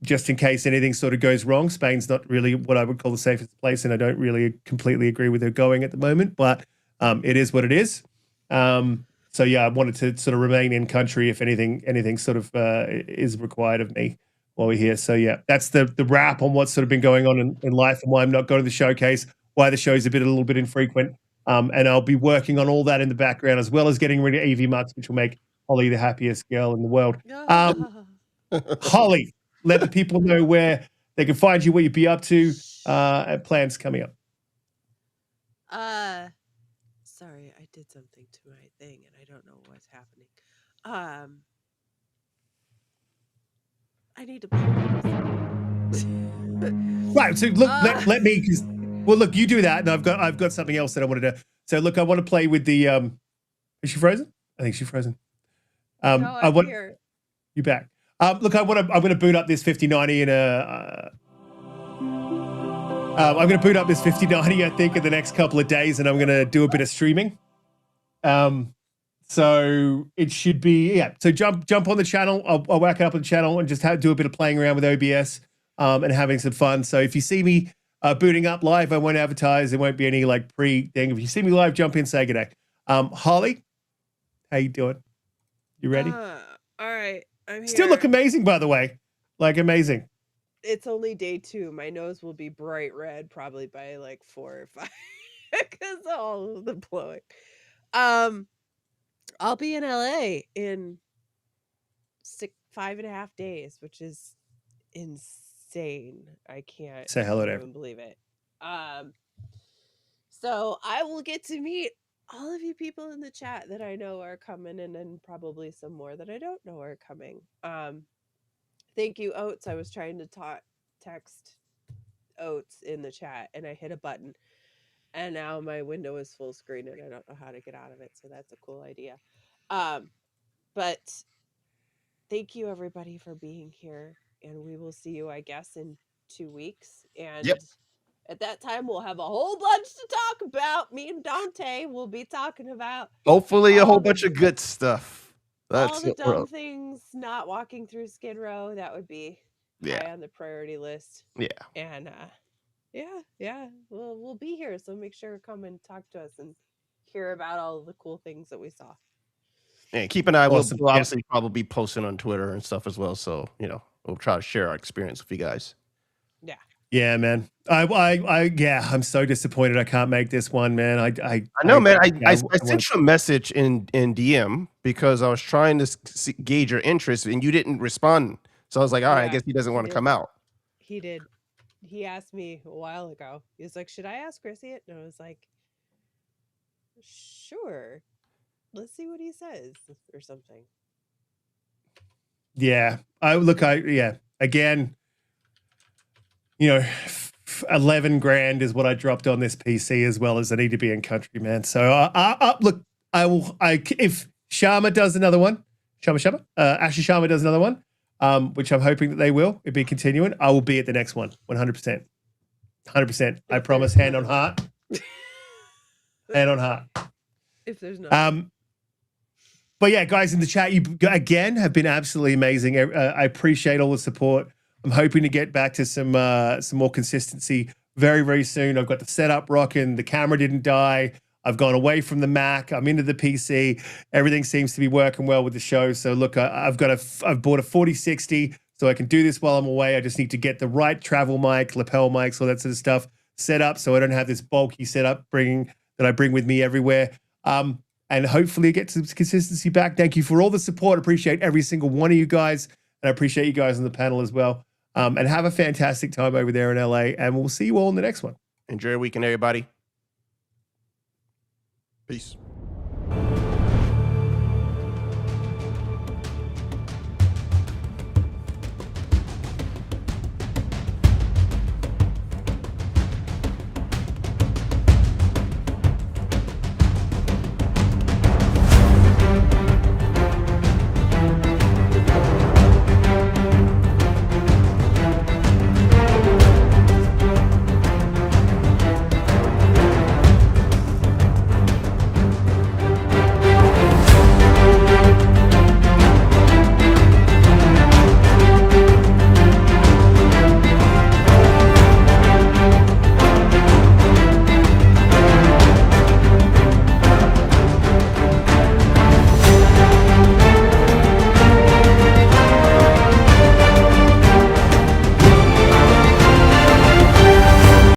Just in case anything sort of goes wrong. Spain's not really what I would call the safest place, and I don't really completely agree with her going at the moment, but it is what it is. So yeah, I wanted to sort of remain in country if anything sort of is required of me while we're here. So yeah, that's the wrap on what's sort of been going on in life, and why I'm not going to the showcase, why the show's a little bit infrequent. And I'll be working on all that in the background, as well as getting rid of EV Mux, which will make Holly the happiest girl in the world. Holly, let the people know where they can find you, what you'd be up to, and plans coming up. Sorry, I did something to my thing and I don't know what's happening. I need to play. Right. So look, let me. Well, look, you do that, and I've got something else that I wanted to. So look, I want to play with the. Is she frozen? I think she's frozen. No, I'm here. You back? Look, I'm going to boot up this 5090 in a. I'm going to boot up this 5090, I think, in the next couple of days, and I'm going to do a bit of streaming. So it should be, yeah. So jump on the channel. I'll whack it up on the channel and just do a bit of playing around with OBS and having some fun. So if you see me booting up live, I won't advertise. There won't be any like pre-thing. If you see me live, jump in, say good day. Holly, how you doing? You ready? All right. I'm here. Still look amazing, by the way. Like amazing. It's only day 2. My nose will be bright red probably by like 4 or 5 because of all of the blowing. I'll be in LA in 5.5 days, which is insane. I can't Say hello to even believe it. So I will get to meet all of you people in the chat that I know are coming, and then probably some more that I don't know are coming. Thank you, Oats. I was trying to text Oats in the chat, and I hit a button, and now my window is full screen, and I don't know how to get out of it. So that's a cool idea. But thank you, everybody, for being here, and we will see you, I guess, in 2 weeks. And Yep. at that time, we'll have a whole bunch to talk about. Me and Donte will be talking about Hopefully, a all whole the bunch of good stuff. all That's the what we're dumb things not walking through Skid Row. That would be yeah, high on the priority list. yeah. And yeah, we'll be here. So make sure to come and talk to us and hear about all the cool things that we saw. And keep an eye. Awesome. We'll Yep. obviously probably be posting on Twitter and stuff as well. So we'll try to share our experience with you guys. Yeah. Yeah, man. Yeah, I'm so disappointed I can't make this one, man. I know, man. I wanna- sent you a message in DM because I was trying to gauge your interest, and you didn't respond. So I was like, all right, I Yeah, guess he doesn't want to did. come out. He did. He asked me a while ago. He was like, "Should I ask Riskit?" And I was like, "Sure. Let's see what he says," or something. Yeah. Again, 11 grand is what I dropped on this PC, as well as I need to be in country, man. So look, if Sharma does another one, Ashley Sharma does another one, which I'm hoping that they will, it'd be continuing, I will be at the next one, 100%. 100%. I promise, hand on heart. Hand on heart. If there's no But yeah, guys in the chat, you again have been absolutely amazing. I appreciate all the support. I'm hoping to get back to some more consistency very, very soon. I've got the setup rocking. The camera didn't die. I've gone away from the Mac. I'm into the PC. Everything seems to be working well with the show. So look, I've bought a 4060 so I can do this while I'm away. I just need to get the right travel mic, lapel mics, all that sort of stuff set up so I don't have this bulky setup that I bring with me everywhere. And hopefully get some consistency back. Thank you for all the support. Appreciate every single one of you guys. And I appreciate you guys on the panel as well. And have a fantastic time over there in LA. And we'll see you all in the next one. Enjoy your weekend, everybody. Peace.